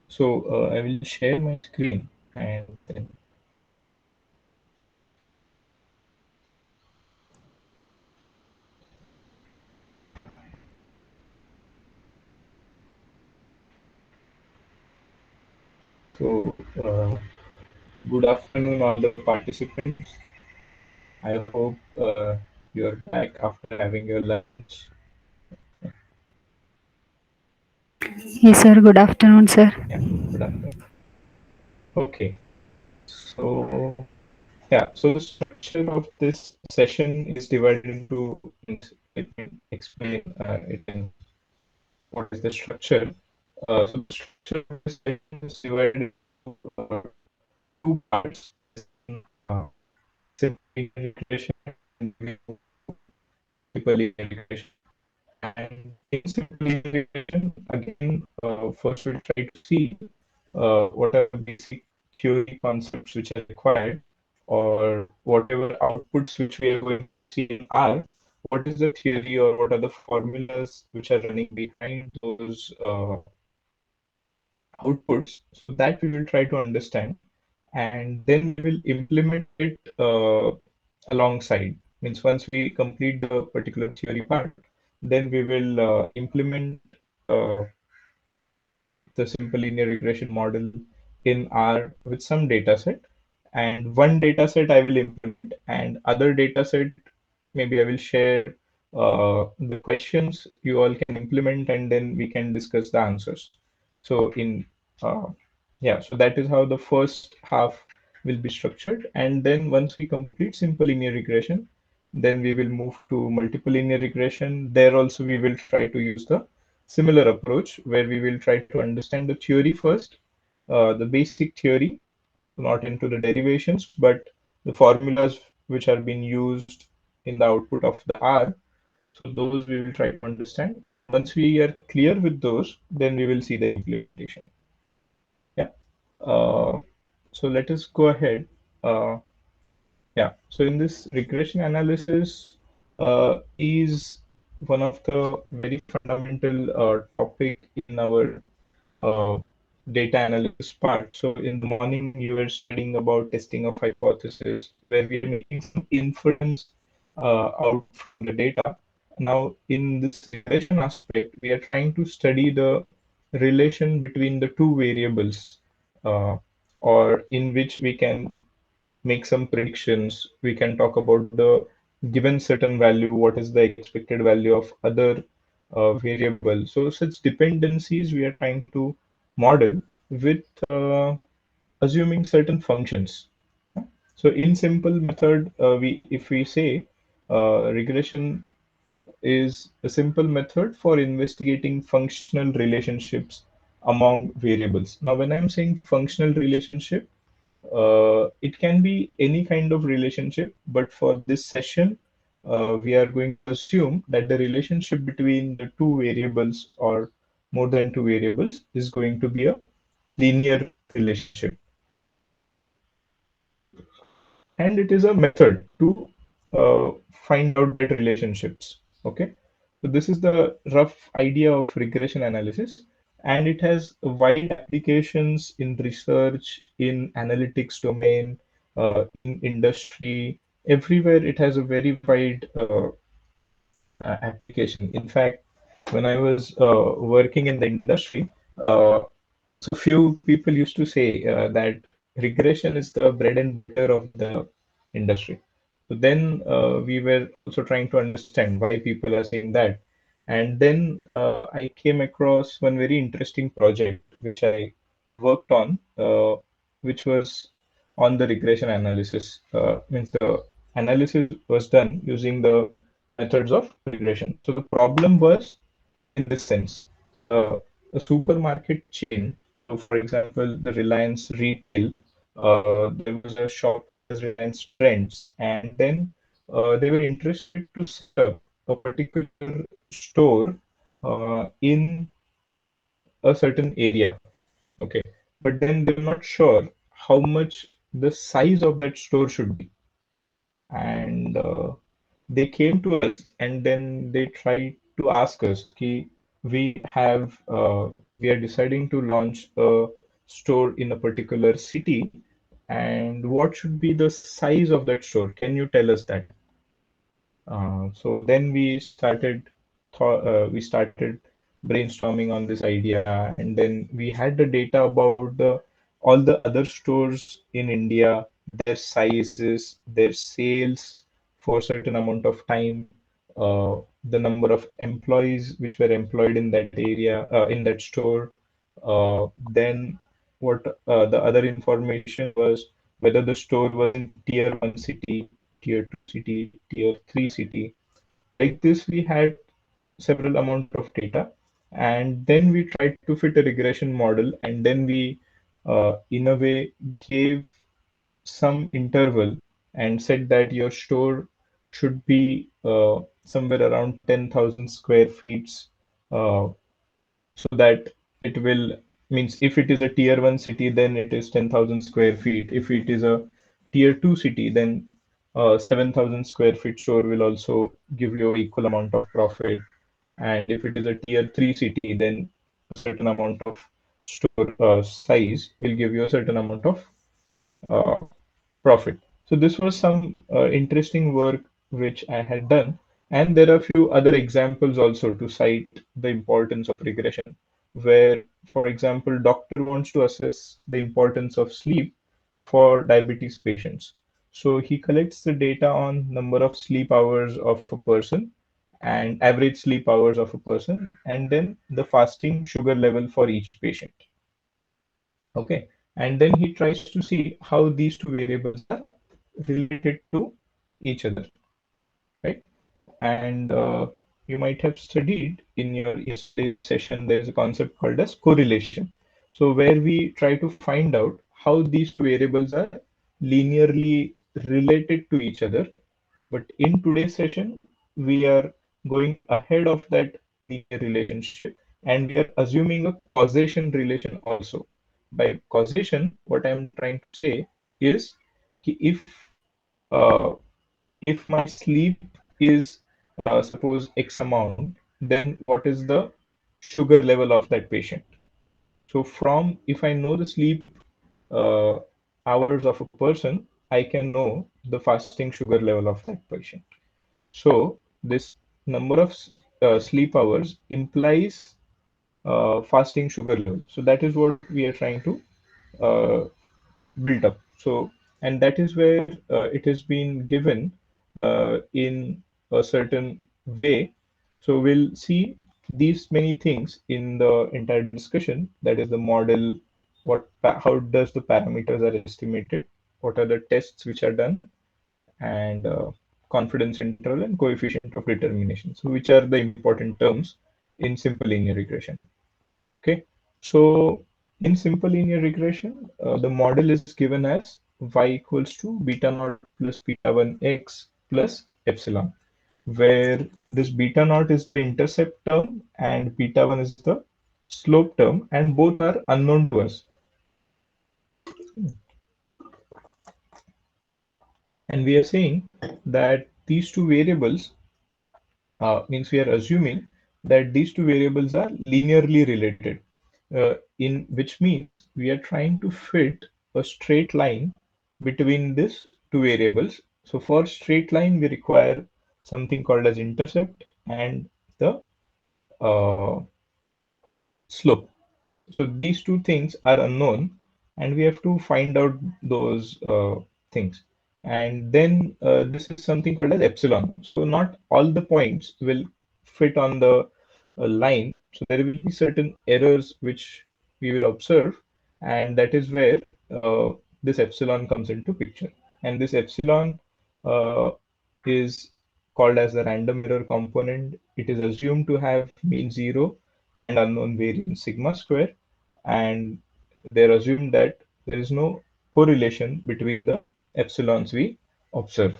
So I will share my screen and then. So good afternoon, all the participants. I hope you're back after having your lunch. Yes, sir. Good afternoon, sir. Yeah, good afternoon. Okay, so yeah, so the structure of this session is divided into, let me explain it in what is the structure. So the structure of this session is divided into two parts, as in simple linear regression, and we move to multiple linear regression. And in simple linear regression, again, first we'll try to see what are the basic theory concepts which are required, or whatever outputs which we are going to see in R, what is the theory or what are the formulas which are running behind those outputs. So that we will try to understand, and then we will implement it alongside. Means once we complete the particular theory part, then we will implement uh, the simple linear regression model in R with some data set. And one data set I will implement, and other data set maybe I will share the questions you all can implement, and then we can discuss the answers. So in uh, yeah, so that is how the first half will be structured. And then once we complete simple linear regression, then we will move to multiple linear regression. There also we will try to use the similar approach where we will try to understand the theory first, the basic theory, not into the derivations, but the formulas which are being used in the output of the R. So those we will try to understand. Once we are clear with those, then we will see the implementation. Yeah. Uh, so let us go ahead. Uh, yeah. So in this regression analysis is one of the very fundamental topic in our uh, data analysis part. So in the morning, you were studying about testing of hypothesis, where we are making some inference out from the data. Now, in this regression aspect, we are trying to study the relation between the two variables, uh, or in which we can make some predictions. We can talk about the given certain value, what is the expected value of other variable. So such dependencies we are trying to model with assuming certain functions. So in simple method, we if we say regression is a simple method for investigating functional relationships among variables. Now, when I'm saying functional relationship, it can be any kind of relationship, but for this session, we are going to assume that the relationship between the two variables or more than two variables is going to be a linear relationship. And it is a method to find out that relationships. Okay, so this is the rough idea of regression analysis, and it has wide applications in research, in analytics domain, in industry, everywhere. It has a very wide application. In fact, when I was working in the industry, so few people used to say that regression is the bread and butter of the industry. So then we were also trying to understand why people are saying that. And then I came across one very interesting project which I worked on, which was on the regression analysis. Means the analysis was done using the methods of regression. So the problem was in this sense. A supermarket chain, so for example, the Reliance Retail, there was a shop as Reliance Trends, and then they were interested to set up a particular store in a certain area. Okay, but then they were not sure how much the size of that store should be, and they came to us and then they tried to ask us, we have we are deciding to launch a store in a particular city, and what should be the size of that store? Can you tell us that? So then we started brainstorming on this idea, and then we had the data about the all the other stores in India, their sizes, their sales for certain amount of time, the number of employees which were employed in that area, in that store. Then what the other information was whether the store was in tier one city, tier two city, tier three city. Like this, we had several amount of data, and then we tried to fit a regression model, and then we, in a way, gave some interval and said that your store should be somewhere around 10,000 square feet, uh, so that it will means if it is a tier 1 city, then it is 10,000 square feet. If it is a tier 2 city, then 7,000 square feet store will also give you equal amount of profit. And if it is a tier 3 city, then a certain amount of store size will give you a certain amount of uh, profit. So this was some interesting work which I had done, and there are a few other examples also to cite the importance of regression, where, for example, doctor wants to assess the importance of sleep for diabetes patients. So he collects the data on number of sleep hours of a person and average sleep hours of a person, and then the fasting sugar level for each patient. Okay, and then he tries to see how these two variables are related to each other, right? And you might have studied in your yesterday's session, there's a concept called as correlation. So where we try to find out how these two variables are linearly related to each other. But in today's session, we are going ahead of that linear relationship, and we are assuming a causation relation also. By causation, what I'm trying to say is if uh, if my sleep is suppose X amount, then what is the sugar level of that patient? So from if I know the sleep uh, hours of a person, I can know the fasting sugar level of that patient. So this number of sleep hours implies fasting sugar level. So that is what we are trying to uh, build up. So, and that is where it has been given in a certain way. So we'll see these many things in the entire discussion. That is the model, how does the parameters are estimated, what are the tests which are done, and confidence interval and coefficient of determination. So which are the important terms in simple linear regression. Okay, so in simple linear regression, the model is given as y equals to beta naught plus beta 1 x plus epsilon, where this beta naught is the intercept term and beta 1 is the slope term, and both are unknown to us. And we are saying that these two variables means we are assuming that these two variables are linearly related, in which means we are trying to fit a straight line between these two variables. So for straight line, we require something called as intercept and the uh, slope. So these two things are unknown, and we have to find out those things. And then this is something called as epsilon. So not all the points will fit on the line. So there will be certain errors which we will observe, and that is where uh, this epsilon comes into picture. And this epsilon uh, is called as the random error component. It is assumed to have mean zero and unknown variance sigma square, and they're assumed that there is no correlation between the epsilons we observe.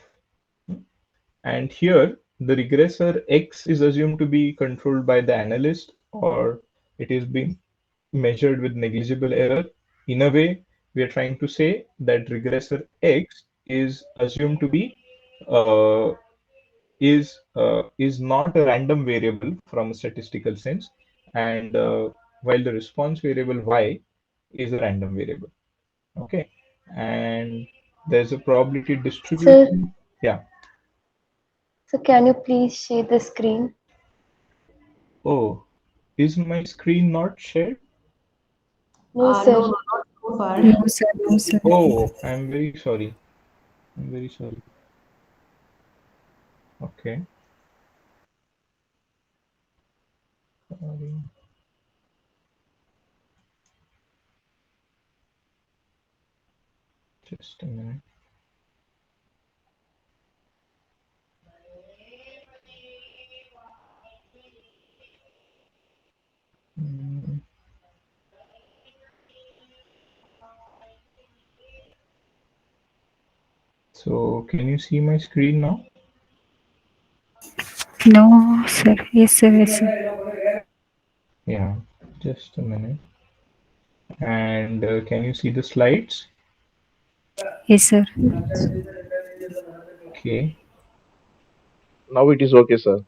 And here, the regressor X is assumed to be controlled by the analyst, or it is being measured with negligible error. In a way, we are trying to say that regressor X is assumed to be uh, is not a random variable from a statistical sense, and while the response variable y is a random variable. Okay, and there's a probability Sir, distribution. Yeah. so can you please share the screen? Oh, is my screen not shared? No, No, sir. no, not so far. No, sir. No, sir. Oh, I'm very sorry. I'm very sorry. Okay. Sorry. Just a minute. Mm, So, can you see my screen now? No, sir. Yes, sir. Yes, sir. Yeah, just a minute. And can you see the slides? Yes, sir. Okay. Now it is okay, sir.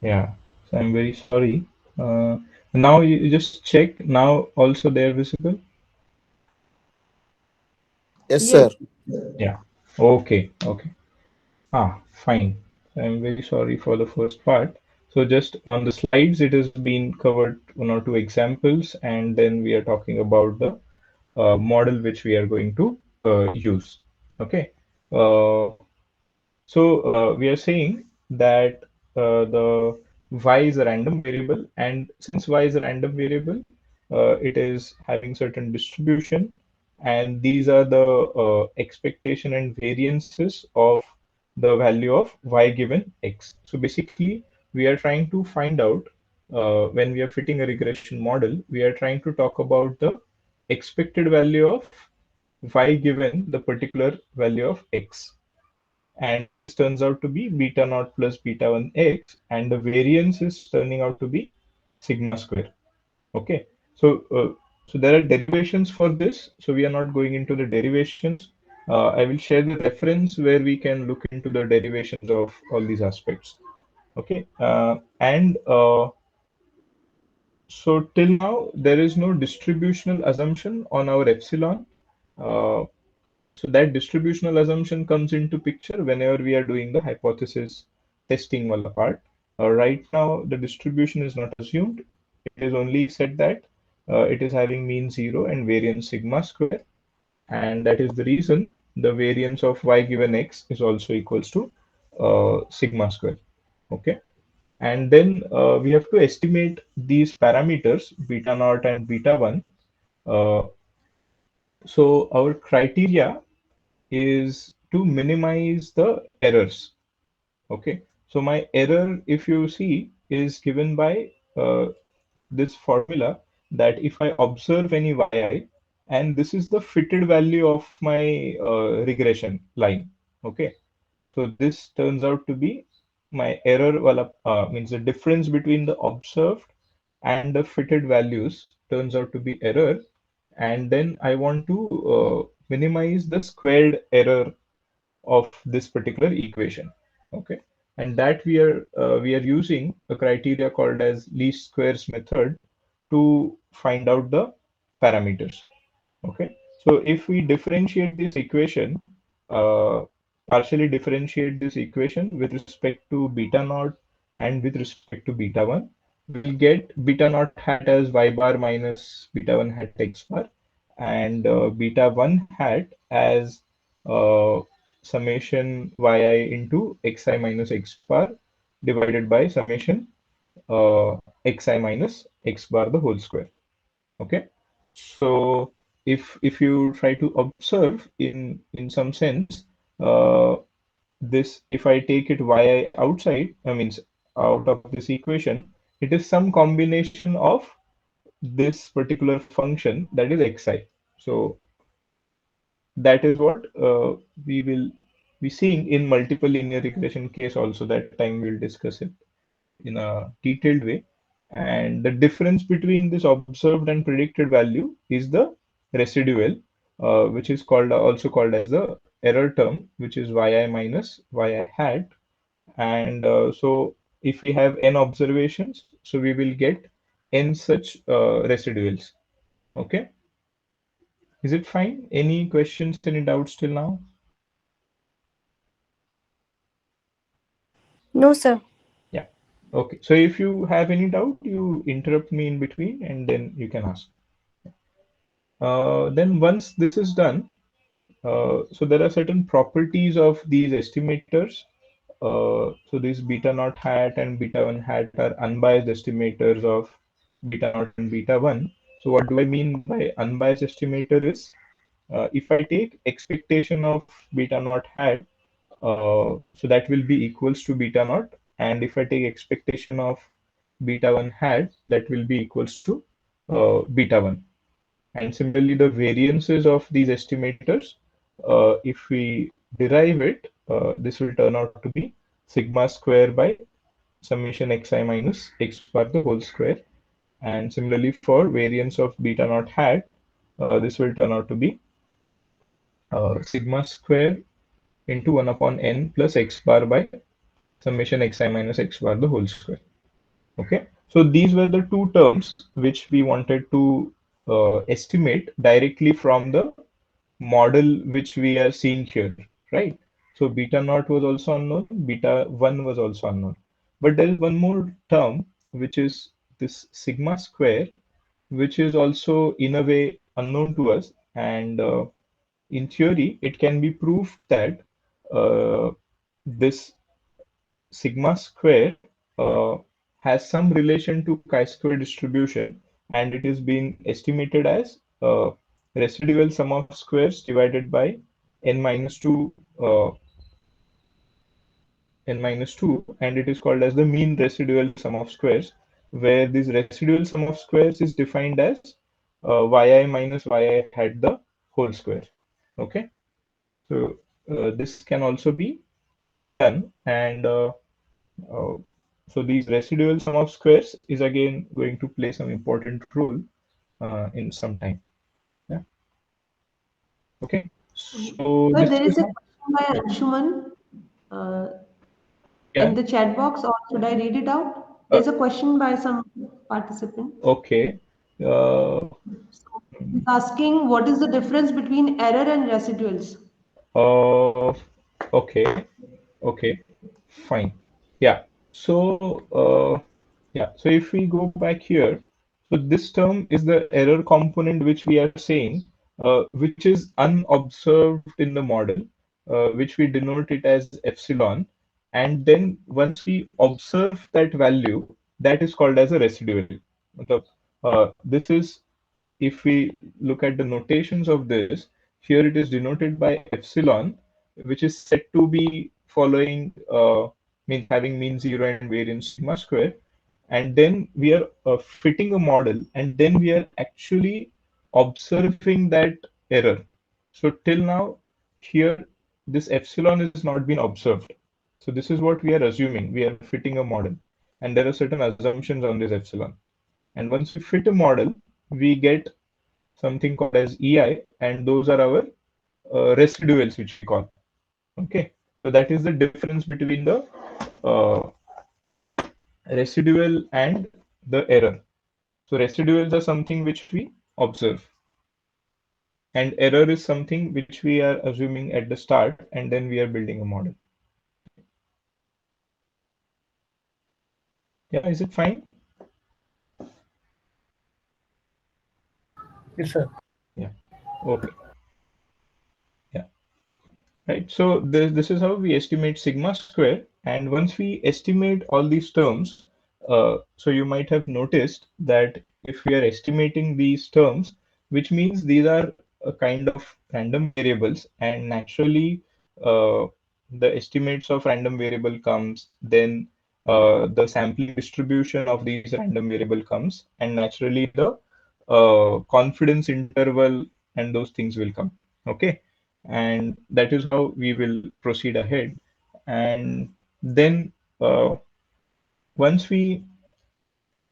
Yeah. So I'm very sorry. Uh, Now you just check. Now also they're visible. Yes, Yes. sir. Yeah. Okay. Okay. Fine. I'm very sorry for the first part. So just on the slides, it has been covered one or two examples, and then we are talking about the model which we are going to use. Okay. Uh, So we are saying that the y is a random variable, and since y is a random variable, it is having certain distribution, and these are the expectation and variances of the value of y given x. So basically, we are trying to find out when we are fitting a regression model, we are trying to talk about the expected value of y given the particular value of x, and this turns out to be beta naught plus beta 1 x, and the variance is turning out to be sigma square. Okay, so there are derivations for this, so we are not going into the derivations. I will share the reference where we can look into the derivations of all these aspects. Okay, and so till now there is no distributional assumption on our epsilon. Uh, so that distributional assumption comes into picture whenever we are doing the hypothesis testing wala part. Right now, the distribution is not assumed. It is only said that it is having mean zero and variance sigma square, and that is the reason the variance of y given x is also equals to sigma square. Okay, and then we have to estimate these parameters beta naught and beta 1. Uh, so our criteria is to minimize the errors. Okay, so my error, if you see, is given by this formula that if I observe any yi, and this is the fitted value of my regression line. Okay, so this turns out to be my error, wala, means the difference between the observed and the fitted values turns out to be error, and then I want to minimize the squared error of this particular equation. Okay, and that we are using a criteria called as least squares method to find out the parameters. Okay, so if we differentiate this equation, uh, partially differentiate this equation with respect to beta naught and with respect to beta 1, we'll get beta naught hat as y bar minus beta 1 hat x bar, and beta 1 hat as uh, summation yi into xi minus x bar divided by summation xi minus x bar the whole square. Okay, so if you try to observe in some sense, this, if I take it yi outside, I means out of this equation, it is some combination of this particular function, that is xi. So that is what we will be seeing in multiple linear regression case also. That time we'll discuss it in a detailed way. And the difference between this observed and predicted value is the residual, which is called also called as the error term, which is yi minus yi hat. And so if we have n observations, so we will get n such residuals. Okay. Is it fine? Any questions, any doubts till now? No, sir. Yeah. Okay. So if you have any doubt, you interrupt me in between and then you can ask. Then once this is done, so there are certain properties of these estimators. So these beta naught hat and beta 1 hat are unbiased estimators of beta naught and beta 1. So what do I mean by unbiased estimator is if I take expectation of beta naught hat, so that will be equals to beta naught. And if I take expectation of beta 1 hat, that will be equals to beta 1. And similarly, the variances of these estimators, if we derive it, this will turn out to be sigma square by summation xi minus x bar the whole square. And similarly, for variance of beta naught hat, this will turn out to be sigma square into 1 upon n plus x bar by summation xi minus x bar the whole square. Okay, so these were the two terms which we wanted to estimate directly from the model which we are seeing here, right? So beta naught was also unknown, beta 1 was also unknown. But there is one more term, which is this sigma square, which is also in a way unknown to us. And in theory, it can be proved that this sigma square uh, has some relation to chi-square distribution, and it is being estimated as residual sum of squares divided by n minus 2 uh, n minus 2, and it is called as the mean residual sum of squares, where this residual sum of squares is defined as yi minus yi hat the whole square. Okay, so this can also be done, and Uh, so these residual sum of squares is again going to play some important role in some time. Yeah. Okay. So Sir, this there is is a how. question by Yeah. Anshuman in Yeah. the chat box, or should I read it out? Uh, There's a question by some participant. okay. Uh, So he's asking, what is the difference between error and residuals? uh, okay. Okay. Fine. Yeah. So yeah. So if we go back here, so this term is the error component which we are saying, which is unobserved in the model, which we denote it as epsilon. And then once we observe that value, that is called as a residual. मतलब, this is, if we look at the notations of this, here it is denoted by epsilon, which is said to be following, means having mean zero and variance sigma square. And then we are fitting a model, and then we are actually observing that error. So till now, here, this epsilon is not been observed. So this is what we are assuming. We are fitting a model, and there are certain assumptions on this epsilon. And once we fit a model, we get something called as EI, and those are our residuals, which we call. Okay, so that is the difference between the uh, residual and the error. So residuals are something which we observe, and error is something which we are assuming at the start, and then we are building a model. Yeah, is it fine? Yes, sir. Yeah. Okay. Yeah. Right. So this is how we estimate sigma square. And once we estimate all these terms, so you might have noticed that if we are estimating these terms, which means these are a kind of random variables, and naturally uh, the estimates of random variable comes, then the sampling distribution of these random variable comes, and naturally the confidence interval and those things will come. Okay, and that is how we will proceed ahead. And then once we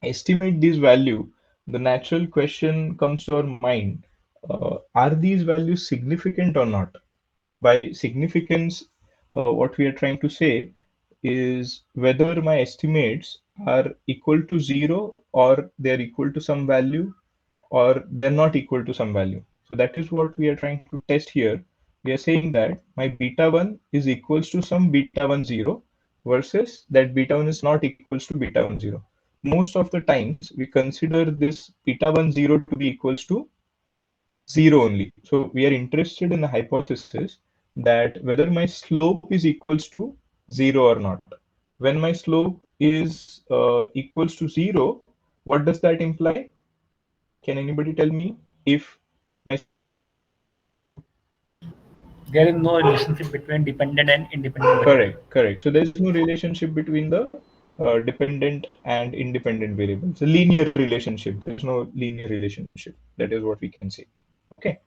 estimate this value, the natural question comes to our mind: are these values significant or not? By significance, what we are trying to say is whether my estimates are equal to zero or they are equal to some value, or they're not equal to some value. So that is what we are trying to test here. We are saying that my beta 1 is equals to some beta 1 0 versus that beta 1 is not equals to beta 1 0. Most of the times we consider this beta 1 0 to be equals to 0 only. So we are interested in the hypothesis that whether my slope is equals to 0 or not. When my slope is equals to 0, what does that imply? Can anybody tell me if my There is no relationship between dependent and independent variable. correct. So there's no relationship between the dependent and independent variables. A linear relationship. There's no linear relationship. That is what we can say. Okay.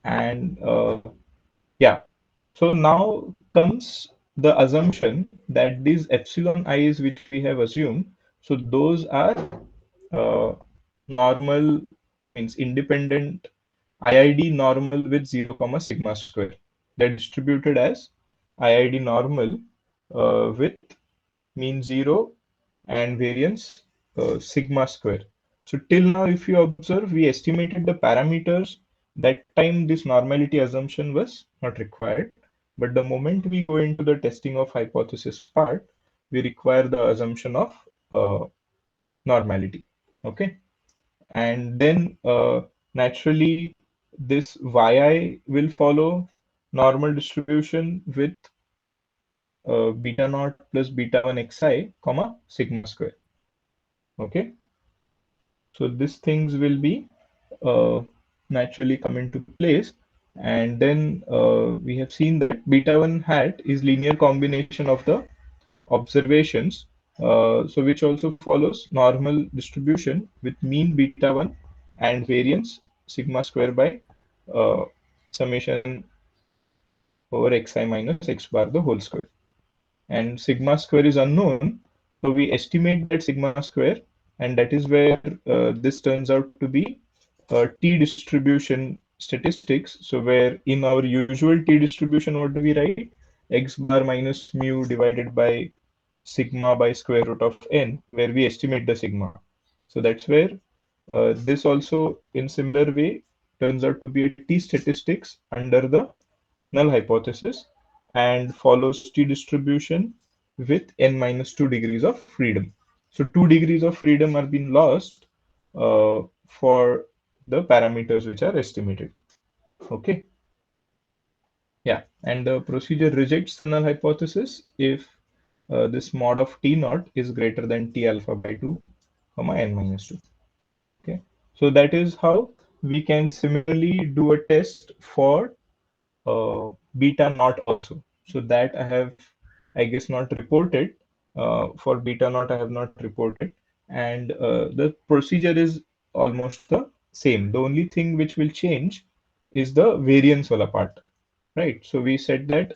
And yeah. So now comes the assumption that these epsilon i's which we have assumed, so those are normal, means independent IID normal with 0 comma sigma square. They're distributed as IID normal with mean 0 and variance sigma square. So till now, if you observe, we estimated the parameters. That time this normality assumption was not required. But the moment we go into the testing of hypothesis part, we require the assumption of normality. Okay. And then naturally this yi will follow normal distribution with beta naught plus beta 1 xi comma sigma square. Okay, so these things will be naturally come into place, and then we have seen that beta 1 hat is linear combination of the observations, so which also follows normal distribution with mean beta 1 and variance sigma square by uh, summation over xi minus x bar the whole square. And sigma square is unknown, so we estimate that sigma square, and that is where this turns out to be t distribution statistics. So where in our usual t distribution, what do we write? X bar minus mu divided by sigma by square root of n, where we estimate the sigma. So that's where this also in similar way turns out to be a t statistics under the null hypothesis and follows t distribution with n minus 2 degrees of freedom. So 2 degrees of freedom are being lost for the parameters which are estimated. Okay. Yeah, and the procedure rejects the null hypothesis if this mod of t naught is greater than t alpha by 2 comma n minus 2. Okay, so that is how we can similarly do a test for beta naught also. So that I have, I guess, not reported. For beta naught, I have not reported. And the procedure is almost the same. The only thing which will change is the variance wala part, right? So we said that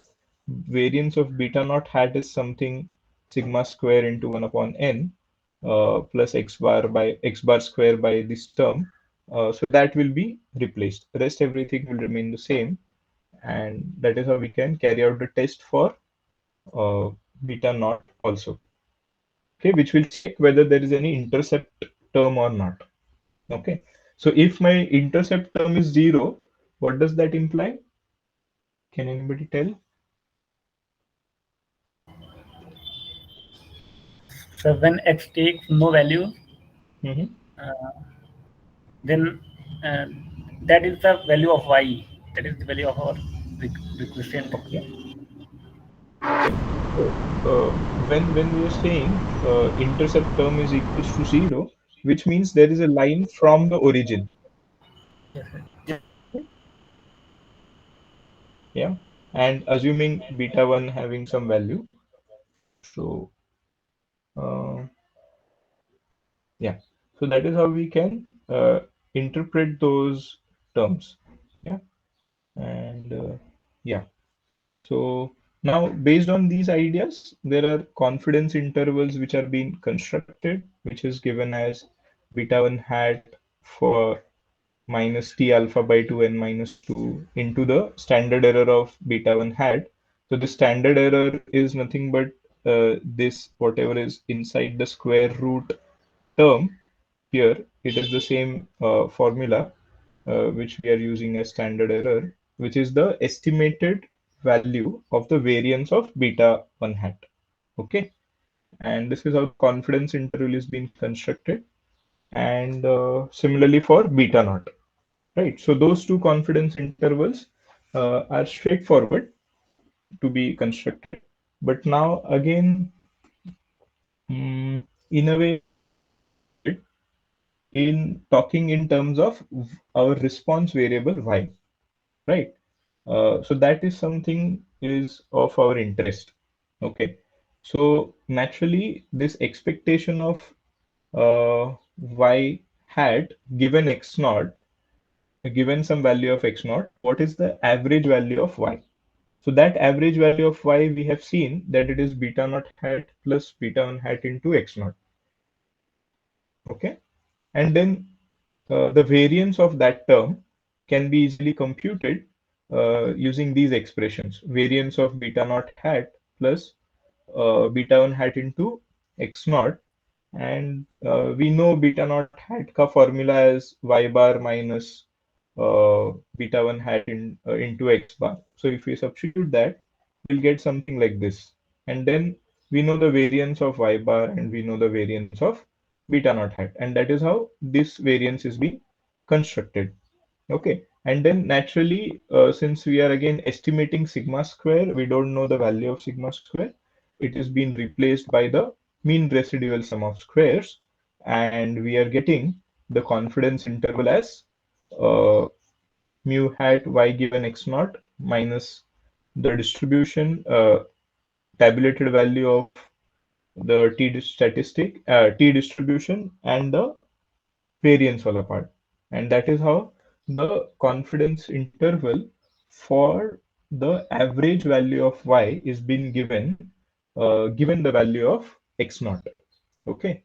variance of beta naught hat is something sigma square into 1 upon n plus x bar square by this term. So that will be replaced. The rest everything will remain the same, and that is how we can carry out the test for beta naught also. Okay, which will check whether there is any intercept term or not. Okay, so if my intercept term is 0, what does that imply? Can anybody tell? So when x takes no value, Mm-hmm. then uh, that is the value of y. That is the value of our requested. Okay. Okay. So when we are saying intercept term is equals to 0, which means there is a line from the origin. Yeah, and assuming beta 1 having some value. So uh, yeah, so that is how we can interpret those terms. Yeah, and yeah, so now based on these ideas, there are confidence intervals which are being constructed, which is given as beta 1 hat for minus t alpha by 2 n minus 2 into the standard error of beta 1 hat. So the standard error is nothing but this whatever is inside the square root term here it is the same formula which we are using as standard error, which is the estimated value of the variance of beta 1 hat. Okay, and this is how the confidence interval is being constructed, and similarly for beta naught, right? So those two confidence intervals are straightforward to be constructed, but now again, in a way, in talking in terms of our response variable y, right? So that is something is of our interest. Okay, so naturally this expectation of y hat given x naught, given some value of x naught, what is the average value of y? So that average value of y, we have seen that it is beta naught hat plus beta 1 hat into x naught. Okay, and then the variance of that term can be easily computed using these expressions. Variance of beta naught hat plus beta 1 hat into x naught, and we know beta naught hat ka formula is y bar minus beta 1 hat into x bar. So if we substitute that, we'll get something like this. And then we know the variance of y bar and we know the variance of beta naught hat. And that is how this variance is being constructed. Okay. And then naturally, since we are again estimating sigma square, we don't know the value of sigma square. It is being replaced by the mean residual sum of squares. And we are getting the confidence interval as uh, mu hat y given x naught minus the distribution tabulated value of the statistic t distribution and the variance wala part, and that is how the confidence interval for the average value of y is being given given the value of x naught. Okay,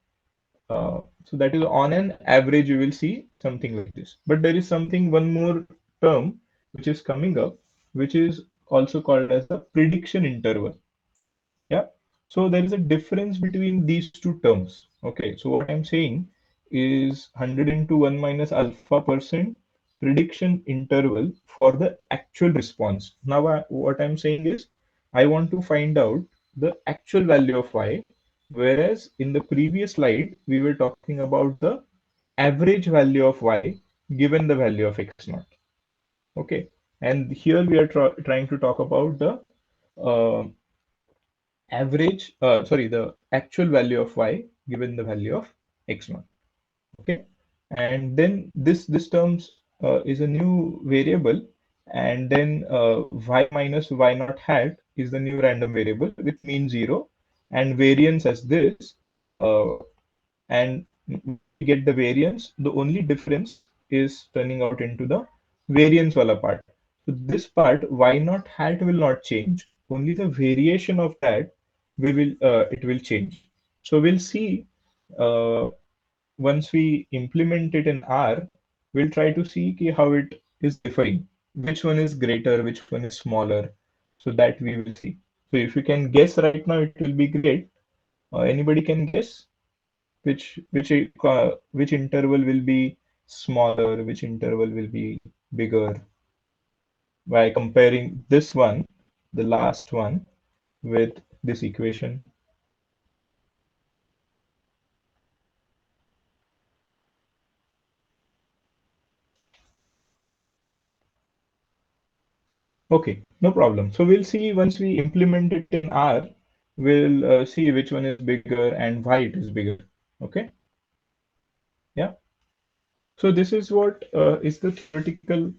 so that is on an average you will see something like this, but there is something one more term which is coming up, which is also called as the prediction interval. Yeah. So there is a difference between these two terms. Okay. So what I'm saying is 100 into 1 minus alpha percent prediction interval for the actual response. Now, what I'm saying is I want to find out the actual value of y, whereas in the previous slide, we were talking about the average value of y given the value of x naught. Okay. And here we are trying to talk about the uh, the actual value of y given the value of x naught. Okay, and then this terms is a new variable, and then y minus y naught hat is the new random variable with mean 0 and variance as this, uh, and when we get the variance, the only difference is turning out into the variance wala part. So this part y naught hat will not change, only the variation of that it will change. So we'll see uh, once we implement it in R, we'll try to see how it is differing, which one is greater, which one is smaller, so that we will see. So if you can guess right now, it will be great. Anybody can guess which interval will be smaller, which interval will be bigger by comparing this one, the last one, with this equation. Okay, no problem. So we'll see once we implement it in R, we'll see which one is bigger and why it is bigger. Okay, yeah. So this is what is the theoretical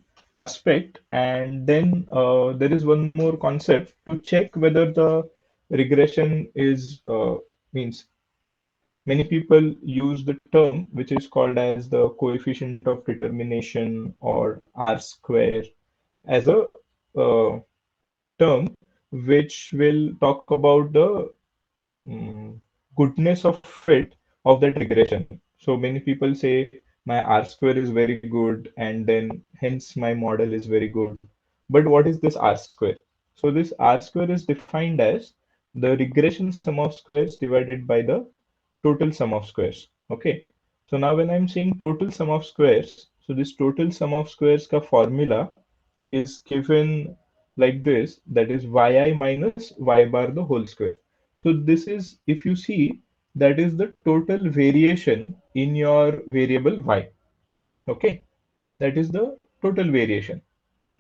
aspect, and then there is one more concept to check whether the regression is means many people use the term which is called as the coefficient of determination or R square as a uh, term which will talk about the goodness of fit of that regression. So many people say my R square is very good and then hence my model is very good. But what is this R square? So this R square is defined as the regression sum of squares divided by the total sum of squares. Okay. So now when I'm saying total sum of squares, so this total sum of squares ka formula is given like this, that is yi minus y bar the whole square. So this is, if you see, that is the total variation in your variable y. Okay, that is the total variation,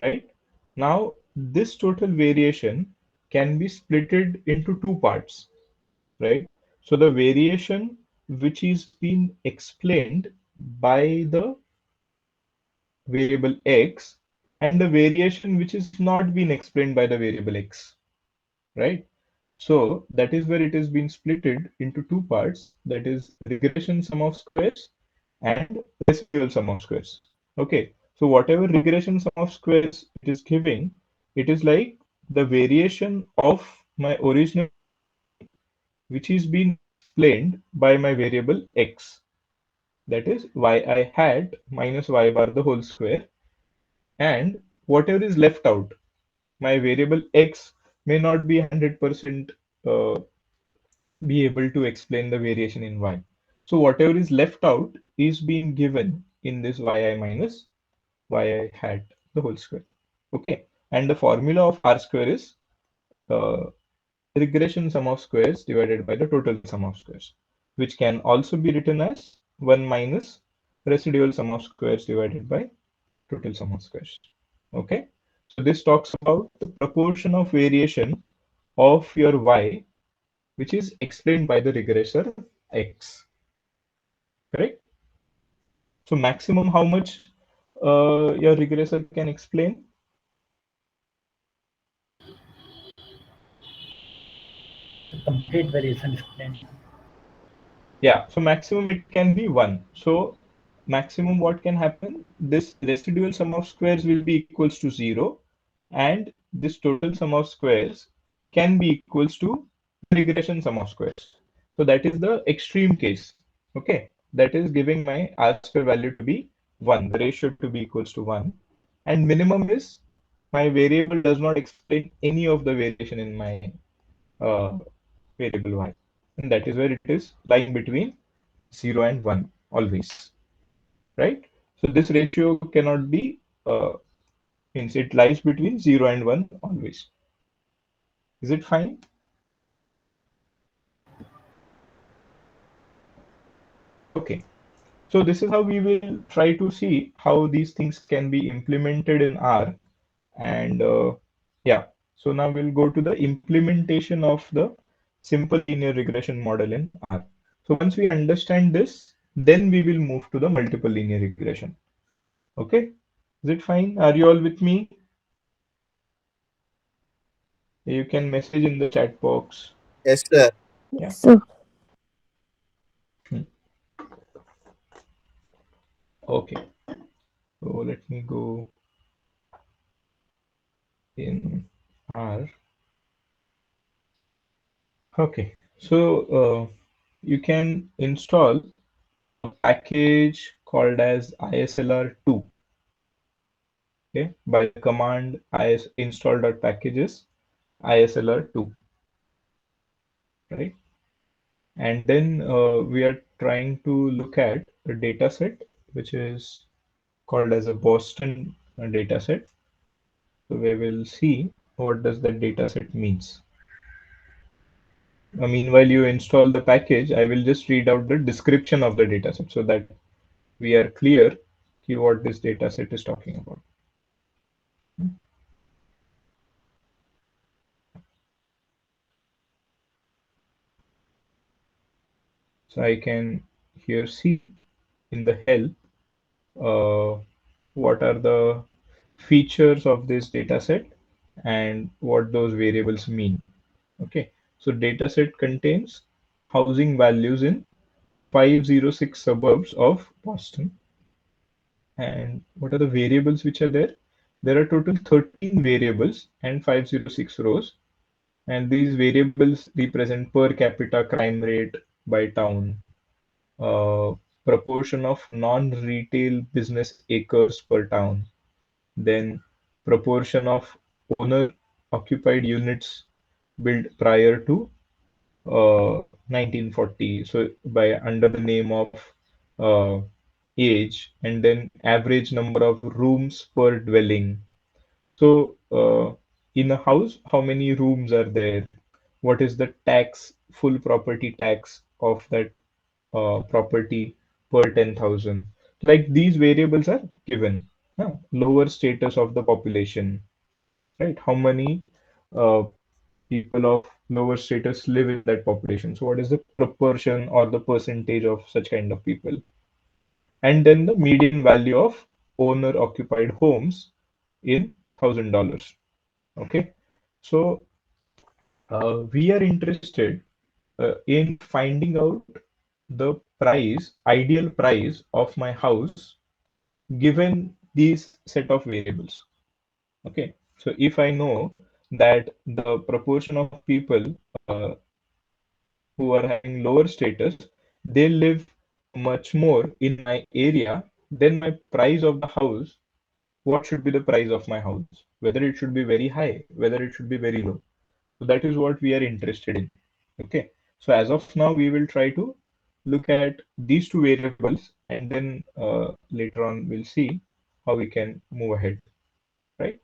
right? Now this total variation can be splitted into two parts, right? So the variation which is being explained by the variable x and the variation which is not being explained by the variable x, right? So that is where it has been splitted into two parts, that is regression sum of squares and residual sum of squares. Okay, so whatever regression sum of squares it is giving, it is like the variation of my original which is being explained by my variable x, that is yi hat minus y bar the whole square, and whatever is left out, my variable x may not be 100% be able to explain the variation in y. So whatever is left out is being given in this yi minus yi hat the whole square. Okay, and the formula of r square is uh, regression sum of squares divided by the total sum of squares, which can also be written as 1 minus residual sum of squares divided by total sum of squares. Okay, so this talks about the proportion of variation of your y, which is explained by the regressor x. Correct? So maximum how much your regressor can explain? The complete variation explained. Yeah, so maximum it can be 1. So maximum what can happen? This residual sum of squares will be equals to 0, and this total sum of squares can be equals to the regression sum of squares. So that is the extreme case. Okay, that is giving my r square value to be 1, the ratio to be equals to 1. And minimum is my variable does not explain any of the variation in my uh, variable y. And that is where it is lying between 0 and 1 always, right? So this ratio cannot be, means it lies between 0 and 1 always. Is it fine? Okay. So this is how we will try to see how these things can be implemented in R. And yeah, so now we'll go to the implementation of the simple linear regression model in R. So once we understand this, then we will move to the multiple linear regression. Okay, is it fine? Are you all with me? You can message in the chat box. Yes, sir. Yeah. Yes, sir. Hmm. Okay. So let me go in R. Okay. So you can install a package called as ISLR2. Okay, by the command is install.packages ISLR2, right? And then we are trying to look at a data set which is called as a Boston data set. So we will see what does that data set means. Meanwhile, you install the package, I will just read out the description of the dataset so that we are clear what this dataset is talking about. So I can here see in the help what are the features of this dataset and what those variables mean. Okay, so dataset contains housing values in 506 suburbs of Boston. And what are the variables which are there? There are total 13 variables and 506 rows. And these variables represent per capita crime rate by town, uh, proportion of non-retail business acres per town, then proportion of owner-occupied units built prior to 1940. So by under the name of uh, age, and then average number of rooms per dwelling. So, in a house, how many rooms are there? What is the tax, full property tax of that property per 10,000? Like these variables are given. Lower status of the population, right? How many uh, people of lower status live in that population? So, what is the proportion or the percentage of such kind of people? And then the median value of owner occupied homes in $1,000. Okay, so we are interested in finding out the price, ideal price of my house given these set of variables. Okay, so if I know that the proportion of people uh, who are having lower status, they live much more in my area, then my price of the house, what should be the price of my house? Whether it should be very high, whether it should be very low. So that is what we are interested in. Okay. So as of now, we will try to look at these two variables, and then later on we'll see how we can move ahead, right?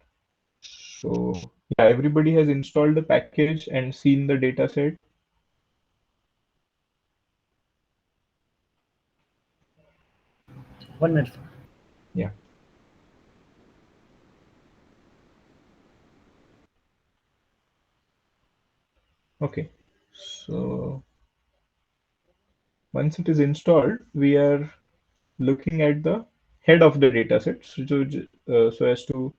So yeah, everybody has installed the package and seen the data set. One minute. Yeah. Okay. So once it is installed, we are looking at the head of the data set, so as to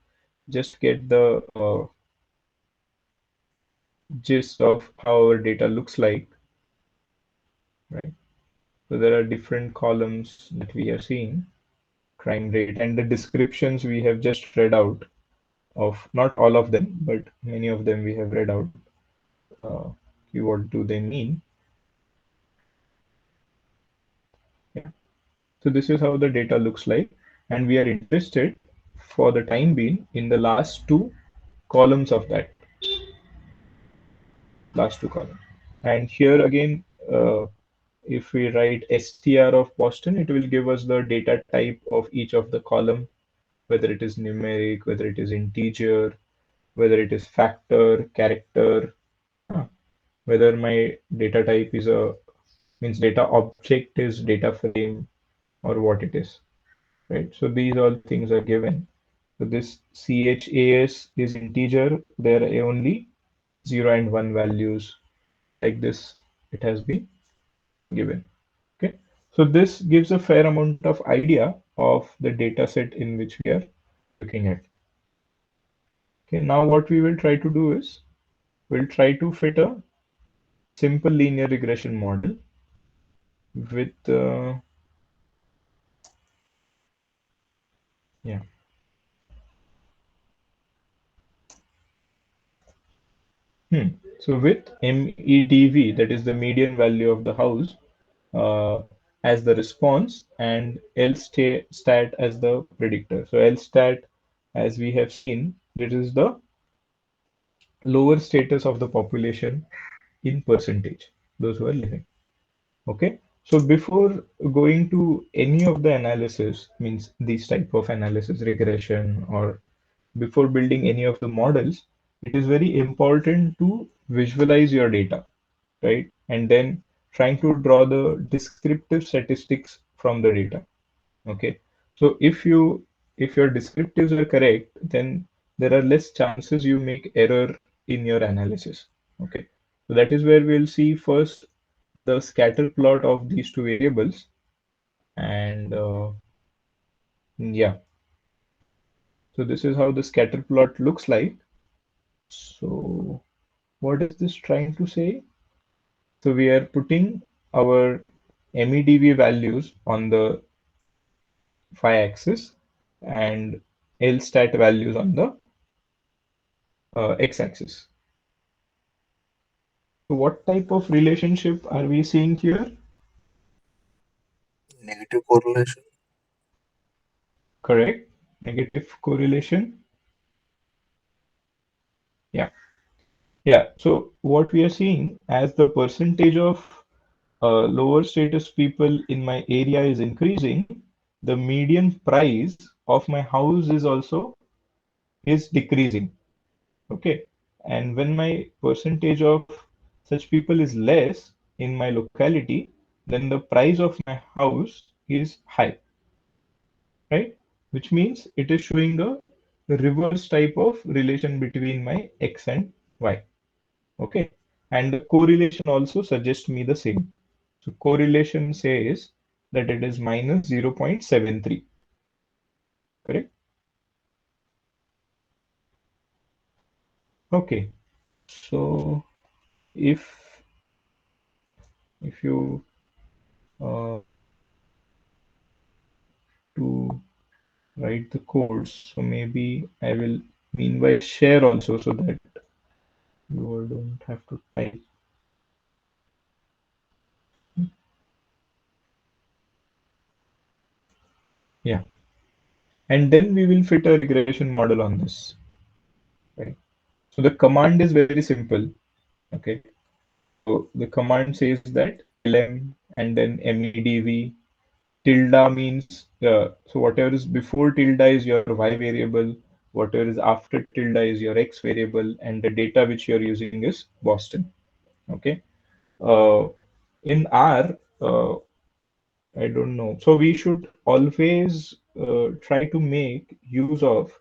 just get the gist of how our data looks like, right? So there are different columns that we are seeing, crime rate, and the descriptions we have just read out of, not all of them, but many of them we have read out. Uh, what do they mean? Yeah. So this is how the data looks like, and we are interested for the time being in the last two columns of that, last two columns. And here again, if we write str of Boston, it will give us the data type of each of the column, whether it is numeric, whether it is integer, whether it is factor, character, huh, whether my data type is a means data object is data frame or what it is, right? So these all things are given. So this CHAS is integer. There are only 0 and 1 values like this. It has been given. Okay, so this gives a fair amount of idea of the data set in which we are looking at. Okay, now what we will try to do is we'll try to fit a simple linear regression model with yeah. So with MEDV, that is the median value of the house, uh, as the response, and LStat as the predictor. So LStat, as we have seen, it is the lower status of the population in percentage, those who are living. Okay. So before going to any of the analysis, means these type of analysis, regression, or before building any of the models, it is very important to visualize your data, right? And then trying to draw the descriptive statistics from the data. Okay. So if your descriptives are correct, then there are less chances you make error in your analysis. Okay. So that is where we'll see first the scatter plot of these two variables. And yeah, so this is how the scatter plot looks like. So what is this trying to say? So we are putting our MEDV values on the y-axis and LStat values on the x-axis. So what type of relationship are we seeing here? Negative correlation. Correct. Negative correlation. Yeah. Yeah. So what we are seeing as the percentage of lower status people in my area is increasing, the median price of my house is decreasing. Okay. And when my percentage of such people is less in my locality, then the price of my house is high, right? Which means it is showing a reverse type of relation between my X and Y. Okay. And the correlation also suggests me the same. So correlation says that it is minus 0.73. Correct? Okay. So if you to write the codes, so maybe I will meanwhile share also so that you all don't have to type. Yeah. And then we will fit a regression model on this. Right. So the command is very simple. Okay. So the command says that lm and then medv tilde means so whatever is before tilde is your y variable, whatever is after tilde is your x variable, and the data which you're using is Boston. Okay. Uh, in R, I don't know. So we should always try to make use of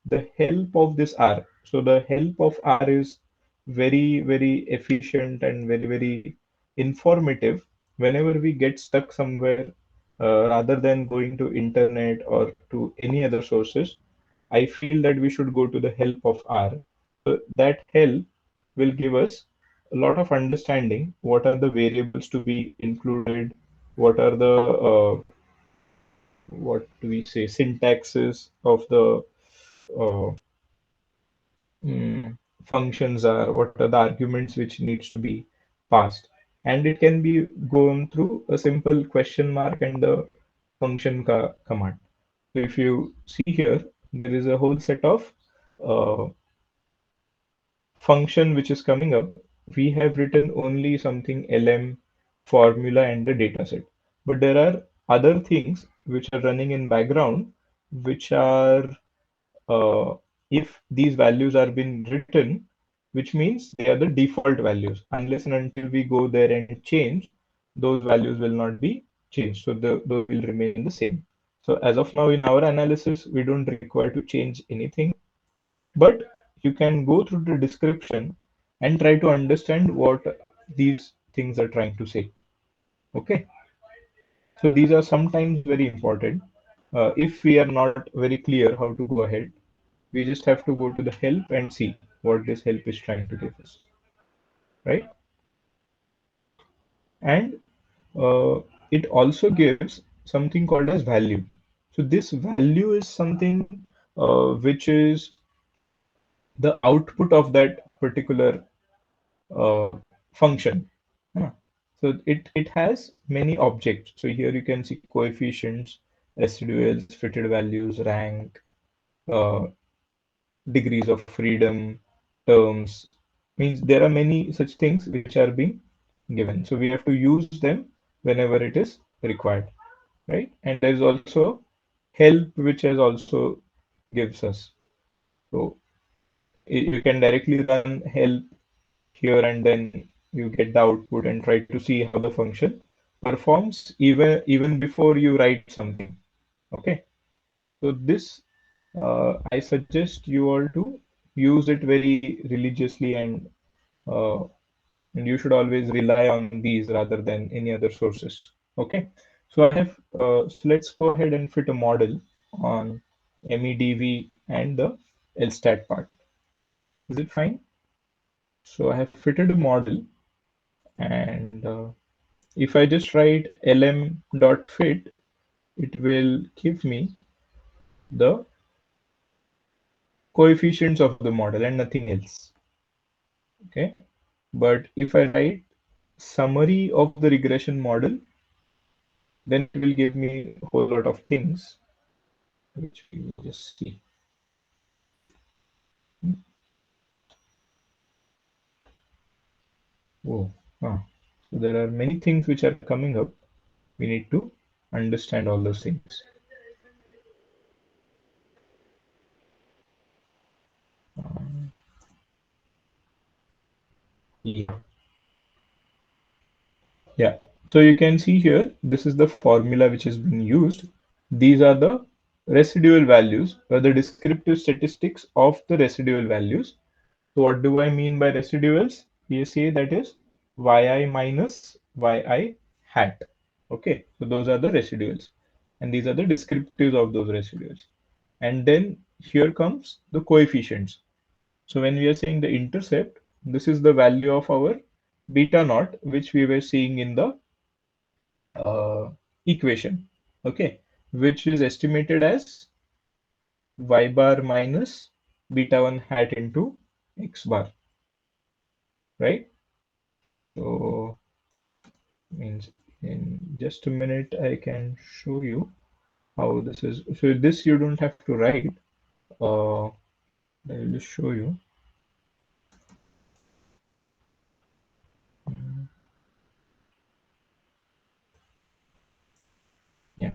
the help of this R. So the help of R is very, very efficient and very, very informative whenever we get stuck somewhere, rather than going to internet or to any other sources. I feel that we should go to the help of R. So that help will give us a lot of understanding. What are the variables to be included? What are the what do we say syntaxes of the uh, functions are? What are the arguments which needs to be passed? And it can be gone through a simple question mark and the command. So if you see here, there is a whole set of uh, function which is coming up. We have written only something lm formula and the data set. But there are other things which are running in background, which are if these values are being written, which means they are the default values. Unless and until we go there and change, those values will not be changed. So those will remain the same. So as of now in our analysis, we don't require to change anything, but you can go through the description and try to understand what these things are trying to say. Okay. So these are sometimes very important. If we are not very clear how to go ahead, we just have to go to the help and see what this help is trying to give us, right? And it also gives something called as value. So this value is something which is the output of that particular uh, function. Huh. So it has many objects. So here you can see coefficients, residuals, fitted values, rank, uh, degrees of freedom, terms. Means there are many such things which are being given. So we have to use them whenever it is required, right? And there is also help which has also gives us. So you can directly run help here and then you get the output and try to see how the function performs even before you write something. Okay. So this I suggest you all to use it very religiously, uh, and you should always rely on these rather than any other sources. Okay, so I have so let's go ahead and fit a model on MEDV and the LSTAT part. Is it fine? So I have fitted a model, and if I just write lm.fit, it will give me the coefficients of the model and nothing else. Okay, but if I write summary of the regression model, then it will give me a whole lot of things, which we will just see. Oh, ah. So there are many things which are coming up. We need to understand all those things. Yeah. Yeah. So you can see here, this is the formula which has been used. These are the residual values or the descriptive statistics of the residual values. So what do I mean by residuals? We say that is yi minus yi hat. Okay, so those are the residuals. And these are the descriptives of those residuals. And then here comes the coefficients. So when we are saying the intercept, this is the value of our beta naught, which we were seeing in the equation, okay, which is estimated as y bar minus beta 1 hat into x bar, right? So means in just a minute I can show you how this is. So this you don't have to write. I will just show you. Yeah,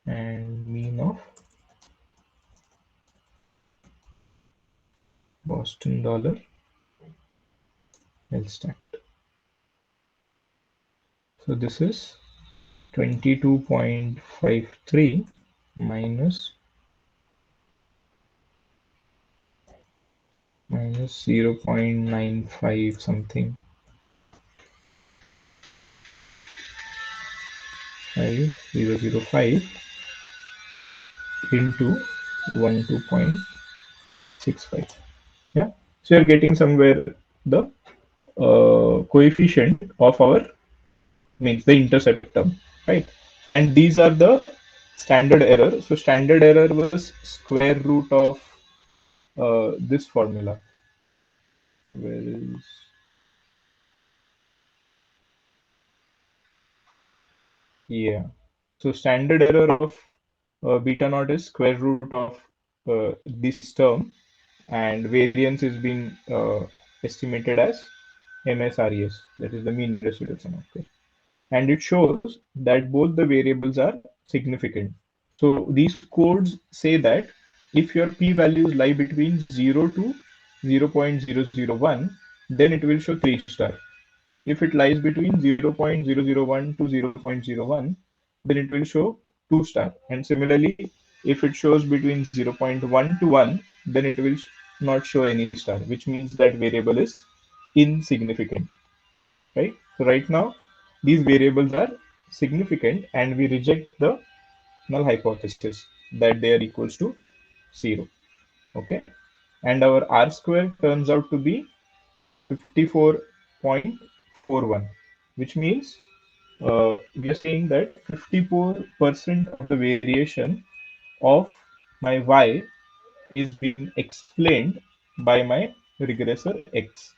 and mean of Boston dollar L stat. So this is 22.53 minus 0.95 something 5005 into 12.65. Yeah, so you're getting somewhere the coefficient of our means the intercept term, right? And these are the standard error. So standard error was square root of this formula. Where is, yeah. So standard error of beta naught is square root of this term, and variance is being estimated as MSRES, that is the mean residual sum of squares. And it shows that both the variables are significant. So these codes say that if your p-values lie between 0 to 0.001, then it will show 3 star. If it lies between 0.001 to 0.01, then it will show 2 star. And similarly, if it shows between 0.1 to 1, then it will not show any star, which means that variable is insignificant, right? So right now, these variables are significant and we reject the null hypothesis that they are equals to 0, okay? And our R square turns out to be 54.41, which means we are saying that 54% of the variation of my y is being explained by my regressor x.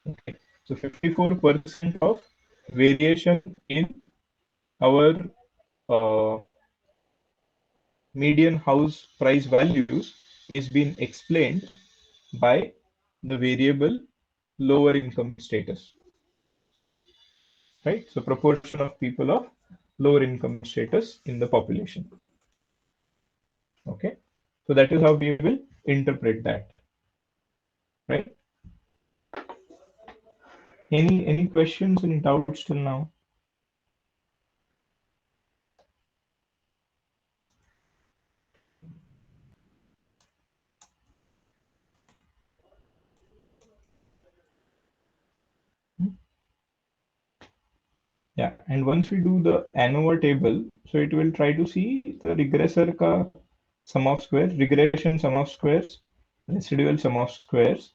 Okay, so 54% of variation in our uh, median house price values is being explained by the variable lower income status, right? So proportion of people of lower income status in the population. Okay, so that is how we will interpret that, right? Any questions, any doubts till now? Yeah, and once we do the ANOVA table, so it will try to see the regressor ka sum of squares, regression sum of squares, residual sum of squares,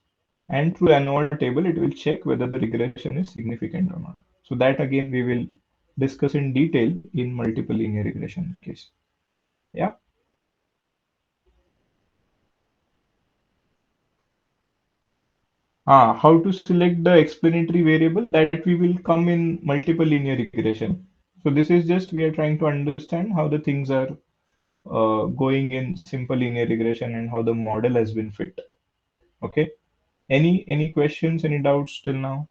and through ANOVA table, it will check whether the regression is significant or not. So that again we will discuss in detail in multiple linear regression case. Yeah. How to select the explanatory variable, that we will come in multiple linear regression. So this is just we are trying to understand how the things are going in simple linear regression and how the model has been fit. Okay. Any questions, any doubts till now?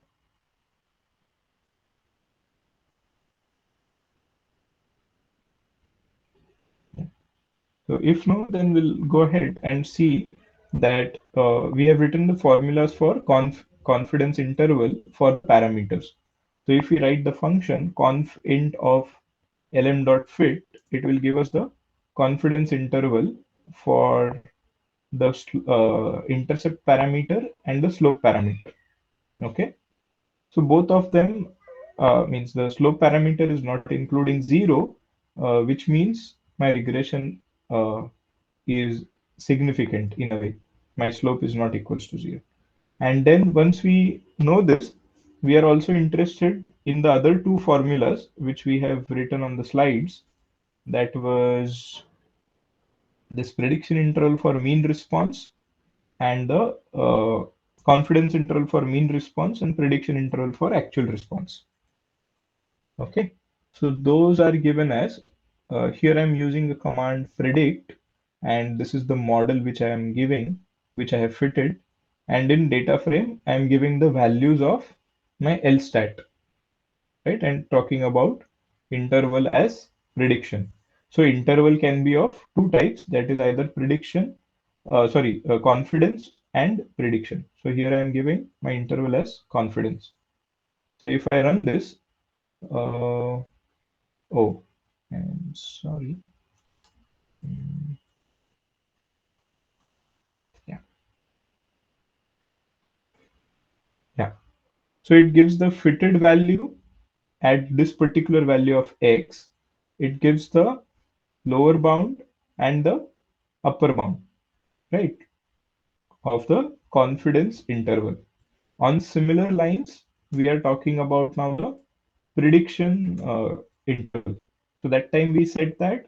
So if no, then we'll go ahead and see that we have written the formulas for confidence interval for the parameters. So if we write the function conf int of lm dot fit, it will give us the confidence interval for the intercept parameter and the slope parameter. Okay, so both of them means the slope parameter is not including zero, which means my regression is significant in a way. My slope is not equals to zero. And then once we know this, we are also interested in the other two formulas which we have written on the slides. That was this prediction interval for mean response and the confidence interval for mean response and prediction interval for actual response. Okay, so those are given as here I'm using the command predict, and this is the model which I am giving, which I have fitted, and in data frame I'm giving the values of my LSTAT, right, and talking about interval as prediction. So interval can be of two types, that is either confidence and prediction. So here I am giving my interval as confidence. So if I run this, oh, I'm sorry. Yeah, yeah. So it gives the fitted value at this particular value of x. It gives the lower bound and the upper bound, right, of the confidence interval. On similar lines, we are talking about now the prediction interval. So that time we said that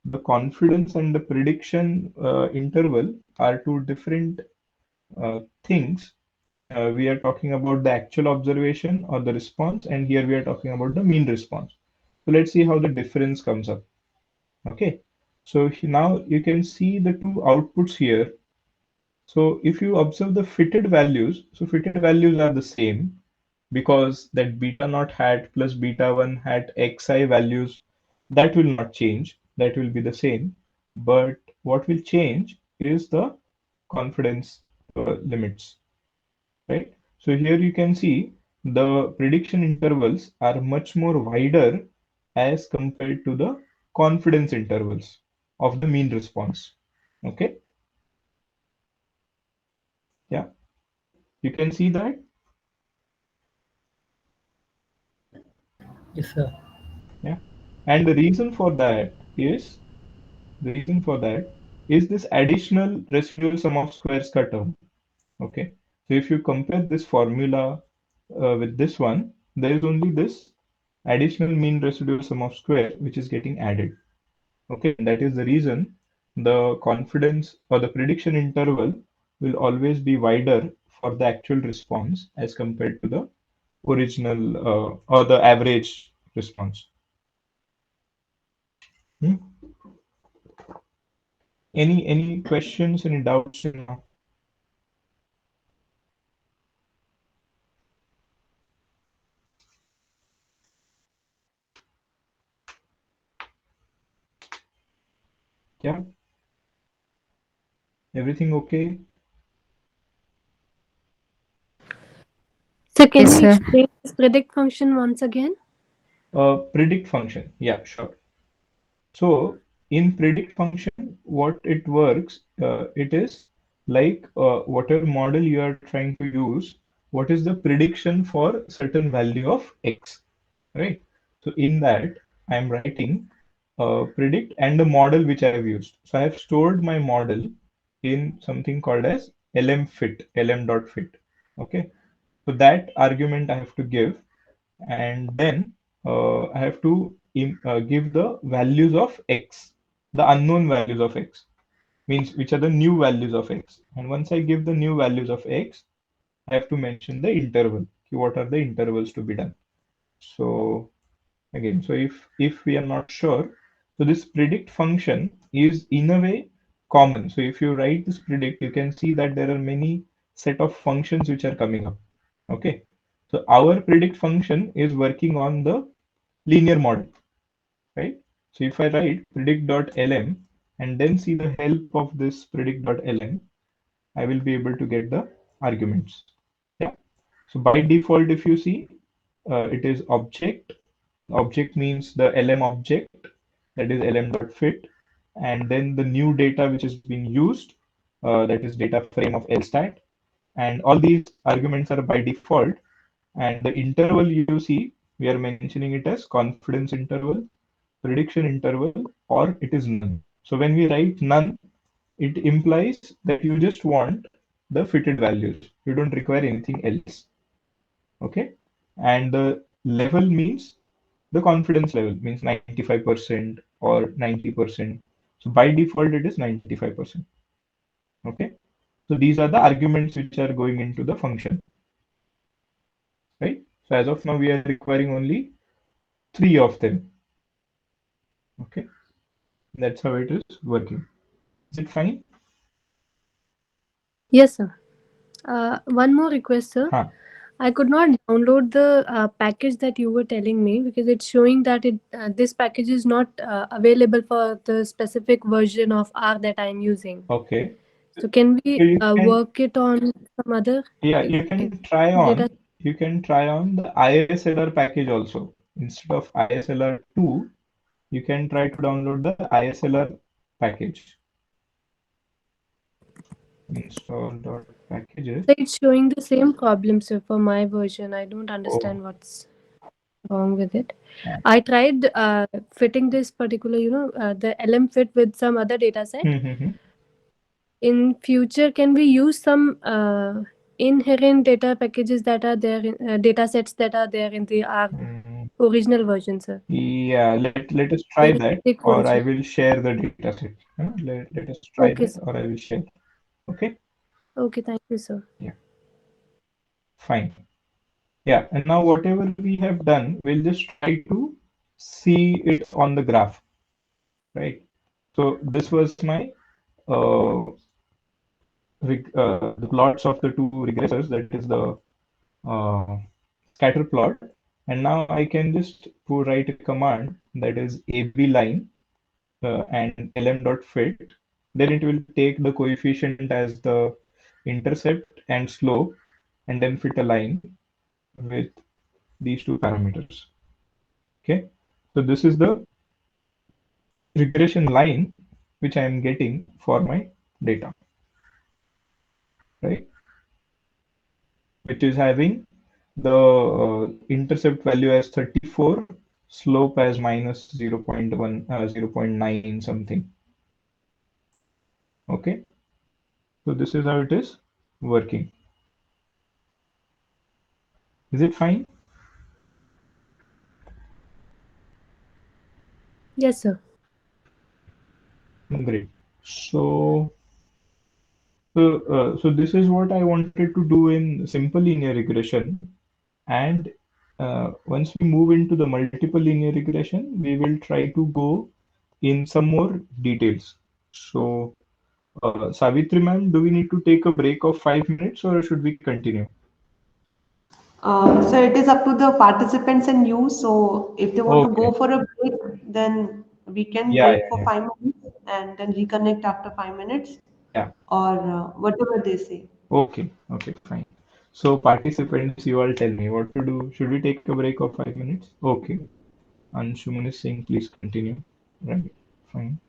the confidence and the prediction interval are two different things. We are talking about the actual observation or the response, and here we are talking about the mean response. So let's see how the difference comes up. Okay, so now you can see the two outputs here. So if you observe the fitted values, so fitted values are the same because that beta naught hat plus beta 1 hat xi values, that will not change, that will be the same. But what will change is the confidence limits, right? So here you can see the prediction intervals are much more wider as compared to the confidence intervals of the mean response. Okay, yeah, you can see that. Yes, sir. Yeah, and the reason for that is this additional residual sum of squares ka term. Okay, so if you compare this formula with this one, there is only this additional mean residual sum of square which is getting added. Okay, that is the reason the confidence or the prediction interval will always be wider for the actual response as compared to the original or the average response. Hmm? Any questions, any doubts in now? Yeah, everything okay? So can Yes, you sir. explain this predict function once again? Predict function, yeah, sure. So in predict function, what it works, it is like whatever model you are trying to use, what is the prediction for certain value of x, right? So in that, I'm writing predict and the model which I have used. So I have stored my model in something called as lm.fit, lm.fit. Okay. So that argument I have to give, and then I have to give the values of x, the unknown values of x, means which are the new values of x. And once I give the new values of x, I have to mention the interval. What are the intervals to be done? So again, so if we are not sure, so this predict function is in a way common. So if you write this predict, you can see that there are many set of functions which are coming up. Okay, so our predict function is working on the linear model, right? So if I write predict.lm and then see the help of this predict.lm, I will be able to get the arguments. Yeah. So by default, if you see, it is object. Object means the lm object, that is lm.fit, and then the new data which is being used, that is data frame of lstat, and all these arguments are by default. And the interval you see, we are mentioning it as confidence interval, prediction interval, or it is none. So when we write none, it implies that you just want the fitted values. You don't require anything else. Okay. And the level means the confidence level, means 95% or 90%. So by default, it is 95%. Okay. So these are the arguments which are going into the function, right? So as of now, we are requiring only 3 of them. Okay. That's how it is working. Is it fine? Yes, sir. One more request, sir. Huh. I could not download the package that you were telling me because it's showing that this package is not available for the specific version of R that I'm using. Okay. So can we So you can, work it on some other yeah, you can try data? on, you can try on the ISLR package also. Instead of ISLR 2, you can try to download the ISLR package. Install.packages. So it's showing the same problem, sir, for my version. I don't Oh, understand what's wrong with it. yeah. I tried fitting this particular, the LM fit with some other data set. In future, can we use some inherent data packages that are there, data sets that are there in the R original version, sir? Yeah, let us try that, Basic or I version. will share the dataset. Let us try Okay, that, sir. or I will share. Okay. Okay, thank you, sir. Yeah. Fine. Yeah, and now whatever we have done, we'll just try to see it on the graph, right? So this was my the plots of the two regressors, that is the scatter plot, and now I can just write a command that is AB line and lm.fit. Then it will take the coefficient as the intercept and slope, and then fit a line with these two parameters. Okay, so this is the regression line which I am getting for my data, right? Which is having the intercept value as 34, slope as minus 0.1, 0.9 something. Okay, so this is how it is working. Is it fine? Yes, sir. Great. So this is what I wanted to do in simple linear regression. And once we move into the multiple linear regression, we will try to go in some more details. So, Savitri ma'am, do we need to take a break of 5 minutes or should we continue? So it is up to the participants and you. So if they want to Okay. go for a break, then we can Yeah, break yeah, for yeah. 5 minutes and then reconnect after 5 minutes, Yeah. or whatever they say. Okay. Okay, fine. So participants, you all tell me what to do. Should we take a break of 5 minutes? Okay. Anshuman is saying please continue. Right. Fine.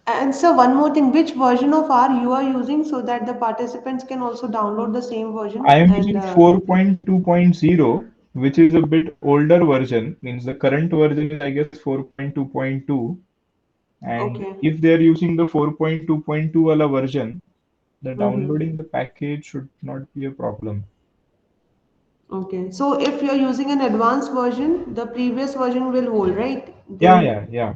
And so one more thing, which version of R you are using so that the participants can also download the same I version am and using 4.2.0, which is a bit older version, means the current version is, I guess, 4.2.2. And okay. if they are using the 4.2.2 wala version, the Mm-hmm. downloading the package should not be a problem. Okay. So if you're using an advanced version, the previous version will hold, right? Yeah, They yeah, yeah,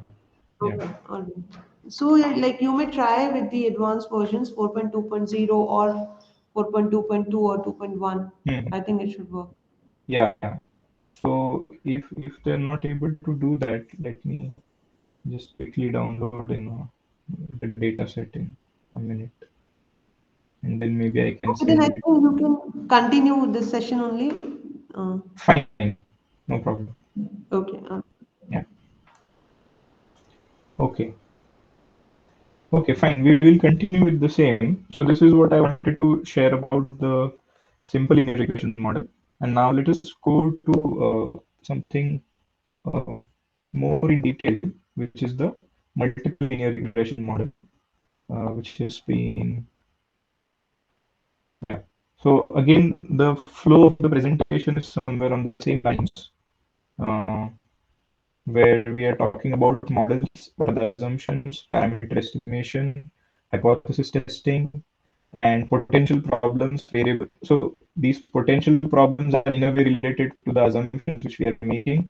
yeah. okay. All right. So yeah, like you may try with the advanced versions 4.2.0 or 4.2.2 or 2.1. Hmm. I think it should work. Yeah. So if they're not able to do that, let me just quickly download in the data set in a minute, and then maybe I can Okay, then send I it. think you can continue this session only. Fine, no problem. Okay. Yeah. Okay. Okay, fine. We will continue with the same. So this is what I wanted to share about the simple linear regression model. And now let us go to something uh, more in detail, which is the multiple linear regression model, which has been, yeah. So again, the flow of the presentation is somewhere on the same lines, uh, where we are talking about models, what are the assumptions, parameter estimation, hypothesis testing, and potential problems variable. So these potential problems are in a way related to the assumptions which we are making,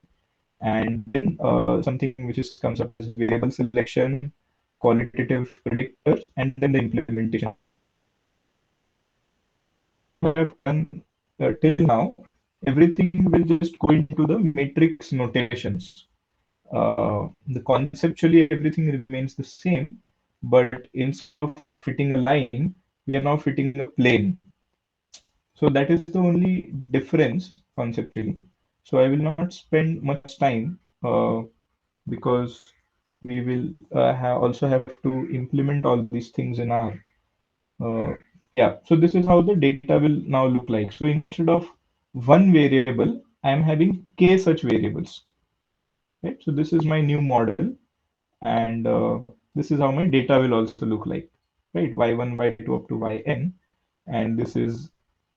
and then something which is comes up as variable selection, qualitative predictors, and then the implementation. What I've done till now, everything will just go into the matrix notations. The conceptually everything remains the same, but instead of fitting a line, we are now fitting a plane. So that is the only difference conceptually. So I will not spend much time because we will also have to implement all these things in our yeah. So this is how the data will now look like. So instead of one variable, I am having k such variables. Right. So this is my new model, and this is how my data will also look like. Right. Y1, Y2 up to Yn, and this is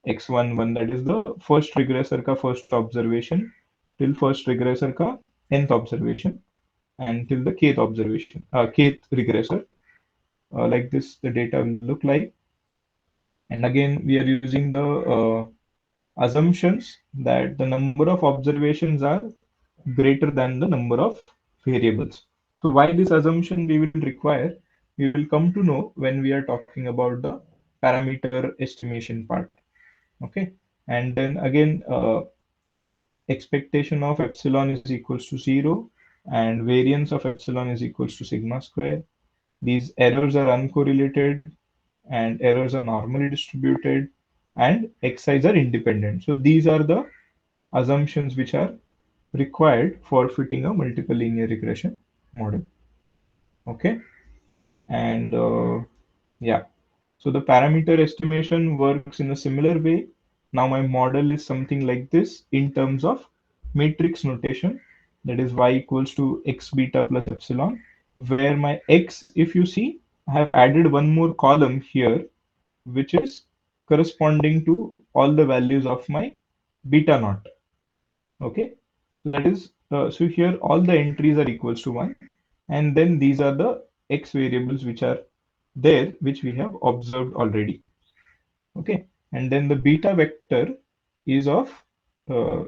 x11, that is the first regressor ka first observation till first regressor ka nth observation and till the kth observation, kth regressor. Like this, the data will look like. And again, we are using the assumptions that the number of observations are greater than the number of variables. So why this assumption we will require, we will come to know when we are talking about the parameter estimation part. Okay. And then again, expectation of epsilon is equals to 0 and variance of epsilon is equals to sigma square. These errors are uncorrelated and errors are normally distributed and xi's are independent. So these are the assumptions which are required for fitting a multiple linear regression model. Okay. And yeah, so the parameter estimation works in a similar way. Now my model is something like this in terms of matrix notation, that is y equals to x beta plus epsilon, where my x, if you see, I have added one more column here, which is corresponding to all the values of my beta naught. Okay, that is, so here all the entries are equals to 1, and then these are the x variables which are there, which we have observed already. Okay, and then the beta vector is of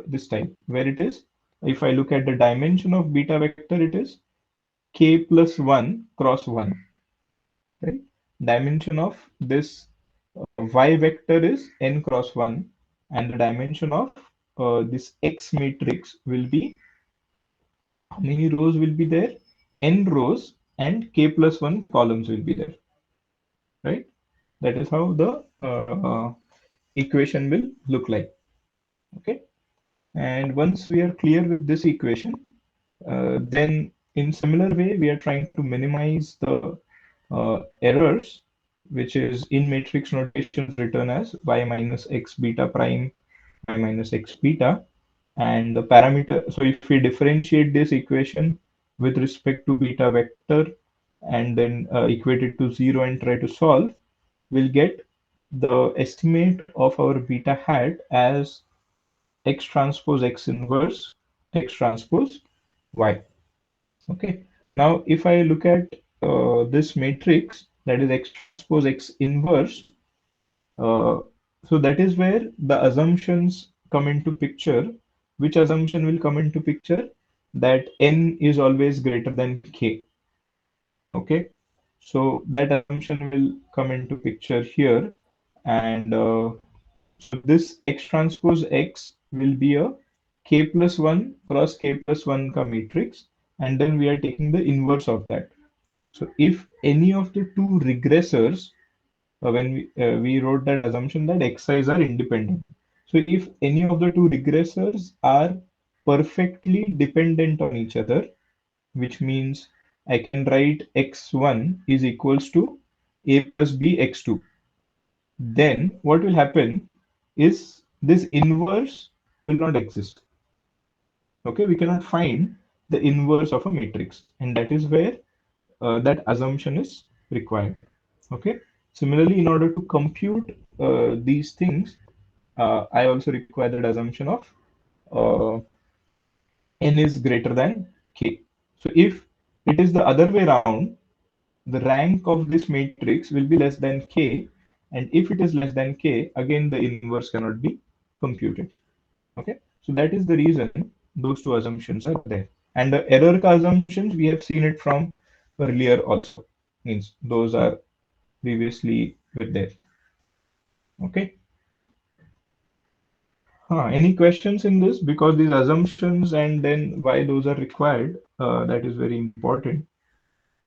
this type, where it is, if I look at the dimension of beta vector, it is k plus 1 cross 1, right? Dimension of this y vector is n cross 1, and the dimension of this x matrix will be, how many rows will be there? N rows, and k plus 1 columns will be there, right? That is how the equation will look like. Okay. And once we are clear with this equation, then in similar way, we are trying to minimize the errors, which is in matrix notation written as y minus x beta prime, y minus x beta, and the parameter. So if we differentiate this equation with respect to beta vector and then equate it to 0 and try to solve, we'll get the estimate of our beta hat as x transpose x inverse x transpose y. Okay. Now, if I look at this matrix, that is x transpose x inverse, uh, so that is where the assumptions come into picture. Which assumption will come into picture? That n is always greater than k. Okay. So that assumption will come into picture here. And so this x transpose x will be a k plus 1 cross k plus 1 ka matrix, and then we are taking the inverse of that. So if any of the two regressors, when we wrote that assumption that xi's are independent. So if any of the two regressors are perfectly dependent on each other, which means I can write x1 is equals to a plus b x2. Then what will happen is this inverse will not exist. Okay, we cannot find the inverse of a matrix, and that is where that assumption is required. Okay. Similarly, in order to compute these things, I also require that assumption of uh, n is greater than k. So if it is the other way around, the rank of this matrix will be less than k, and if it is less than k, again the inverse cannot be computed. Okay, so that is the reason those two assumptions are there. And the error assumptions, we have seen it from earlier also, means those are previously with there. Okay. Any questions in this? Because these assumptions and then why those are required, that is very important.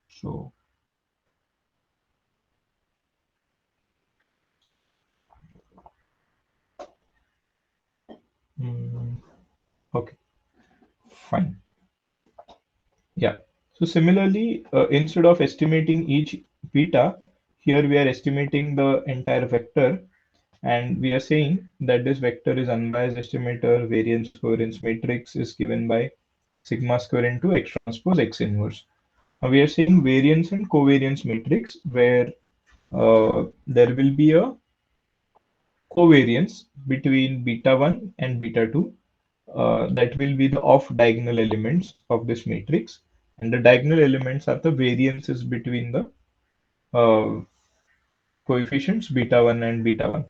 So, okay, fine. Yeah. So similarly, instead of estimating each beta, here we are estimating the entire vector, and we are saying that this vector is unbiased estimator, variance covariance matrix is given by sigma square into x transpose x inverse. Now we are saying variance and covariance matrix where there will be a covariance between beta 1 and beta 2 that will be the off diagonal elements of this matrix, and the diagonal elements are the variances between the uh, coefficients beta 1 and beta 1,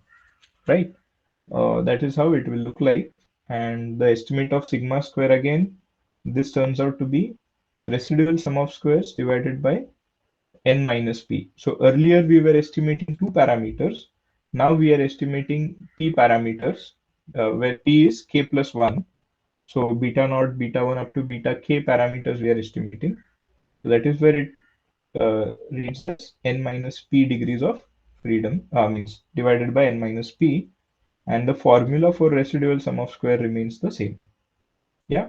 right? That is how it will look like. And the estimate of sigma square, again, this turns out to be residual sum of squares divided by n minus p. So earlier we were estimating two parameters. Now we are estimating p parameters, where p is k plus 1. So beta naught, beta 1 up to beta k parameters we are estimating. So that is where it reads as n minus p degrees of freedom, means divided by n minus p, and the formula for residual sum of square remains the same. Yeah.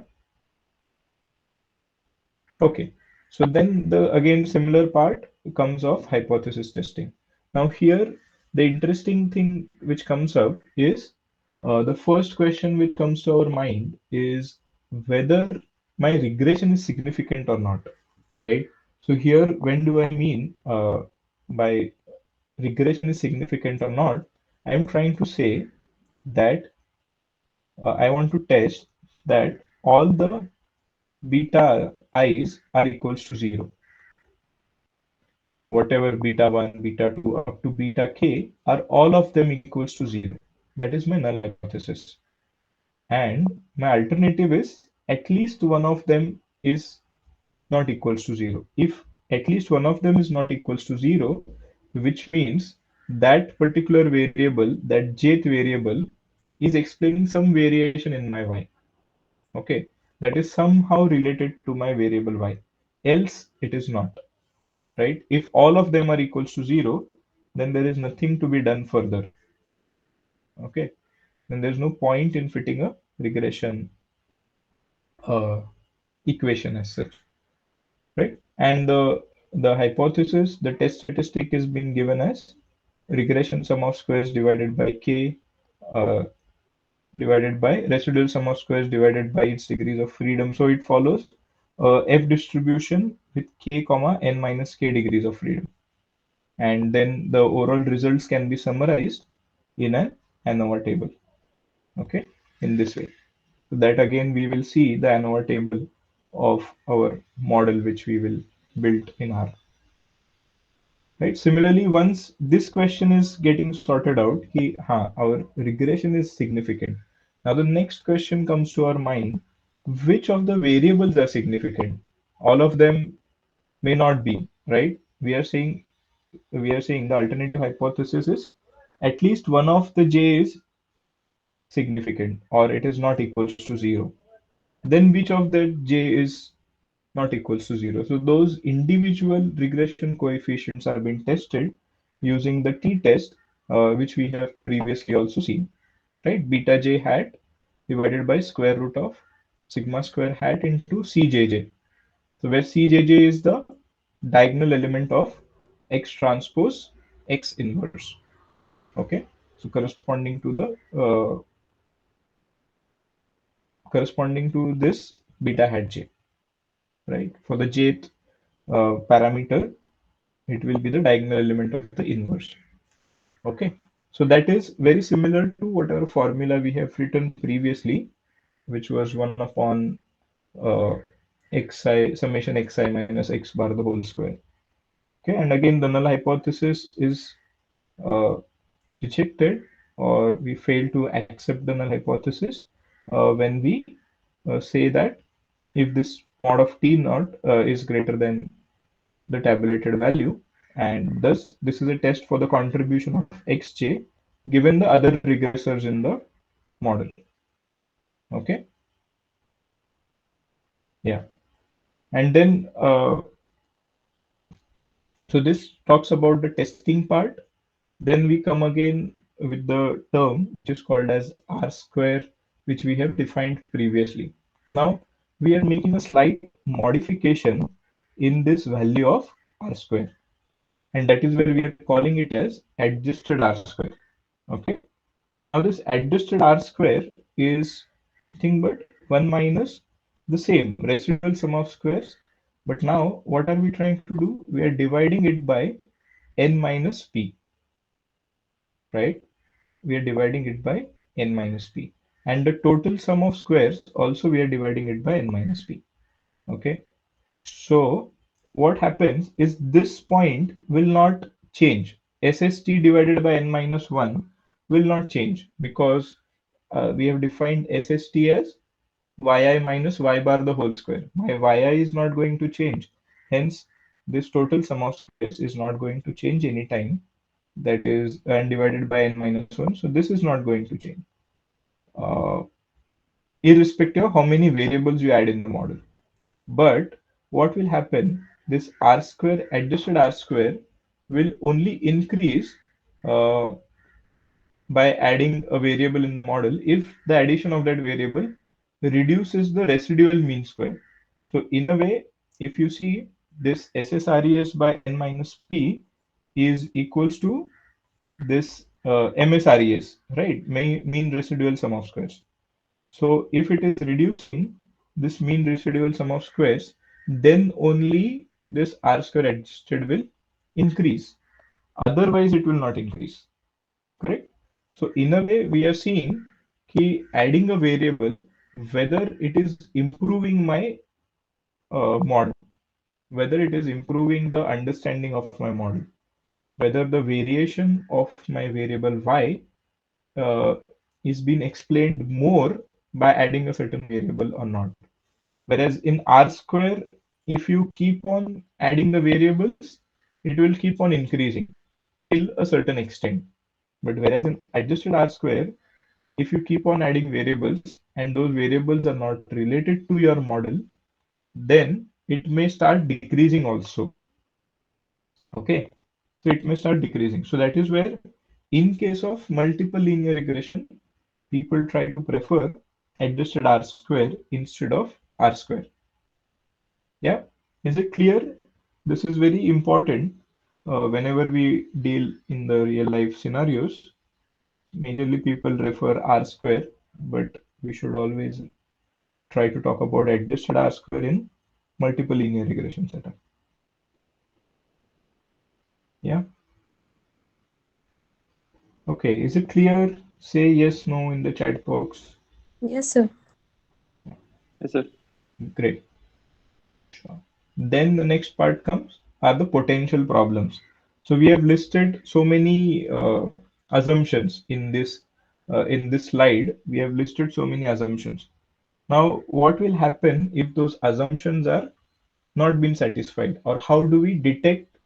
Okay. So then the again similar part comes of hypothesis testing. Now here the interesting thing which comes up is the first question which comes to our mind is whether my regression is significant or not, right? So here, when do I mean by regression is significant or not? I'm trying to say that I want to test that all the beta i's are equals to 0. Whatever beta 1, beta 2 up to beta k are all of them equals to 0. That is my null hypothesis. And my alternative is at least one of them is not equals to 0. If at least one of them is not equals to 0, which means that particular variable, that jth variable, is explaining some variation in my y. Okay, that is somehow related to my variable y. Else it is not, right? If all of them are equals to 0, then there is nothing to be done further. Okay, then there's no point in fitting a regression uh, equation as such, right? And the hypothesis, the test statistic is being given as regression sum of squares divided by k uh, divided by residual sum of squares divided by its degrees of freedom. So it follows f distribution with k comma n minus k degrees of freedom, and then the overall results can be summarized in an ANOVA table. Okay, in this way. So that again we will see the ANOVA table of our model which we will build in R. Right. Similarly, once this question is getting sorted out, our regression is significant. Now the next question comes to our mind: which of the variables are significant? All of them may not be, right? We are saying the alternative hypothesis is at least one of the j is significant or it is not equals to 0. Then which of the j is not equals to 0? So those individual regression coefficients are being tested using the t-test, which we have previously also seen, right? Beta j hat divided by square root of sigma square hat into cjj. So where Cjj is the diagonal element of X transpose X inverse. Okay, so corresponding to this beta hat j, right? For the jth parameter, it will be the diagonal element of the inverse. Okay, so that is very similar to whatever formula we have written previously, which was 1 upon xi summation xi minus x bar the whole square. Okay, and again the null hypothesis is uh, rejected, or we fail to accept the null hypothesis when we say that if this mod of t naught is greater than the tabulated value, and thus this is a test for the contribution of xj given the other regressors in the model. Okay, yeah, and then so this talks about the testing part. Then we come again with the term which is called as r square, which we have defined previously. Now we are making a slight modification in this value of r square, and that is where we are calling it as adjusted r square. Okay. Now this adjusted r square is nothing but 1 minus the same residual sum of squares. But now what are we trying to do? We are dividing it by n minus p, right? We are dividing it by n minus p. And the total sum of squares also we are dividing it by n minus p. Okay. So what happens is this point will not change. SST divided by n minus 1 will not change because we have defined SST as yi minus y bar the whole square. My yi is not going to change. Hence, this total sum of squares is not going to change anytime. That is n divided by n minus 1. So this is not going to change, uh, irrespective of how many variables you add in the model. But what will happen, this r square, adjusted r square, will only increase uh, by adding a variable in the model if the addition of that variable reduces the residual mean square. So in a way, if you see this SSRES by n minus p is equals to this MSRES, right? Mean residual sum of squares. So if it is reducing this mean residual sum of squares, then only this r square adjusted will increase. Otherwise, it will not increase. Correct? So in a way, we are seeing कि adding a variable, whether it is improving my model, whether it is improving the understanding of my model, whether the variation of my variable y uh, is being explained more by adding a certain variable or not. Whereas in R square, if you keep on adding the variables, it will keep on increasing till a certain extent. But whereas in adjusted R square, if you keep on adding variables and those variables are not related to your model, then it may start decreasing also. Okay, so it may start decreasing. So that is where, in case of multiple linear regression, people try to prefer adjusted R square instead of R square. Yeah, is it clear? This is very important whenever we deal in the real life scenarios. Majorly people refer R square, but we should always try to talk about adjusted R square in multiple linear regression setup. Yeah. Okay, is it clear? Say yes, no in the chat box. Yes, sir. Yes, sir. Great. Sure. Then the next part comes are the potential problems. So we have listed so many assumptions in this slide. We have listed so many assumptions. Now, what will happen if those assumptions are not been satisfied, or how do we detect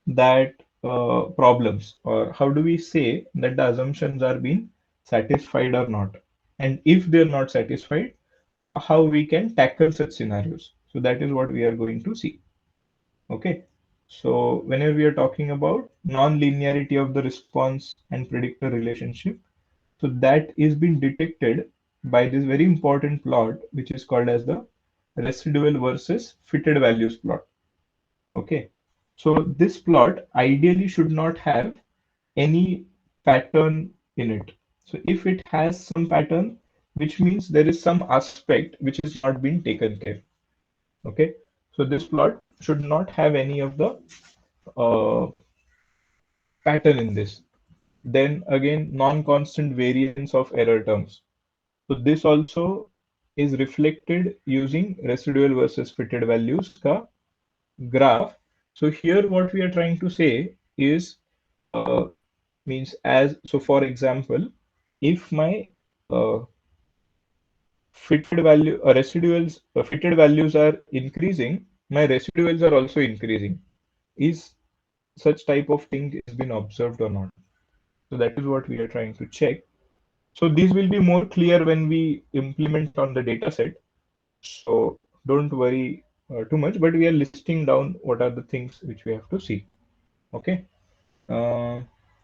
that problems, or how do we say that the assumptions are being satisfied or not? And if they're not satisfied, how we can tackle such scenarios. So that is what we are going to see. Okay. So whenever we are talking about non-linearity of the response and predictor relationship, so that is being detected by this very important plot, which is called as the residual versus fitted values plot. Okay, so this plot ideally should not have any pattern in it. So if it has some pattern, which means there is some aspect which is not being taken care. Okay, so this plot should not have any of the pattern in this. Then again, non-constant variance of error terms. So this also is reflected using residual versus fitted values ka graph. So here what we are trying to say is means as so for example, if my uh, fitted values are increasing, my residuals are also increasing. Is such type of thing is been observed or not? So that is what we are trying to check. So these will be more clear when we implement on the data set. So don't worry too much, but we are listing down what are the things which we have to see. Okay. Uh,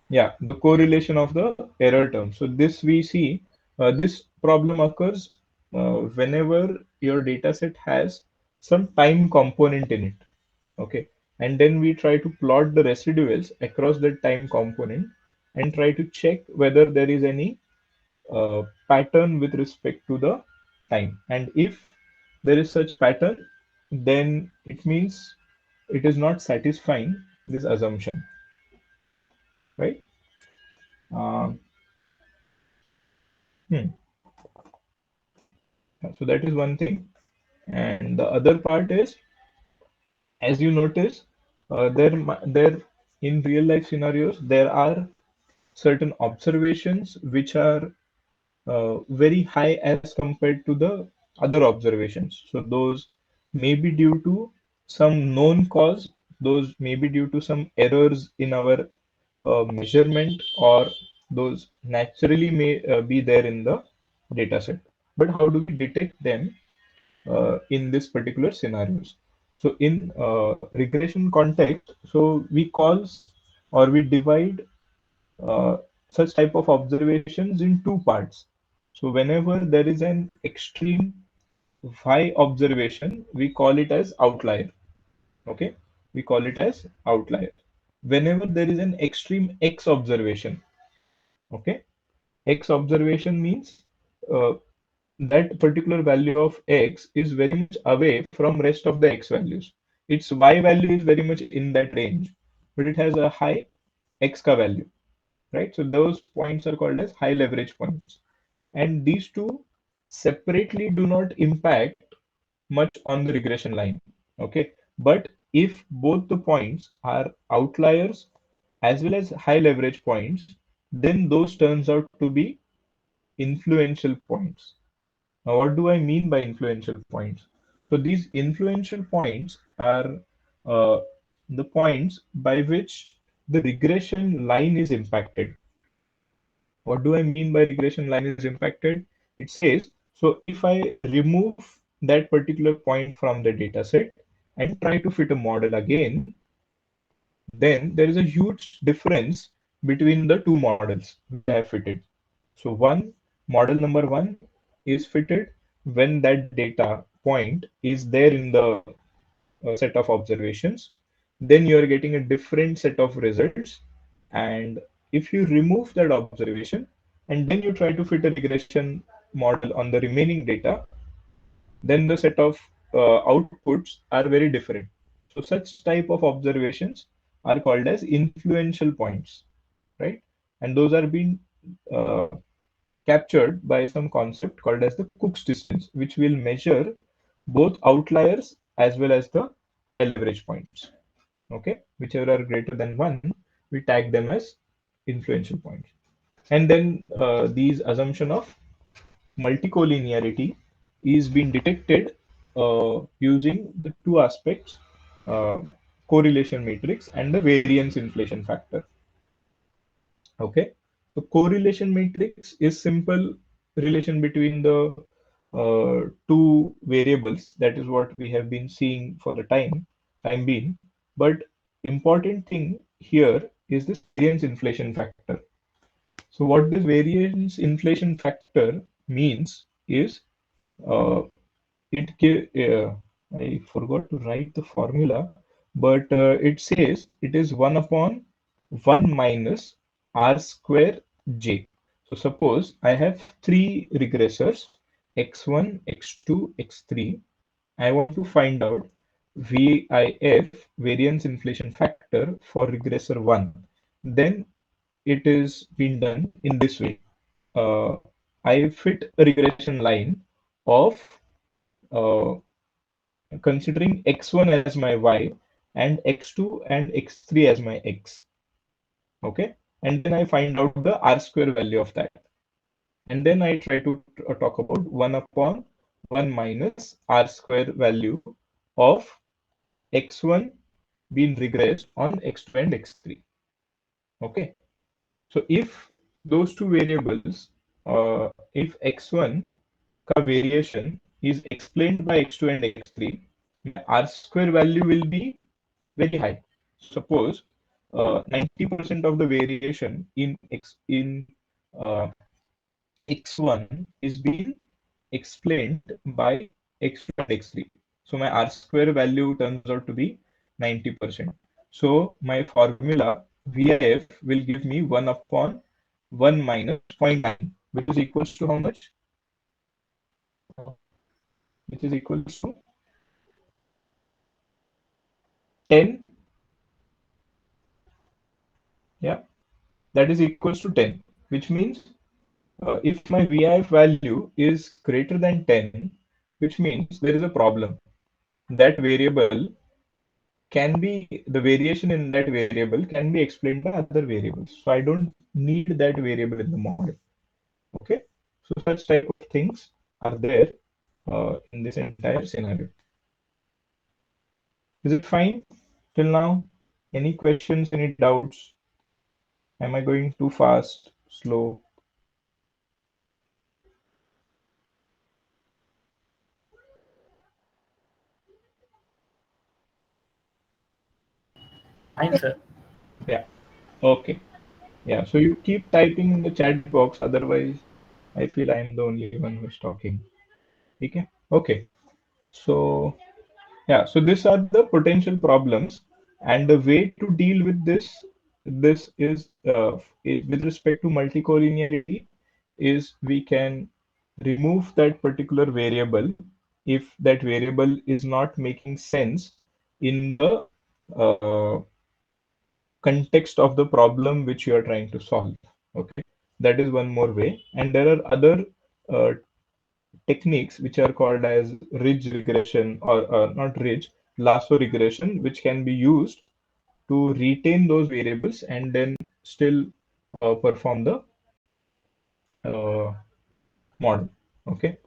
yeah, the correlation of the error term. So this we see, this problem occurs whenever your data set has some time component in it. Okay. And then we try to plot the residuals across the time component and try to check whether there is any pattern with respect to the time. And if there is such pattern, then it means it is not satisfying this assumption, right? Um, hmm. So that is one thing. And the other part is, as you notice, there in real life scenarios, there are certain observations which are very high as compared to the other observations. So those may be due to some known cause, those may be due to some errors in our measurement, or those naturally may be there in the data set. But how do we detect them in this particular scenarios? So in regression context, so we calls or we divide uh, such type of observations in two parts. So whenever there is an extreme Y observation, we call it as outlier. Okay, we call it as outlier. Whenever there is an extreme X observation, okay, X observation means uh, that particular value of X is very much away from rest of the X values. Its Y value is very much in that range, but it has a high X ka value, right? So those points are called as high leverage points. And these two separately do not impact much on the regression line. Okay. But if both the points are outliers as well as high leverage points, then those turns out to be influential points. Now, what do I mean by influential points? So these influential points are uh, the points by which the regression line is impacted. What do I mean by regression line is impacted? It says, so if I remove that particular point from the data set and try to fit a model again, then there is a huge difference between the two models which I have fitted. So model number one is fitted when that data point is there in the set of observations. Then you are getting a different set of results. And if you remove that observation and then you try to fit a regression model on the remaining data, then the set of outputs are very different. So such type of observations are called as influential points, right? And those are being uh, captured by some concept called as the Cook's distance, which will measure both outliers as well as the leverage points. Okay, whichever are greater than one, we tag them as influential points. And then these assumption of multicollinearity is being detected using the two aspects, uh, correlation matrix and the variance inflation factor. Okay, the correlation matrix is simple relation between the two variables. That is what we have been seeing for the time being. But important thing here is this variance inflation factor. So what this variance inflation factor means is uh, I forgot to write the formula, but it says it is 1 upon 1 minus r square j. So suppose I have three regressors, x1, x2, x3. I want to find out VIF, variance inflation factor, for regressor 1. Then it is been done in this way. I fit a regression line of uh, considering x1 as my y and x2 and x3 as my x. Okay, and then I find out the r square value of that. And then I try to talk about 1 upon 1 minus r square value of x1 being regressed on x2 and x3. Okay, so if those two variables, if x1 ka variation is explained by x2 and x3, my r square value will be very high. Suppose 90% of the variation in uh, x1 is being explained by x2 and x3. So my r square value turns out to be 90%. So my formula VIF will give me 1 upon 1 minus 0.9, which is equals to how much? Which is equals to 10. Yeah, that is equals to 10, which means if my VIF value is greater than 10, which means there is a problem. That variable can be, the variation in that variable can be explained by other variables. So I don't need that variable in the model. Okay, so such type of things are there in this entire scenario. Is it fine till now? Any questions, any doubts? Am I going too fast, slow? Fine, sir. Yeah, okay. Yeah, so you keep typing in the chat box, otherwise I feel I am the only one who's talking. Okay, okay. So yeah, so these are the potential problems, and the way to deal with this is with respect to multicollinearity, is we can remove that particular variable if that variable is not making sense in the uh, context of the problem which you are trying to solve. Okay, that is one more way, and there are other uh, techniques which are called as ridge regression, or not ridge, lasso regression, which can be used to retain those variables and then still perform the uh, model. Okay,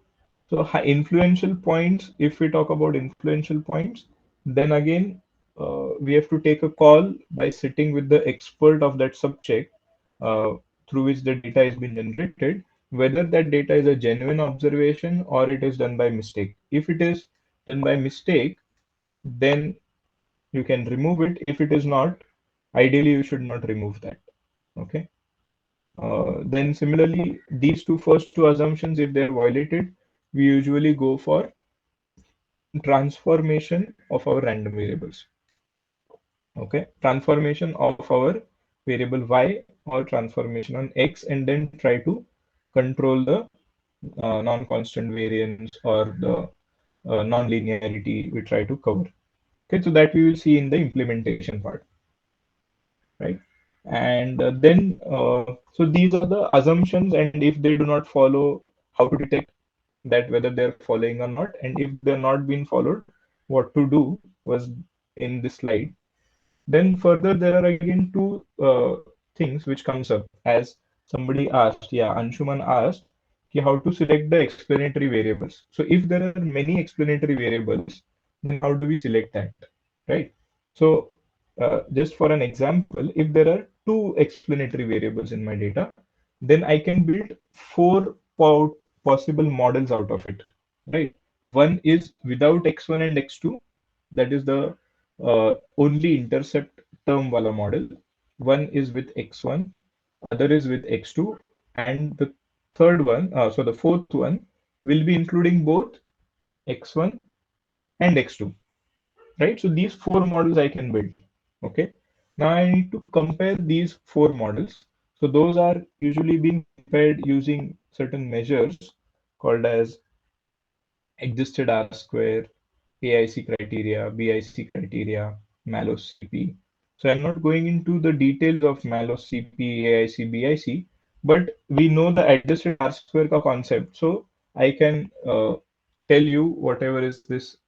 so high influential points, if we talk about influential points, then again we have to take a call by sitting with the expert of that subject uh, through which the data is being generated, whether that data is a genuine observation or it is done by mistake. If it is done by mistake, then you can remove it. If it is not, ideally you should not remove that. Okay. Then similarly, these first two assumptions, if they are violated, we usually go for transformation of our random variables. Okay, transformation of our variable y or transformation on x, and then try to control the non-constant variance or the non-linearity we try to cover. Okay, so that we will see in the implementation part, right? And then, so these are the assumptions, and if they do not follow, how to detect that whether they're following or not, and if they're not being followed, what to do was in this slide. Then further, there are again two things which comes up, as somebody asked, yeah, Anshuman asked, how to select the explanatory variables. So if there are many explanatory variables, then how do we select that, right? So just for an example, if there are two explanatory variables in my data, then I can build four possible models out of it, right? One is without x1 and x2, that is the only intercept term wala model. One is with x1, other is with x2, and the third one, so the fourth one will be including both x1, and x2, right? So these four models I can build. Okay. Now I need to compare these four models. So those are usually being compared using certain measures called as adjusted R square, AIC criteria, BIC criteria, Mallows CP. So I'm not going into the details of Mallows CP, AIC, BIC, but we know the adjusted R square ka concept. So I can tell you whatever is this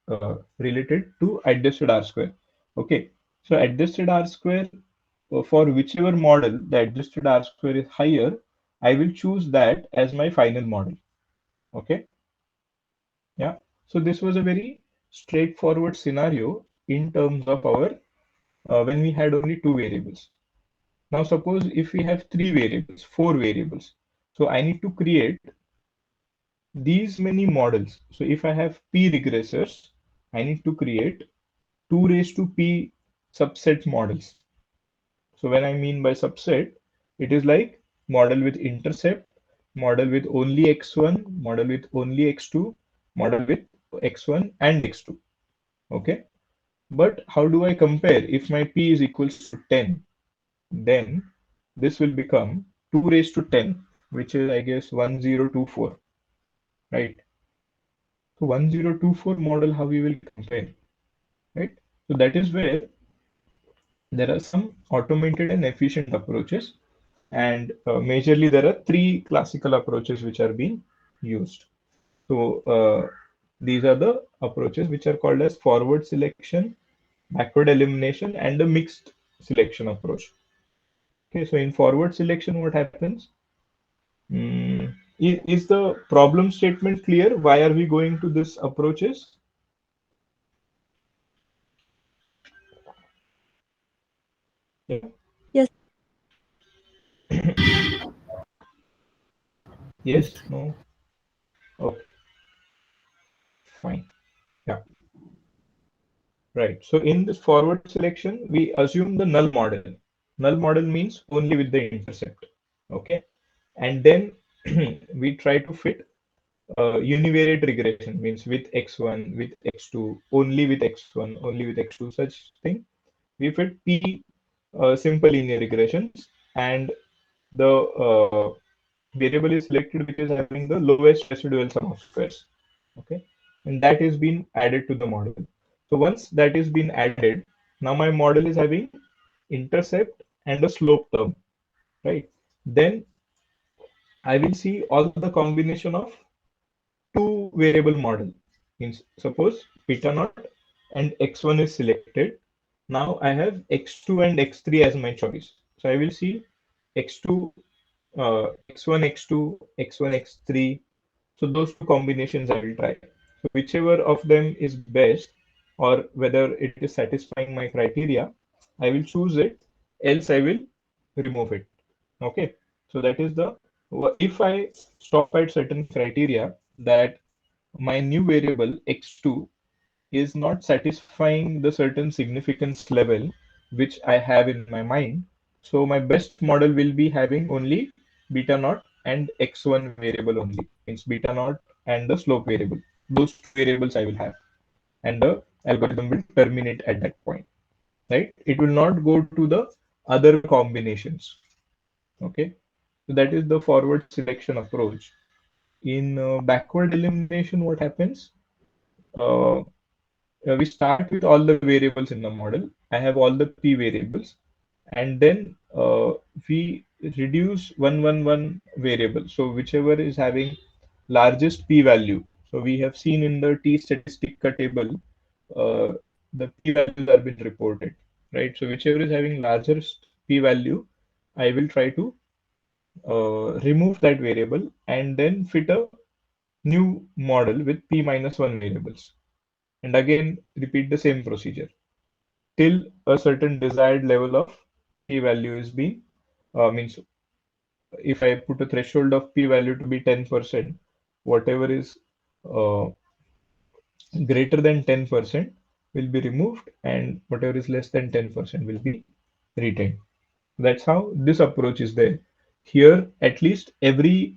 related to adjusted R square. Okay. So adjusted R square for whichever model the adjusted R square is higher, I will choose that as my final model. Okay. Yeah. So this was a very straightforward scenario in terms of our when we had only two variables. Now suppose if we have three variables, four variables. So I need to create these many models. So if I have p regressors, I need to create 2 raised to p subset models. So when I mean by subset, it is like model with intercept, model with only x1, model with only x2, model with x1 and x2. Okay. But how do I compare? If my p is equals to 10, then this will become 2 raised to 10, which is, I guess, 1024, right? So 1024 model, how we will compare, right? So that is where there are some automated and efficient approaches. And majorly, there are three classical approaches which are being used. So these are the approaches which are called as forward selection, backward elimination, and a mixed selection approach. Okay, so in forward selection, what happens? Is the problem statement clear? Why are we going to this approaches? Yeah. Yes. Yes? No? Okay, fine. Yeah. Right. So in this forward selection, we assume the null model. Null model means only with the intercept. Okay. And then we try to fit univariate regression, means with x1, with x2, only with x1, only with x2, such thing. We fit p simple linear regressions, and the variable is selected which is having the lowest residual sum of squares. Okay. And that is being added to the model. So once that is being added, now my model is having intercept and a slope term, right? Then I will see all the combination of two variable model. Means suppose beta naught and x1 is selected. Now I have x2 and x3 as my choice. So I will see x2, x1, x2, x1, x3. So those two combinations I will try. So whichever of them is best, or whether it is satisfying my criteria, I will choose it, else I will remove it. Okay. So that is the, if I stop at certain criteria that my new variable x2 is not satisfying the certain significance level which I have in my mind. So my best model will be having only beta naught and x1 variable only, means beta naught and the slope variable. Those two variables I will have, and the algorithm will terminate at that point, right? It will not go to the other combinations. Okay, so that is the forward selection approach. In backward elimination, what happens? Uh, we start with all the variables in the model. I have all the p variables, and then we reduce 111 variable. So whichever is having largest p value. So we have seen in the t statistic table, the p values are being reported, right? So whichever is having largest p value, I will try to remove that variable and then fit a new model with p minus 1 variables, and again repeat the same procedure till a certain desired level of p value is being means if I put a threshold of p value to be 10%, whatever is uh, greater than 10% will be removed, and whatever is less than 10% will be retained. That's how this approach is there. Here, at least every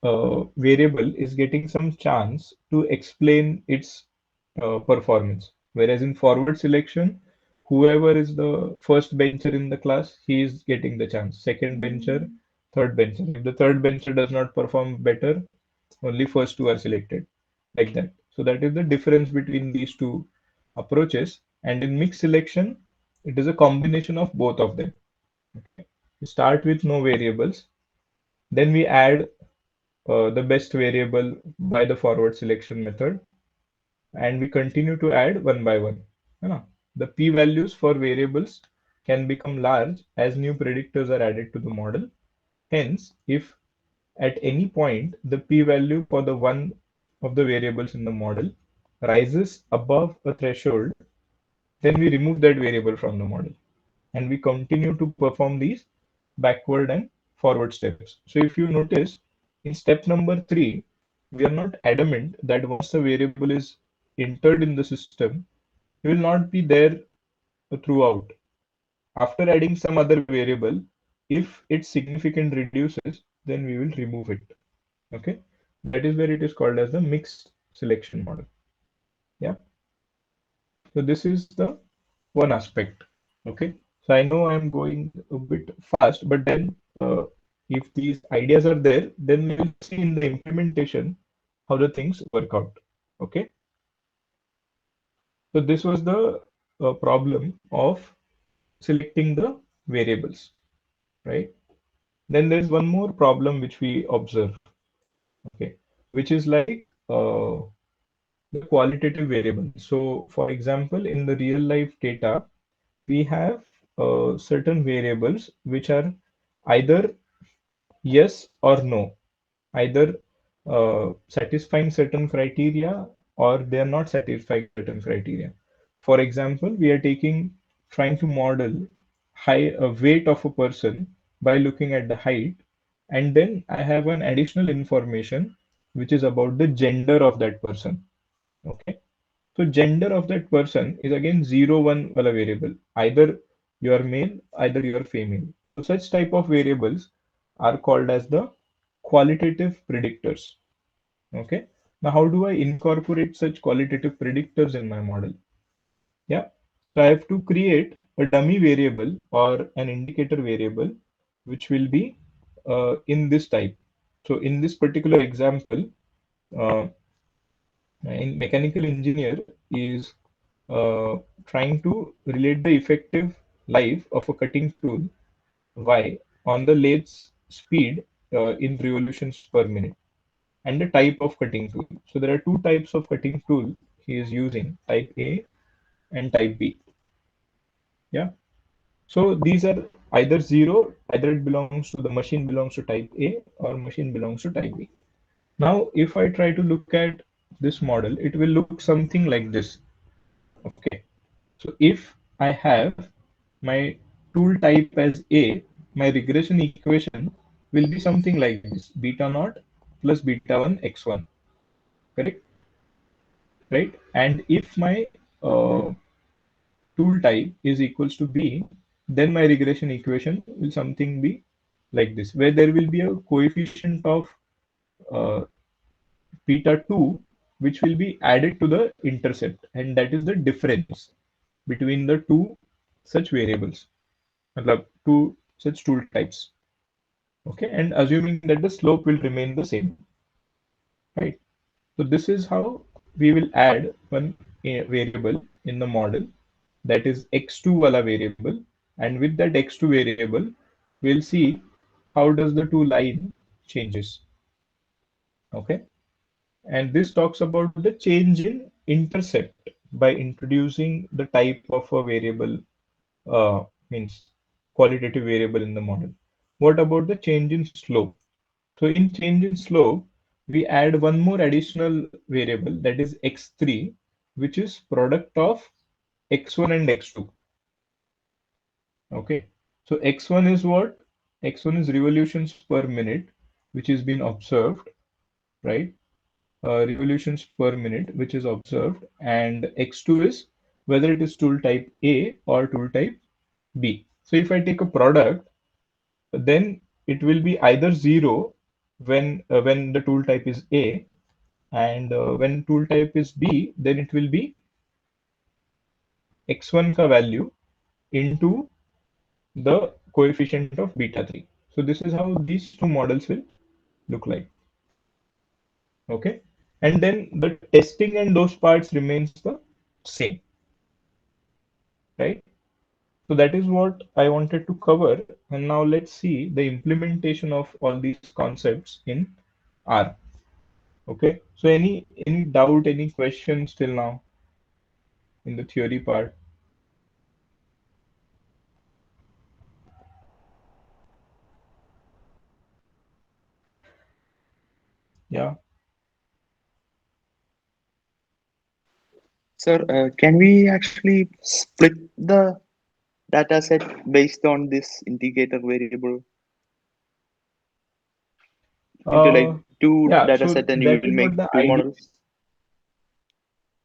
variable is getting some chance to explain its performance. Whereas in forward selection, whoever is the first bencher in the class, he is getting the chance. Second bencher, third bencher. If the third bencher does not perform better, only first two are selected, like that. So that is the difference between these two approaches. And in mixed selection, it is a combination of both of them. Okay. We start with no variables, then we add the best variable by the forward selection method, and we continue to add one by one. The p-values for variables can become large as new predictors are added to the model. Hence, if at any point the p-value for the one of the variables in the model rises above a threshold, then we remove that variable from the model, and we continue to perform these backward and forward steps. So if you notice, in step number 3, we are not adamant that once a variable is entered in the system, it will not be there throughout. After adding some other variable, if its significance reduces, then we will remove it. Okay, that is where it is called as the mixed selection model. Yeah. So this is the one aspect. Okay. So I know I'm going a bit fast, but then if these ideas are there, then we will see in the implementation how the things work out. Okay. So this was the problem of selecting the variables, right? Then there's one more problem which we observe, okay, which is like the qualitative variable. So for example, in the real life data, we have certain variables which are either yes or no, either satisfying certain criteria or they are not satisfying certain criteria. For example, we are trying to model weight of a person by looking at the height, and then I have an additional information which is about the gender of that person. Okay. So gender of that person is again 0, 1 wala variable. Either you are male, either you are female. So such type of variables are called as the qualitative predictors. Okay. Now how do I incorporate such qualitative predictors in my model? Yeah. So I have to create a dummy variable or an indicator variable which will be in this type. So in this particular example, uh, in mechanical engineer is trying to relate the effective life of a cutting tool y on the lathe speed in revolutions per minute and the type of cutting tool. So there are two types of cutting tool he is using, type A and type B. Yeah. So these are either zero, either it belongs to the machine belongs to type A or machine belongs to type B. Now, if I try to look at this model, it will look something like this. Okay. So if I have my tool type as A, my regression equation will be something like this: beta naught plus beta 1 x1. Correct? Right? And if my tool type is equals to B, then my regression equation will something be like this, where there will be a coefficient of uh, beta 2, which will be added to the intercept, and that is the difference between the two such variables, two such tool types. Okay, and assuming that the slope will remain the same, right? So this is how we will add one variable in the model, that is x2 wala variable, and with that x2 variable, we'll see how does the two line changes. Okay, and this talks about the change in intercept by introducing the type of a variable, means qualitative variable in the model. What about the change in slope? So in change in slope, we add one more additional variable, that is x3, which is product of x1 and x2. Okay, so x1 is what? X1 is revolutions per minute, which is been observed, right? Revolutions per minute, which is observed, and x2 is whether it is tool type A or tool type B. So if I take a product, then it will be either 0, when the tool type is A, and when tool type is B, then it will be x1 ka value into the coefficient of beta 3. So this is how these two models will look like. Okay, and then the testing and those parts remains the same, right? So that is what I wanted to cover, and now let's see the implementation of all these concepts in R. Okay, so any doubt, any questions till now in the theory part? Yeah. Sir, can we actually split the data set based on this indicator variable into like two Yeah, data so set and you that will is make what the two idea. models?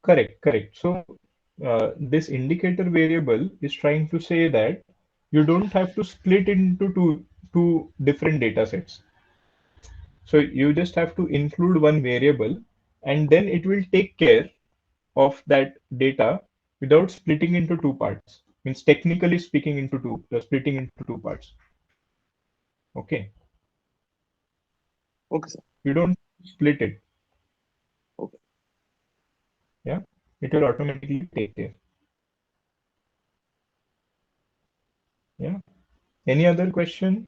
Correct. So this indicator variable is trying to say that you don't have to split into two different data sets. So you just have to include one variable, and then it will take care of that data without splitting into two parts. Means technically speaking, splitting into two parts. Okay, Okay, sir. you don't split it. Okay. Yeah, it will automatically take care. Yeah. Any other question?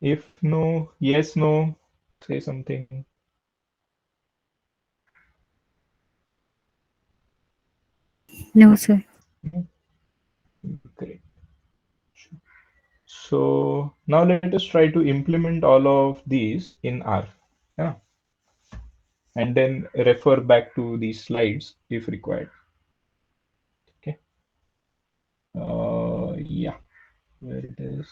If no, yes, no, say something. No, sir. Great. So now let us try to implement all of these in R. Yeah. And then refer back to these slides if required. Okay. Yeah, where it is.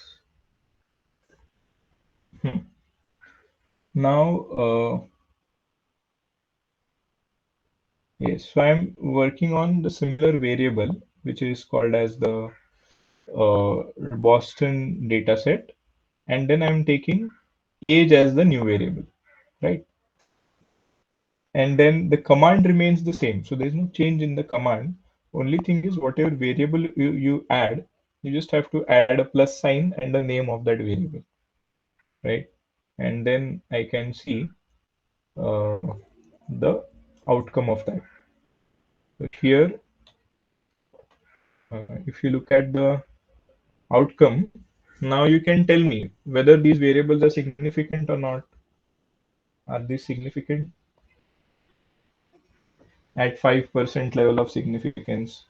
Now, yes, so I'm working on the similar variable, which is called as the Boston data set, and then I'm taking age as the new variable, right? And then the command remains the same. So there's no change in the command. Only thing is whatever variable you add, you just have to add a plus sign and the name of that variable, right? And then I can see the outcome of that. So here, if you look at the outcome, now you can tell me whether these variables are significant or not. Are they significant at 5% level of significance?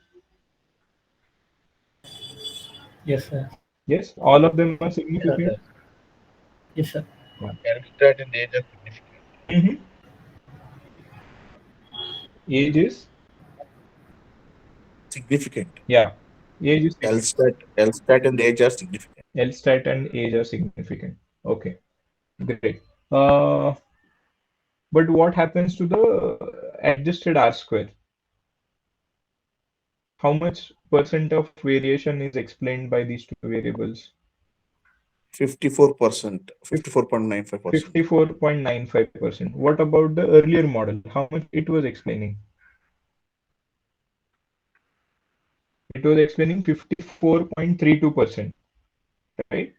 Yes, sir. Yes, all of them are Yes, sir. significant. Yes, sir. Abstract and age are significant. Mhm. Age is, Significant. yeah, age is significant. LSTAT and age are significant. LSTAT and age are significant. Okay, great. Uh, but what happens to the adjusted R square? How much percent of variation is explained by these two variables? 54%, 54.95%. 54.95%. What about the earlier model? How much it was explaining? It was explaining 54.32%, right?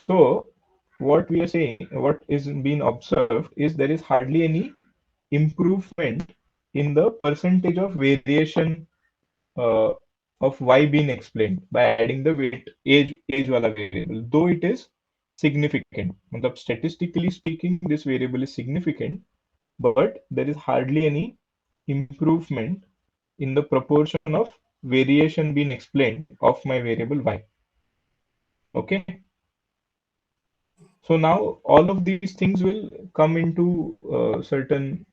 So what we are saying, what is being observed is there is hardly any improvement in the percentage of variation uh, of y being explained by adding the weight age wala variable, though it is significant. मतलब statistically speaking, this variable is significant, but there is hardly any improvement in the proportion of variation being explained of my variable y. Okay. So now all of these things will come into certain,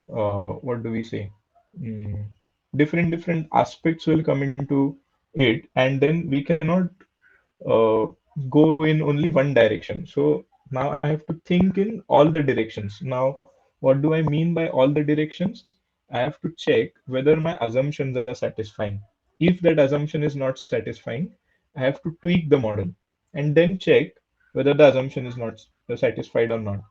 what do we say? Mm, different aspects will come into it, and then we cannot uh, go in only one direction. So now I have to think in all the directions. Now, what do I mean by all the directions? I have to check whether my assumptions are satisfying. If that assumption is not satisfying, I have to tweak the model and then check whether the assumption is not satisfied or not.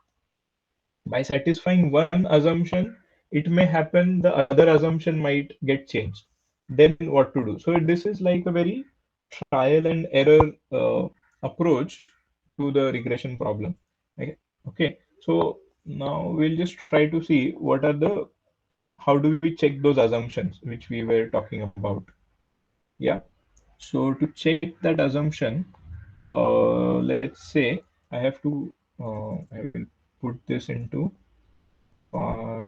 By satisfying one assumption, it may happen the other assumption might get changed. Then what to do? So this is like a very trial and error approach to the regression problem. Okay. Okay. So now we'll just try to see what are the how do we check those assumptions which we were talking about. Yeah. So to check that assumption, let's say I have to I will put this into for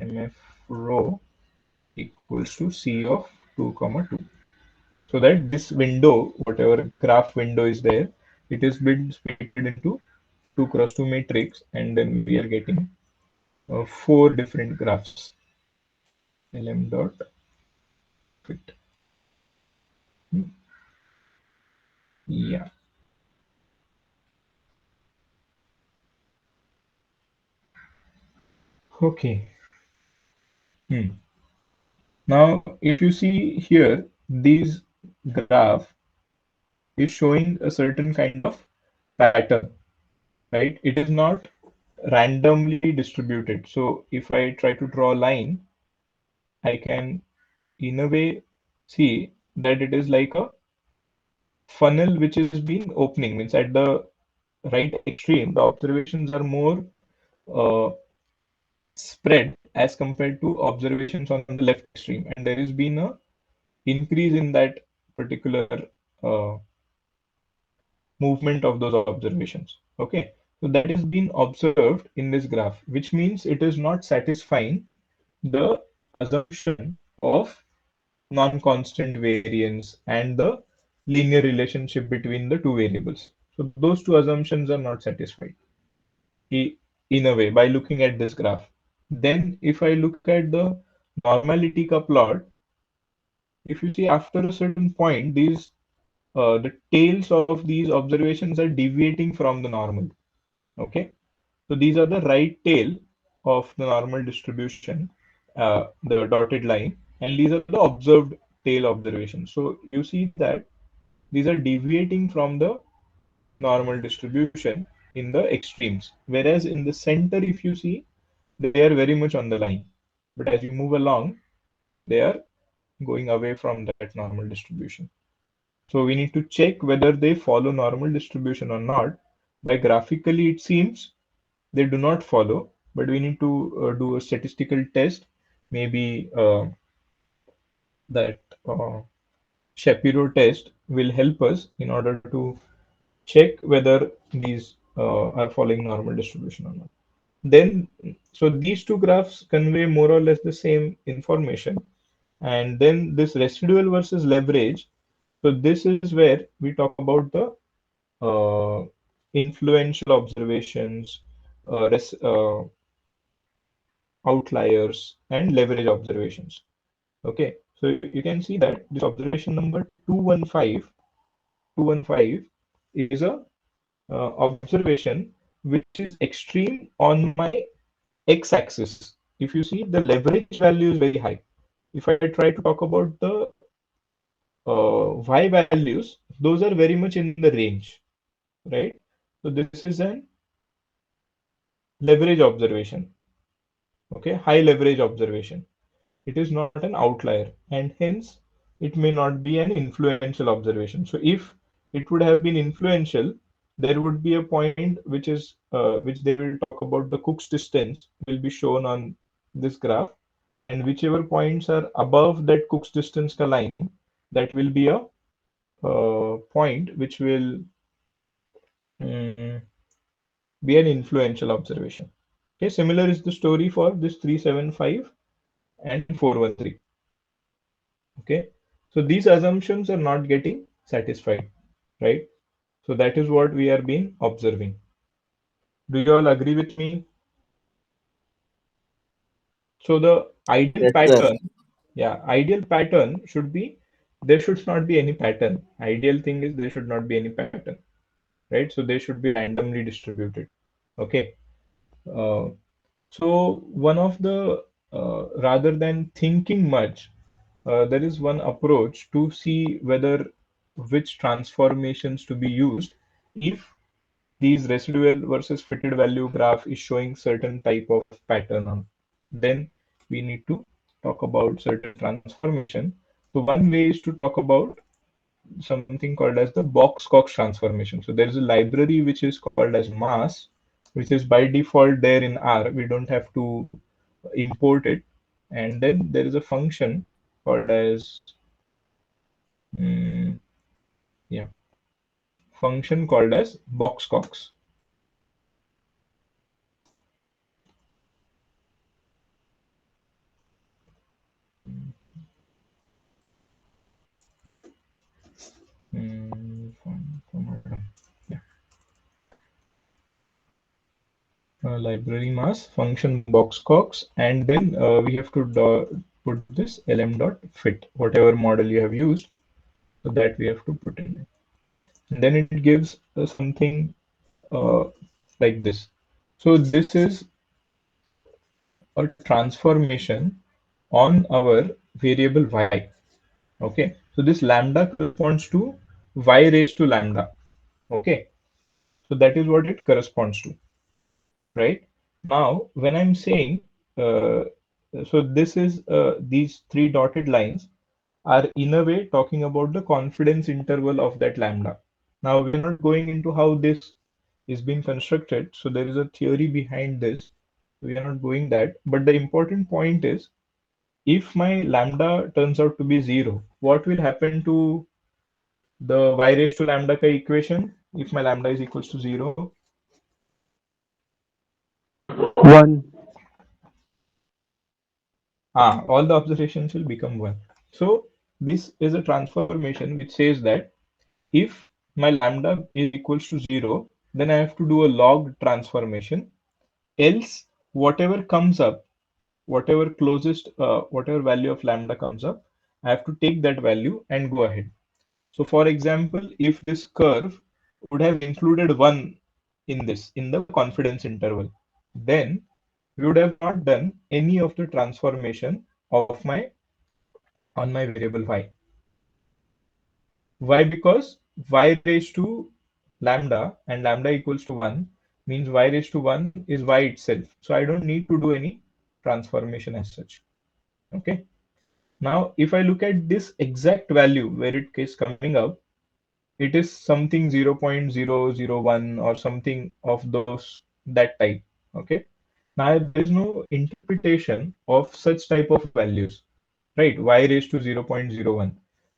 mf row equals to c of 2 comma 2, so that this window, whatever graph window is there, it is been split into 2 cross 2 matrix, and then we are getting 4 different graphs. lm dot fit. Yeah. Okay. Now, if you see here, these graph is showing a certain kind of pattern, right? It is not randomly distributed. So if I try to draw a line, I can in a way see that it is like a funnel which is being opening. Means at the right extreme, the observations are more uh, spread as compared to observations on the left extreme, and there has been a increase in that particular uh, movement of those observations. Okay, so that is being observed in this graph, which means it is not satisfying the assumption of non-constant variance and the linear relationship between the two variables. So those two assumptions are not satisfied in a way by looking at this graph. Then if I look at the normality ka plot, if you see after a certain point, these the tails of these observations are deviating from the normal. Okay, so these are the right tail of the normal distribution, the dotted line, and these are the observed tail observations. So you see that these are deviating from the normal distribution in the extremes, whereas in the center, if you see, they are very much on the line. But as you move along, they are going away from that normal distribution. So we need to check whether they follow normal distribution or not. By graphically, it seems they do not follow, but we need to do a statistical test. Maybe that Shapiro test will help us in order to check whether these are following normal distribution or not. Then, so these two graphs convey more or less the same information. And then this residual versus leverage. So this is where we talk about the influential observations, outliers, and leverage observations. Okay, so you can see that this observation number 215 is a observation which is extreme on my x-axis. If you see, the leverage value is very high. If I try to talk about the y values, those are very much in the range, right? So this is an leverage observation, okay, high leverage observation. It is not an outlier, and hence it may not be an influential observation. So if it would have been influential, there would be a point which is which they will talk about, the Cook's distance will be shown on this graph, and whichever points are above that Cook's distance line, that will be a point which will mm, be an influential observation. Okay, similar is the story for this 375 and 413. Okay, so these assumptions are not getting satisfied, right? So that is what we are being observing. Do you all agree with me? So the ideal Yes, sir. pattern, yeah, ideal pattern should be, there should not be any pattern. Ideal thing is there should not be any pattern, right? So they should be randomly distributed. Okay. Uh, so one of the rather than thinking much, there is one approach to see whether which transformations to be used if these residual versus fitted value graph is showing certain type of pattern on. Then we need to talk about certain transformation. So one way is to talk about something called as the box-Cox transformation. So there is a library which is called as mass, which is by default there in R. We don't have to import it. And then there is a function called as mm, yeah, function called as box-Cox. Yeah. Library mass function box-Cox, and then we have to put this lm dot fit, whatever model you have used, so that we have to put in. And then it gives something like this. So this is a transformation on our variable y. Okay, so this lambda corresponds to y raised to lambda. Okay, so that is what it corresponds to, right? Now, when I'm saying, so this is these three dotted lines are in a way talking about the confidence interval of that lambda. Now, we're not going into how this is being constructed. So there is a theory behind this. We are not going that. But the important point is, if my lambda turns out to be 0, what will happen to the y raised to lambda ka equation if my lambda is equals to 0? 1. All the observations will become 1. So this is a transformation which says that if my lambda is equals to 0, then I have to do a log transformation. Else, whatever comes up, whatever closest, whatever value of lambda comes up, I have to take that value and go ahead. So for example, if this curve would have included 1 in this, in the confidence interval, then we would have not done any of the transformation of my on my variable y. Why? Because y raised to lambda and lambda equals to 1 means y raised to 1 is y itself. So I don't need to do any transformation as such. Okay. Now, if I look at this exact value where it is coming up, it is something 0.001 or something of those that type. Okay. Now, there is no interpretation of such type of values, right? Y raised to 0.01.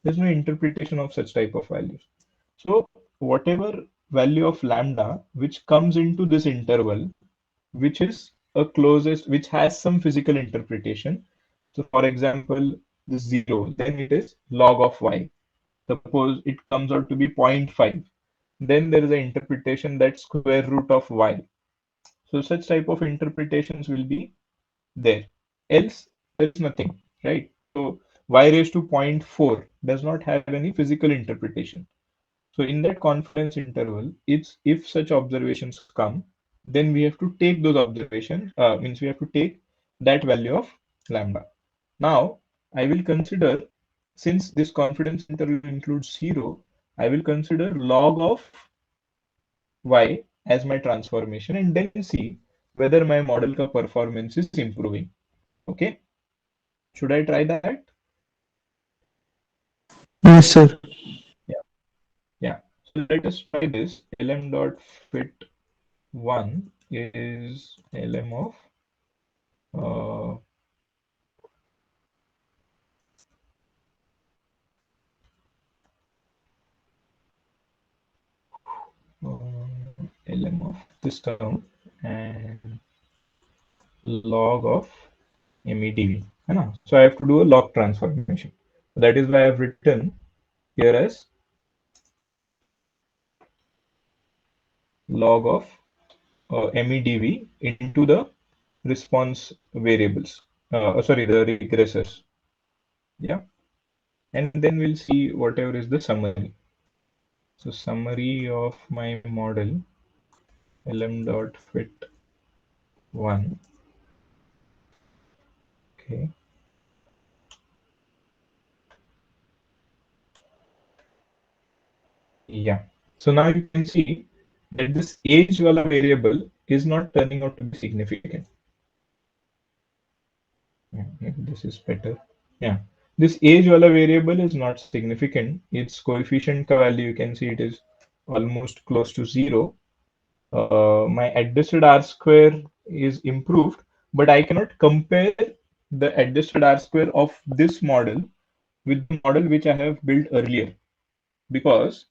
There's no interpretation of such type of values. So whatever value of lambda which comes into this interval, which is a closest, which has some physical interpretation. So for example, this 0, then it is log of y. Suppose it comes out to be 0.5. Then there is an interpretation that square root of y. So such type of interpretations will be there. Else, there is nothing, right? So y raised to 0.4 does not have any physical interpretation. So in that confidence interval, it's if such observations come, then we have to take those observations, means we have to take that value of lambda. Now, I will consider, since this confidence interval includes 0, I will consider log of y as my transformation and then see whether my model ka performance is improving. Okay. Should I try that? Yes, sir. Yeah. Yeah. So let us try this. lm dot fit 1 is lm of lm of this term and log of MEDV. So I have to do a log transformation. That is why I have written here as log of MEDV into the response variables. Sorry, the regressors. Yeah. And then we'll see whatever is the summary. So summary of my model lm dot fit 1 Okay. Yeah. So now you can see that this age wala variable is not turning out to be significant. Yeah, maybe this is better. Yeah. This age wala variable is not significant. Its coefficient ka value, you can see it is almost close to 0. My adjusted R square is improved, but I cannot compare the adjusted R square of this model with the model which I have built earlier, because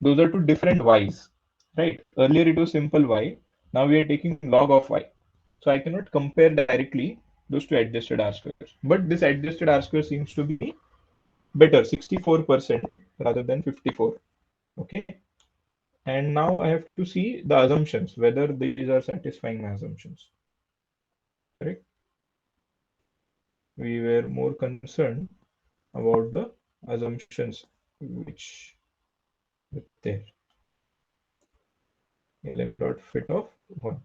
those are two different y's, right? Earlier it was simple y, now we are taking log of y. So I cannot compare directly those two adjusted R squares. But this adjusted R square seems to be better, 64% rather than 54. Okay. And now I have to see the assumptions, whether these are satisfying my assumptions. Correct? We were more concerned about the assumptions which were there. LM dot fit of 1.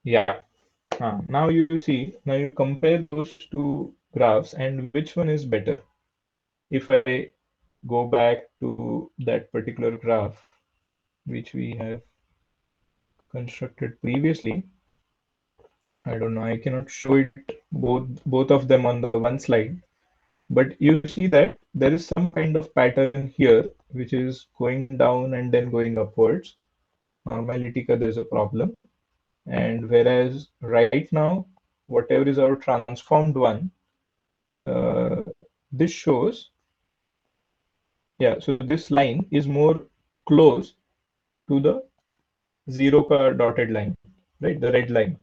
Yeah. Now you see, now you compare those two graphs and which one is better. If I go back to that particular graph which we have constructed previously, I don't know, I cannot show it both of them on the one slide, but you see that there is some kind of pattern here which is going down and then going upwards. Normality ka there's a problem. And whereas right now, whatever is our transformed one, this shows, yeah, so this line is more close to the zero ka dotted line, right? The red line,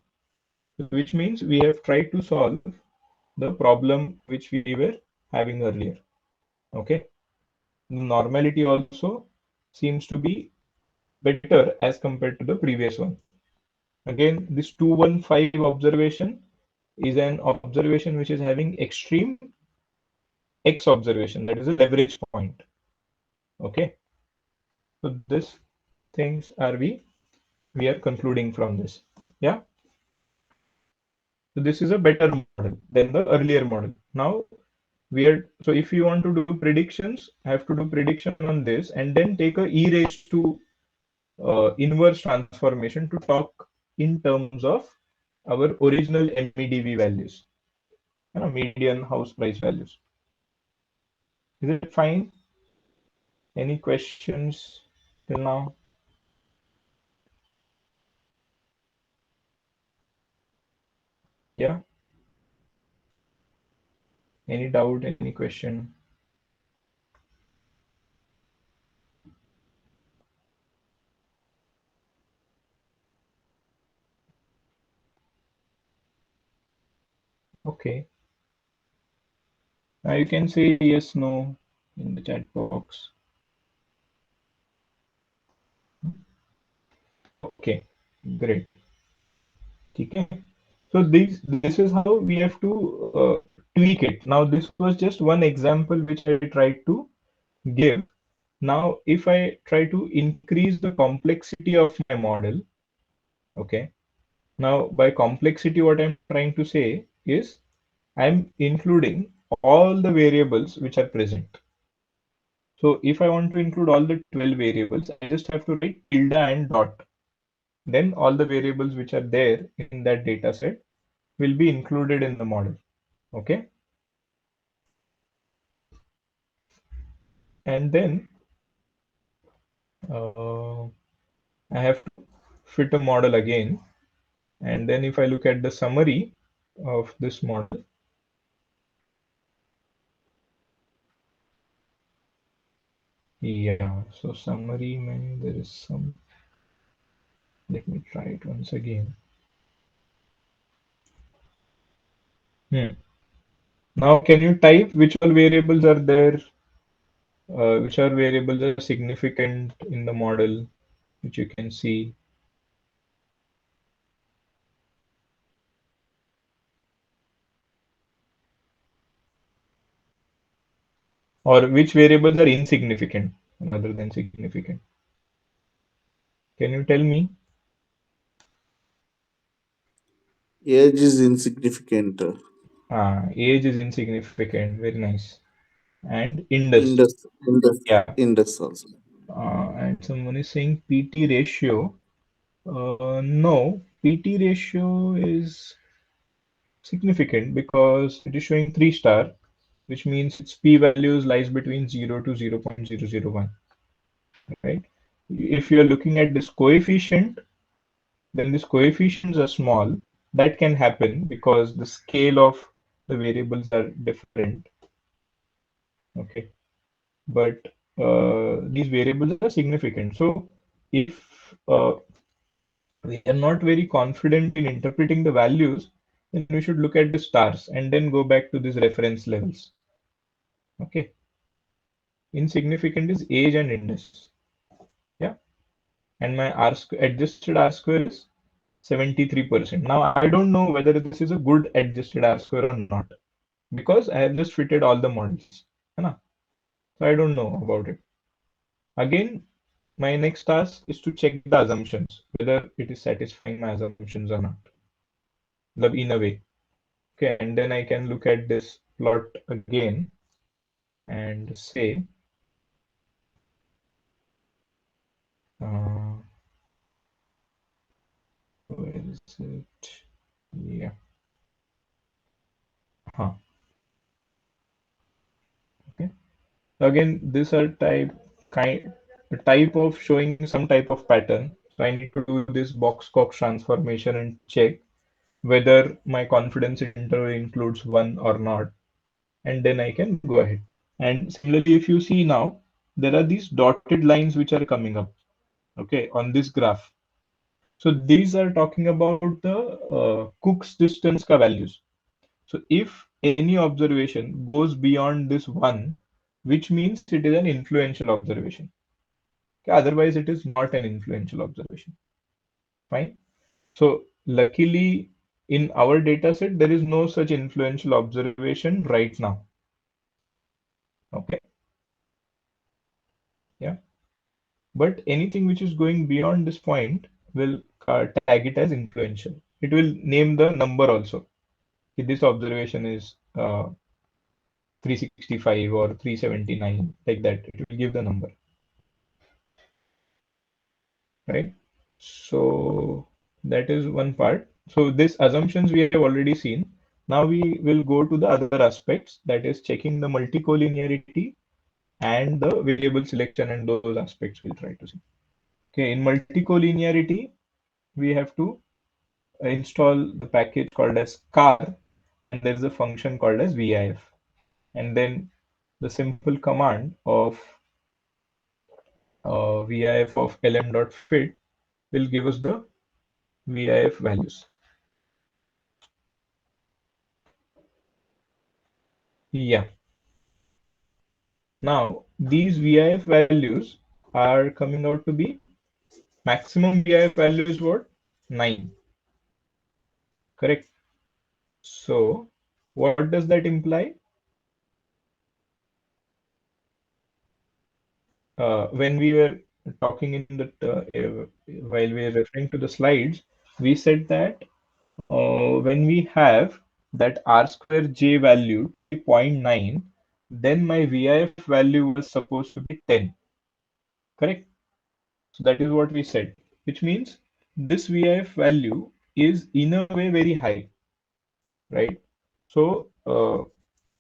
which means we have tried to solve the problem which we were having earlier. Okay. Normality also seems to be better as compared to the previous one. Again, this 215 observation is an observation which is having extreme X observation, that is a leverage point. Okay. So this things are we are concluding from this. Yeah. So this is a better model than the earlier model. Now we are, so if you want to do predictions, I have to do prediction on this and then take a e raised to inverse transformation to talk in terms of our original MEDV values, median house price values. Is it fine? Any questions till now? Yeah. Any doubt? Any question? Okay. Now you can say yes, no in the chat box. Okay, great. Okay. So this is how we have to tweak it. Now this was just one example which I tried to give. Now if I try to increase the complexity of my model, okay. Now by complexity, what I'm trying to say is I'm including all the variables which are present. So if I want to include all the 12 variables, I just have to write tilde and dot. Then all the variables which are there in that data set will be included in the model. Okay. And then I have to fit a model again. And then if I look at the summary of this model, yeah, so summary, man, there is some, let me try it once again. Now, can you type which all variables are there? Which are variables are significant in the model, which you can see? or which variables are insignificant rather than significant? Can you tell me? Age is insignificant. Age is insignificant. Very nice. And Indus. Yeah. Indus also. And someone is saying PT ratio. No, PT ratio is significant because it is showing 3 star, which means its p-values lies between 0 to 0.001, right? If you are looking at this coefficient, then these coefficients are small. That can happen because the scale of the variables are different. Okay, but these variables are significant. So if we are not very confident in interpreting the values, then we should look at the stars and then go back to these reference levels. Okay. Insignificant is age and Indus. Yeah. And my adjusted R square is 73%. Now I don't know whether this is a good adjusted R square or not because I have just fitted all the models. So I don't know about it. Again, my next task is to check the assumptions, whether it is satisfying my assumptions or not. In a way. Okay, and then I can look at this plot again and say, where is it? Yeah. Okay. Again, these are type of showing some type of pattern. So I need to do this box-Cox transformation and check whether my confidence interval includes 1 or not, and then I can go ahead. And similarly, if you see now, there are these dotted lines which are coming up, okay, on this graph. So these are talking about the Cook's distance ka values. So if any observation goes beyond this 1, which means it is an influential observation. Okay, otherwise, it is not an influential observation. Fine. So luckily, in our data set, there is no such influential observation right now. Okay. Yeah. But anything which is going beyond this point will tag it as influential. It will name the number also. If this observation is 365 or 379, like that, it will give the number. Right? So that is one part. So these assumptions we have already seen. Now we will go to the other aspects, that is checking the multicollinearity and the variable selection, and those aspects we'll try to see. Okay, in multicollinearity, we have to install the package called as car, and there's a function called as VIF. And then the simple command of VIF of lm.fit will give us the VIF values. Yeah. Now, these VIF values are coming out to be maximum VIF value is what? 9. Correct. So, what does that imply? When we were talking in the while we were referring to the slides, we said that when we have that R square J value 0.9, then my VIF value was supposed to be 10. Correct? So that is what we said, which means this VIF value is in a way very high, right? So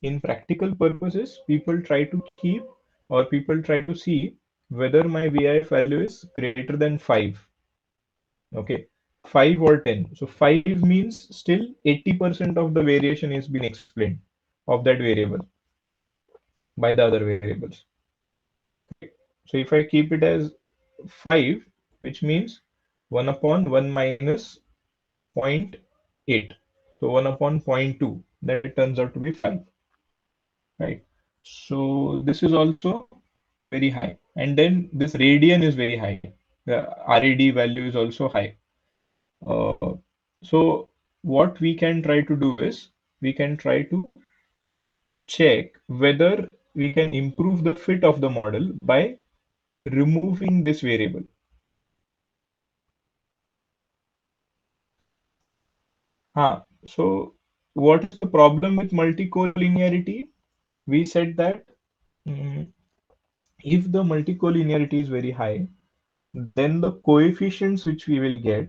in practical purposes, people try to keep, or people try to see whether my VIF value is greater than 5. Okay, 5 or 10. So 5 means still 80% of the variation is being explained of that variable by the other variables. So if I keep it as 5, which means 1 upon 1 minus 0.8. So 1 upon 0.2, that turns out to be 5. Right. So this is also very high. And then this radian is very high. The RAD value is also high. So what we can try to do is we can try to check whether we can improve the fit of the model by removing this variable. So what is the problem with multicollinearity? We said that if the multicollinearity is very high, then the coefficients which we will get,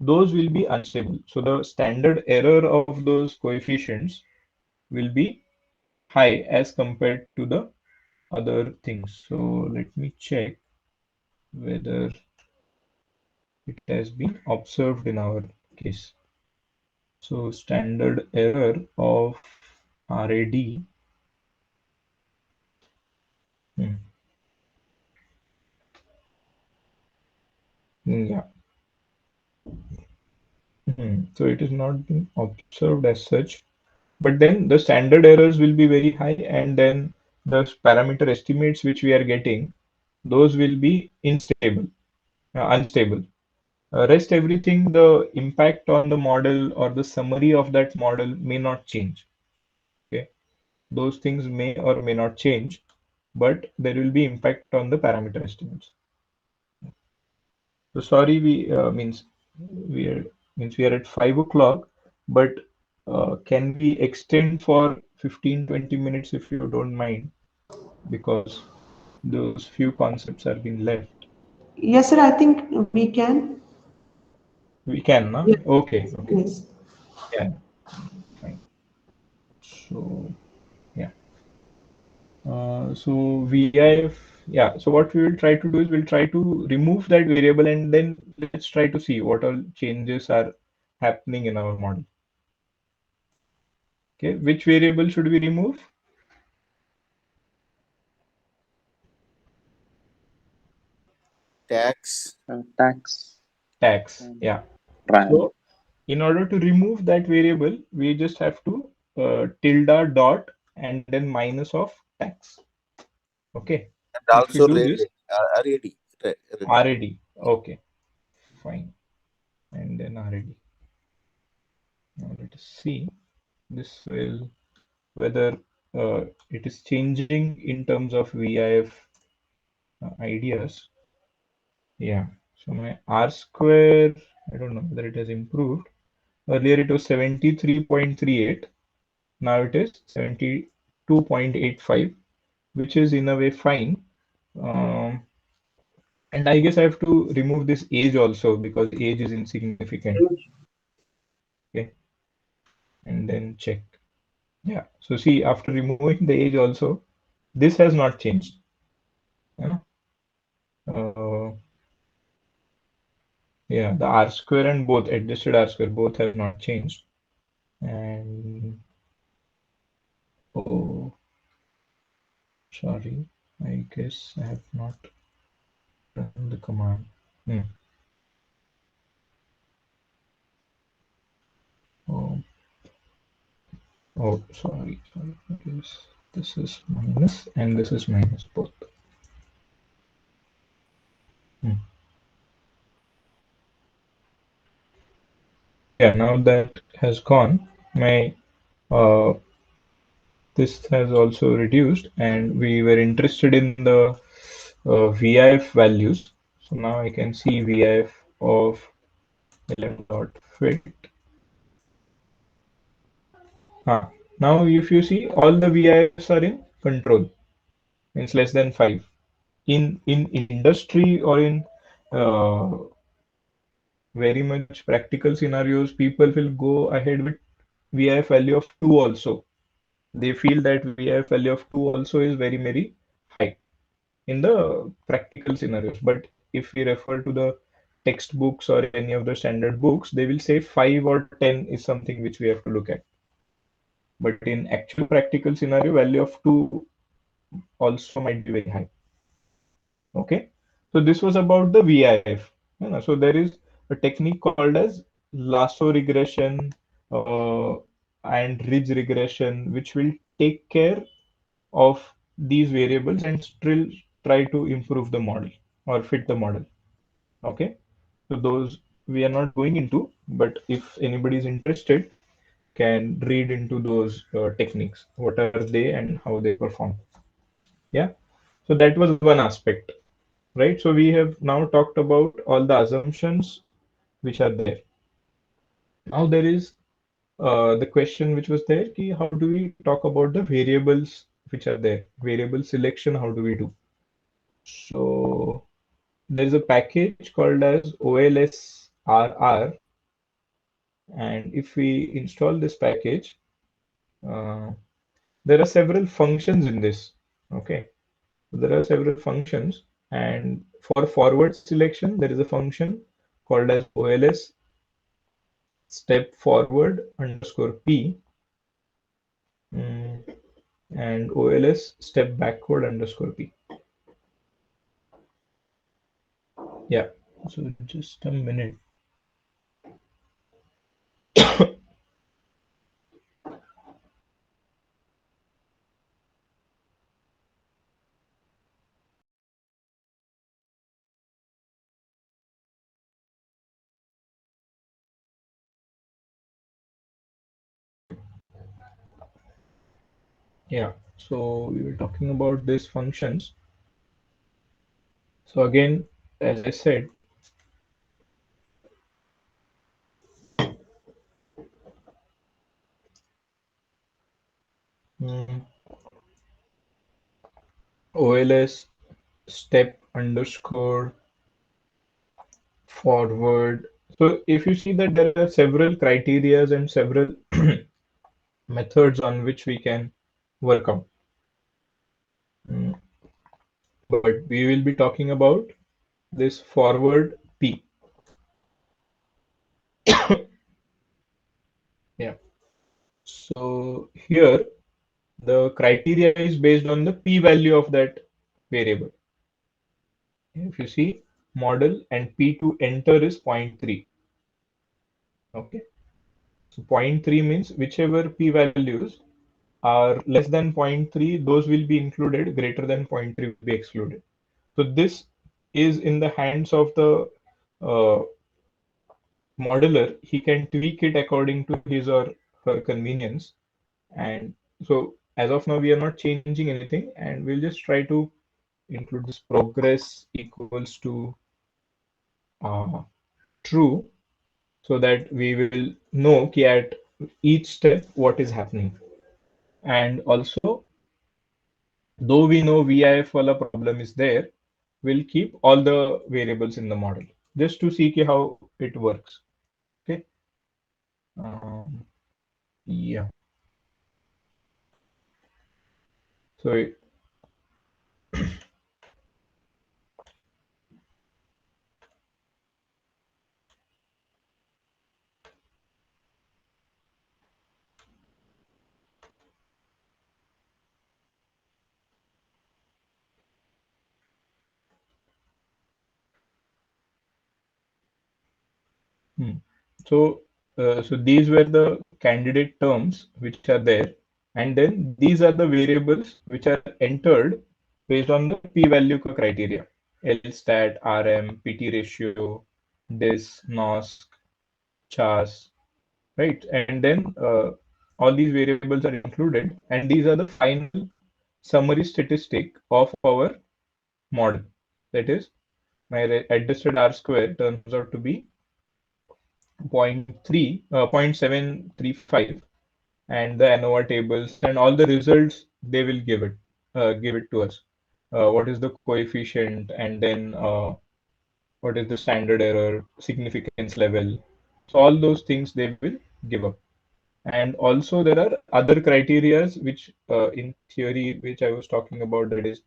those will be unstable. So the standard error of those coefficients will be high as compared to the other things. So let me check whether it has been observed in our case. So standard error of RAD. Yeah. So it is not been observed as such, but then the standard errors will be very high, and then the parameter estimates which we are getting, those will be unstable. Rest everything, the impact on the model or the summary of that model may not change. Okay, those things may or may not change, but there will be impact on the parameter estimates. So sorry, we are at 5 o'clock, but can we extend for 15-20 minutes if you don't mind, because those few concepts are being left. Yes, sir, I think we can. We can, no? Yes. Okay. Yes. Yeah, fine. So yeah. So VIF, yeah. So what we will try to do is we'll try to remove that variable, and then let's try to see what all changes are happening in our model. Okay, which variable should we remove? Tax. Tax. Tax. Yeah. Rand. So in order to remove that variable, we just have to tilde dot and then minus of tax. Okay. And So if we also do this, RAD. RAD. Okay, fine. And then RAD. Now let us see. This will whether it is changing in terms of VIF ideas. Yeah. So my R square, I don't know whether it has improved. Earlier it was 73.38. Now it is 72.85, which is in a way fine. And I guess I have to remove this age also because age is insignificant. Okay. And then check. Yeah. So see, after removing the age also, this has not changed. Yeah. Yeah, the R square and both adjusted R square both have not changed. And oh, sorry, I guess I have not run the command. Oh, sorry. This is minus and this is minus both. Yeah, now that has gone, my this has also reduced, and we were interested in the VIF values. So now I can see VIF of lm.fit. Now if you see, all the VIFs are in control, means less than 5. In industry or in uh, very much practical scenarios, people will go ahead with VIF value of 2 also. They feel that VIF value of 2 also is very, very high in the practical scenarios. But if we refer to the textbooks or any of the standard books, they will say 5 or 10 is something which we have to look at. But in actual practical scenario, value of 2 also might be very high. Okay, so this was about the VIF. So there is a technique called as lasso regression and ridge regression, which will take care of these variables and still try to improve the model or fit the model. Okay, so those we are not going into, but if anybody is interested, can read into those techniques. What are they and how they perform? Yeah. So that was one aspect, right? So we have now talked about all the assumptions which are there. Now there is the question which was there, ki how do we talk about the variables which are there? Variable selection, how do we do? So there's a package called as OLSRR, and if we install this package, uh, there are several functions in this. Okay, there are several functions, and for forward selection, there is a function called as OLS step forward underscore P, mm, and OLS step backward underscore P. Yeah, so just a minute. Yeah, so we were talking about these functions. So again, as I said, mm, OLS step underscore forward. So if you see that there are several criterias and several methods on which we can work out. Mm, but we will be talking about this forward P. Yeah. So here the criteria is based on the P value of that variable. If you see model and P to enter is 0.3. Okay. So 0.3 means whichever P values are less than 0.3, those will be included, greater than 0.3 will be excluded. So this is in the hands of the uh, modeler. He can tweak it according to his or her convenience. And so as of now, we are not changing anything, and we'll just try to include this progress equals to true, so that we will know ki at each step what is happening. And also, though we know VIF wala problem is there, we'll keep all the variables in the model just to see how it works. Okay. Yeah. So hmm. So these were the candidate terms which are there, and then these are the variables which are entered based on the p-value criteria: LSTAT, RM, PT ratio, DIS, NOSC, CHAS, right? And then all these variables are included, and these are the final summary statistic of our model. That is, my adjusted R square turns out to be 0.735, and the ANOVA tables and all the results they will give it to us. What is the coefficient, and then what is the standard error, significance level. So all those things they will give up. And also there are other criterias which in theory which I was talking about, that is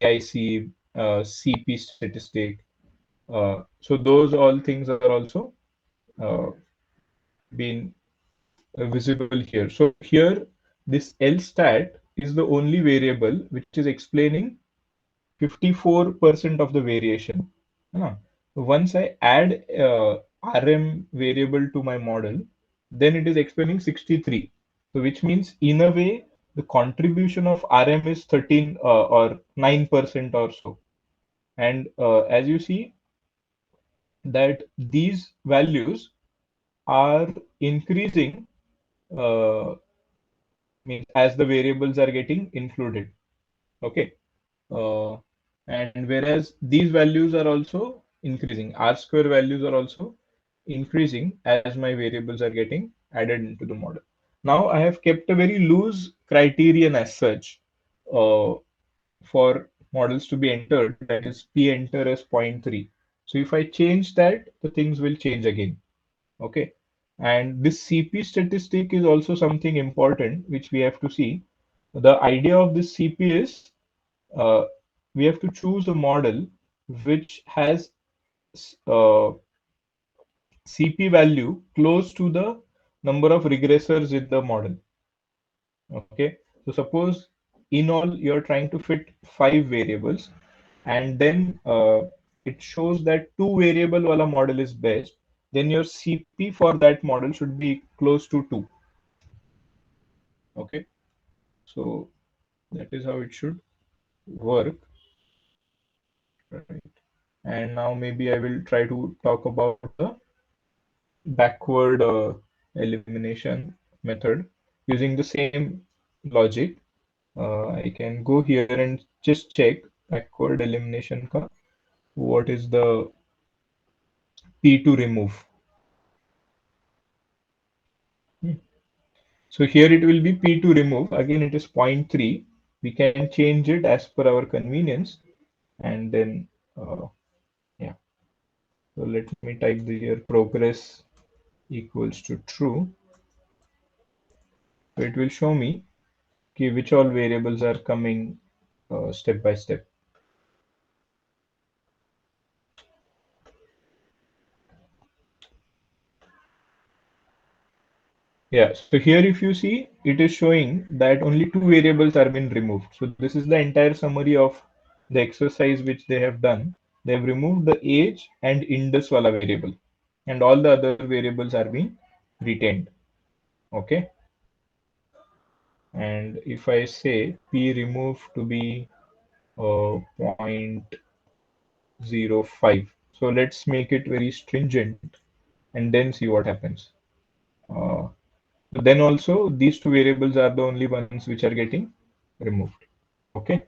AIC, CP statistic. So those all things are also uh, been visible here. So here, this LSTAT is the only variable which is explaining 54% of the variation. Once I add RM variable to my model, then it is explaining 63. So which means in a way, the contribution of RM is 13 or 9% or so. And as you see that these values are increasing means as the variables are getting included. Okay. And whereas these values are also increasing, R square values are also increasing as my variables are getting added into the model. Now I have kept a very loose criterion as such for models to be entered, that is p enter as 0.3. So if I change that, the things will change again. Okay. And this CP statistic is also something important which we have to see. The idea of this CP is uh, we have to choose a model which has CP value close to the number of regressors in the model. Okay, so suppose in all you're trying to fit 5 variables, and then it shows that 2 variable wala model is best, then your CP for that model should be close to 2. Okay, so that is how it should work. Right. And now maybe I will try to talk about the backward elimination method using the same logic. I can go here and just check backward elimination ka what is the P to remove. So here it will be P to remove. Again, it is 0.3. We can change it as per our convenience. And then, yeah. So let me type the here progress equals to true. So it will show me which all variables are coming step by step. Yeah, so here if you see, it is showing that only 2 variables are been removed. So this is the entire summary of the exercise which they have done. They have removed the age and indus wala variable, and all the other variables are being retained. Okay. And if I say p remove to be 0.05, so let's make it very stringent and then see what happens. Then also these 2 variables are the only ones which are getting removed. Okay.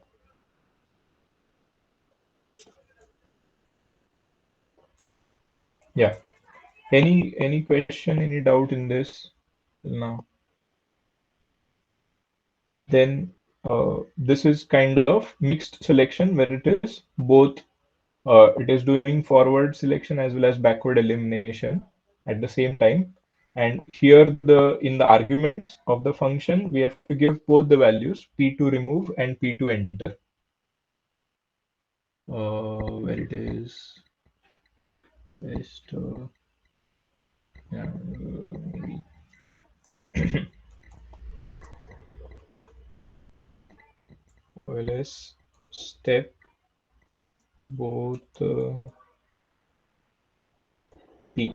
Yeah. Any question, any doubt in this till now? Then this is kind of mixed selection where it is both it is doing forward selection as well as backward elimination at the same time. And here the in the arguments of the function we have to give both the values p to remove and p to enter. Where it is best yeah, maybe OLS step both p.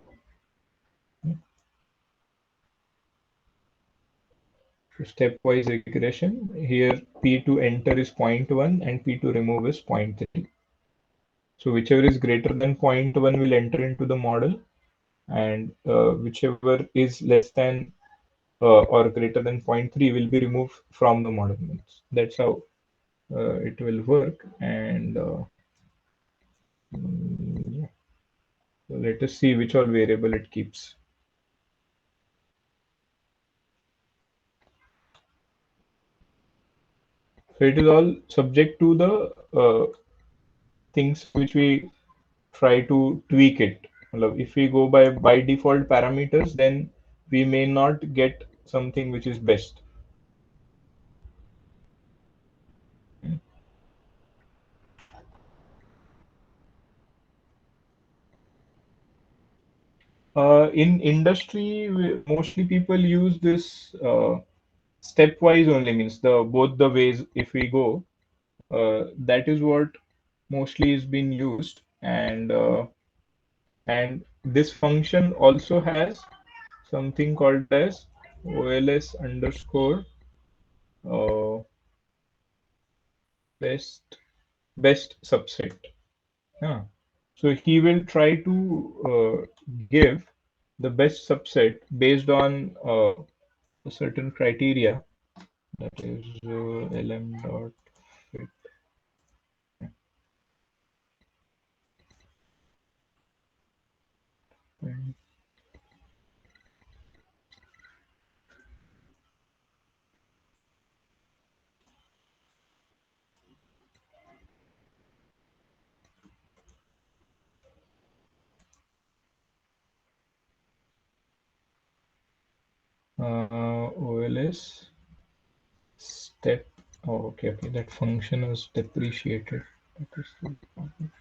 So stepwise regression here p to enter is 0.1 and p to remove is 0.3. So whichever is greater than 0.1 will enter into the model, and whichever is less than or greater than 0.3 will be removed from the model. That's how it will work. And yeah. So let us see which all variable it keeps. So it is all subject to the things which we try to tweak it. If we go by default parameters, then we may not get something which is best. In industry, mostly people use this stepwise only, means the both the ways if we go, that is what mostly is being used. And this function also has something called as OLS underscore uh, best subset. Yeah. So he will try to give the best subset based on a certain criteria, that is lm dot fit OLS step. Oh, okay. That function is depreciated. That is the problem.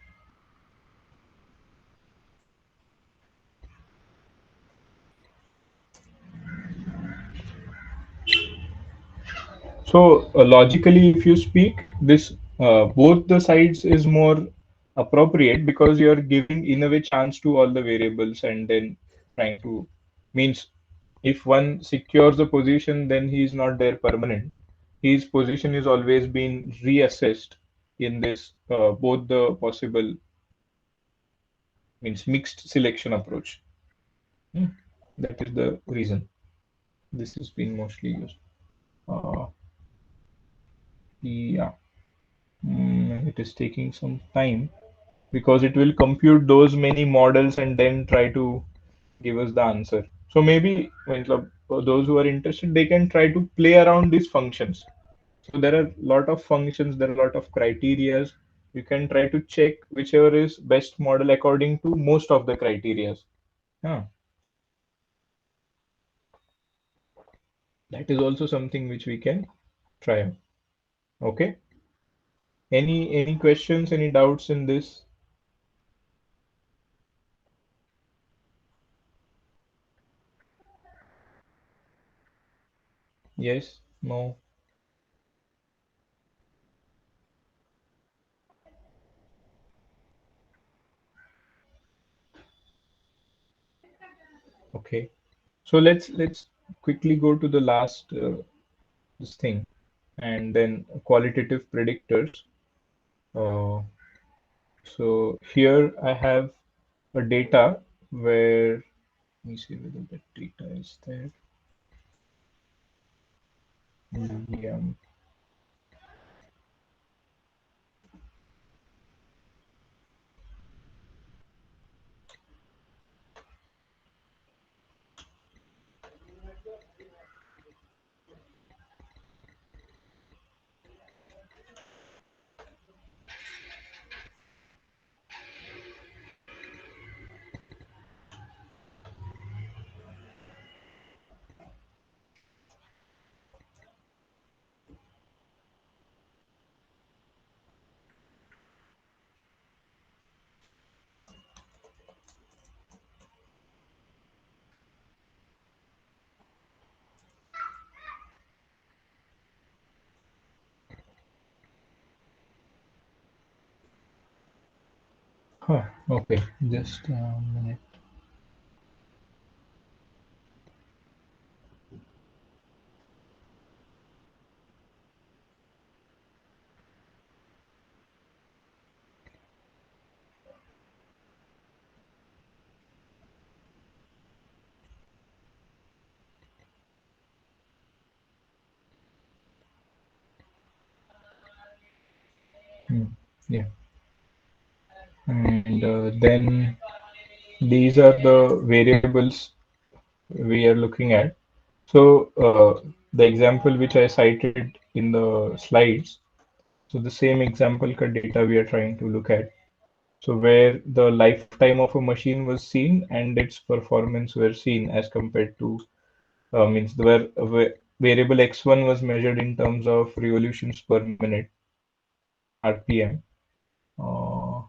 So logically, if you speak, this both the sides is more appropriate because you are giving in a way chance to all the variables and then trying to means if one secures the position, then he is not there permanent. His position is always being reassessed in this both the possible means mixed selection approach. Hmm. That is the reason this is being mostly used. Uh, yeah. It is taking some time because it will compute those many models and then try to give us the answer. So maybe for those who are interested, they can try to play around these functions. So there are a lot of functions, there are a lot of criterias. You can try to check whichever is best model according to most of the criterias. Yeah. That is also something which we can try out. Okay. Any questions, any doubts in this? Yes, no. Okay. So let's quickly go to the last this thing and then qualitative predictors. Uh, so here I have a data where let me see whether that data is there. Medium. Huh, okay, just a minute. Yeah, and then these are the variables we are looking at. So the example which I cited in the slides, so the same example ka data we are trying to look at. So where the lifetime of a machine was seen and its performance were seen as compared to means where variable x1 was measured in terms of revolutions per minute RPM. Uh,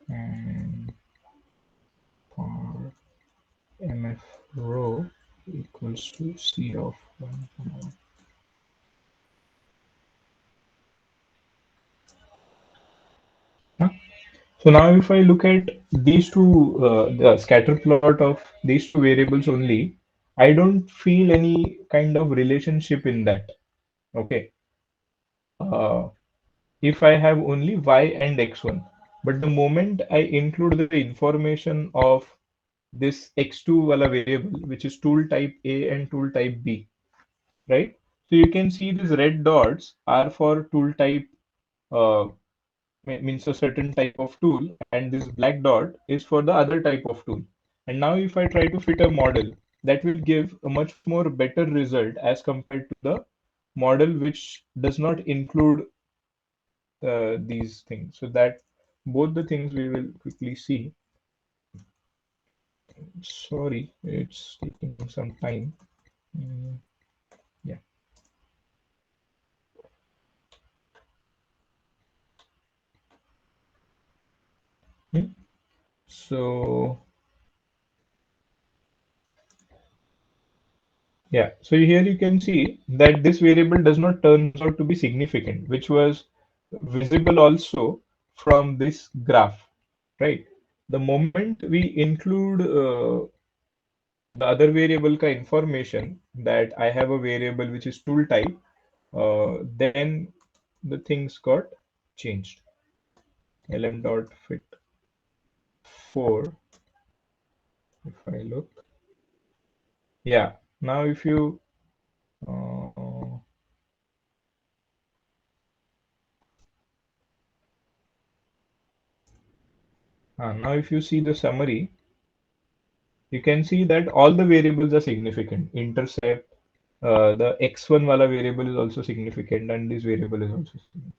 and for mf rho equals to c of 1. Huh? So now if I look at these two, the scatter plot of these two variables only, I don't feel any kind of relationship in that. Okay. Uh, if I have only y and x1, but the moment I include the information of this x2 wala variable, which is tool type A and tool type B, right? So you can see these red dots are for tool type, means a certain type of tool, and this black dot is for the other type of tool. And now if I try to fit a model, that will give a much more better result as compared to the model which does not include these things. So that both the things we will quickly see. Sorry, it's taking some time. Yeah. So yeah, so here you can see that this variable does not turn out to be significant, which was visible also from this graph, right? The moment we include the other variable ka information, that I have a variable which is tool type, then the things got changed. lm dot fit 4. If I look, yeah, now if you now if you see the summary, you can see that all the variables are significant. Intercept, the x1 wala variable is also significant, and this variable is also significant.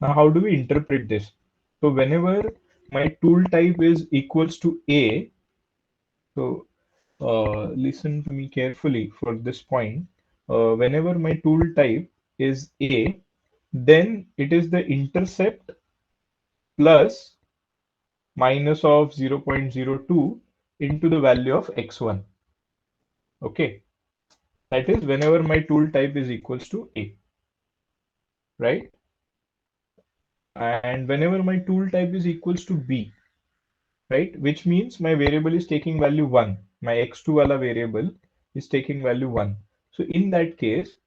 Now, how do we interpret this? So whenever my tool type is equals to A, so listen to me carefully for this point. Whenever my tool type is A, then it is the intercept plus minus of 0.02 into the value of x1. Okay, that is whenever my tool type is equals to A, right? And whenever my tool type is equals to B, right? Which means my variable is taking value 1. My x2 wala variable is taking value 1. So in that case,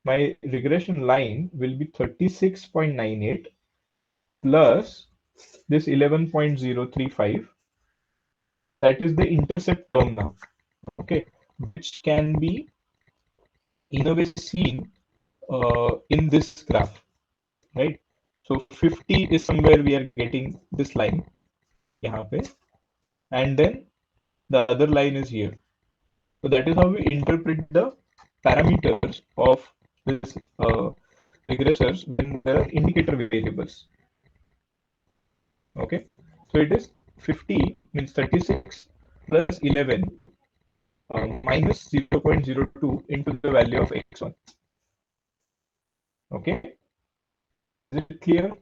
my regression line will be 36.98 plus this 11.035. That is the intercept term now, okay? Which can be in a way seen in this graph, right? So 50 is somewhere we are getting this line, यहाँ पे, and then the other line is here. So that is how we interpret the parameters of this regressors when there are indicator variables. Okay, so it is 50 means 36 plus 11 minus 0.02 into the value of x1. Okay, is it clear?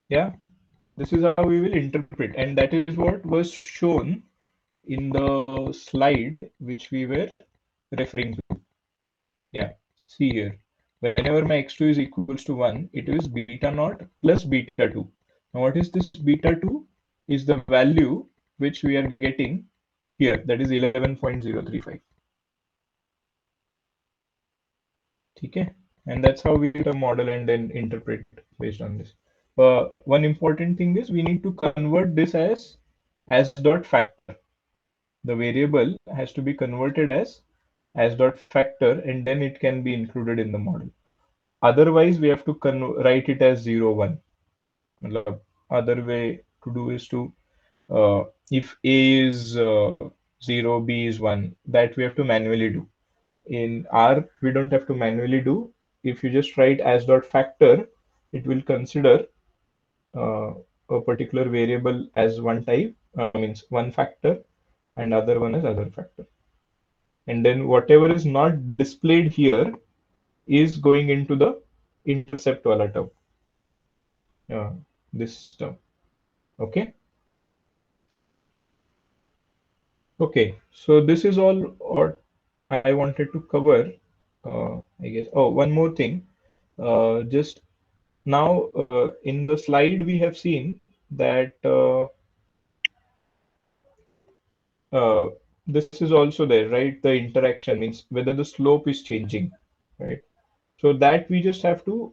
Yeah, this is how we will interpret, and that is what was shown in the slide which we were referring to. Yeah, see here. Whenever my x2 is equals to 1, it is beta naught plus beta 2. Now, what is this beta 2? Is the value which we are getting here, that is 11.035. Okay, and that's how we get a model and then interpret based on this. One important thing is we need to convert this as dot factor. The variable has to be converted as dot factor, and then it can be included in the model. Otherwise, we have to write it as 0, 1. Other way to do is to, if A is 0, B is 1, that we have to manually do. In R, we don't have to manually do. If you just write as dot factor, it will consider a particular variable as one type, means one factor, and other one as other factor. And then whatever is not displayed here is going into the intercept wala term. This term. Okay. Okay. So this is all what I wanted to cover. I guess. Oh, one more thing. Just now in the slide we have seen that this is also there, right? The interaction means whether the slope is changing, right? So that we just have to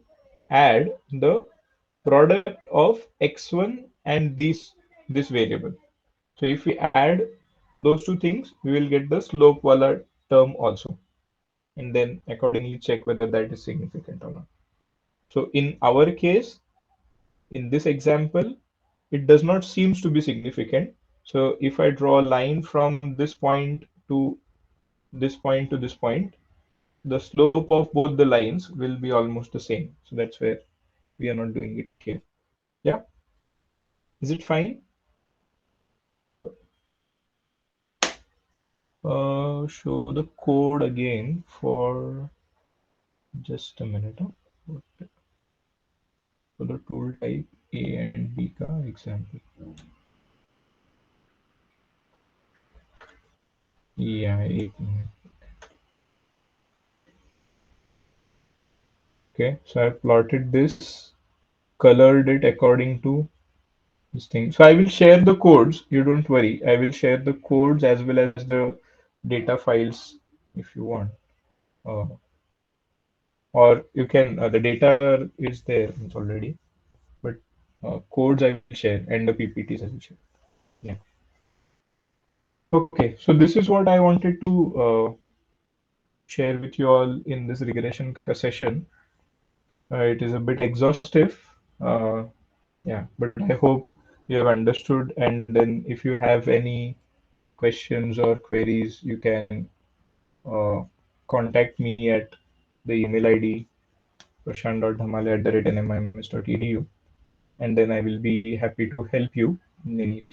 add the product of x1 and this variable. So if we add those two things, we will get the slope wala term also, and then accordingly check whether that is significant or not. So in our case, in this example, it does not seems to be significant. So if I draw a line from this point to this point to this point, the slope of both the lines will be almost the same. So that's where we are not doing it here. Yeah. Is it fine? Show the code again for just a minute. For the tool type A and B का example. Yeah, एक minute. Okay, so I've plotted this, colored it according to this thing. So I will share the codes. You don't worry. I will share the codes as well as the data files if you want. Or you can, the data is there already, but codes I will share and the PPTs I will share. Yeah. Okay, so this is what I wanted to share with you all in this regression session. It is a bit exhaustive. Yeah, but I hope you have understood. And then if you have any questions or queries, you can contact me at the email ID prashant.dhamale@nmims.edu, and then I will be happy to help you in any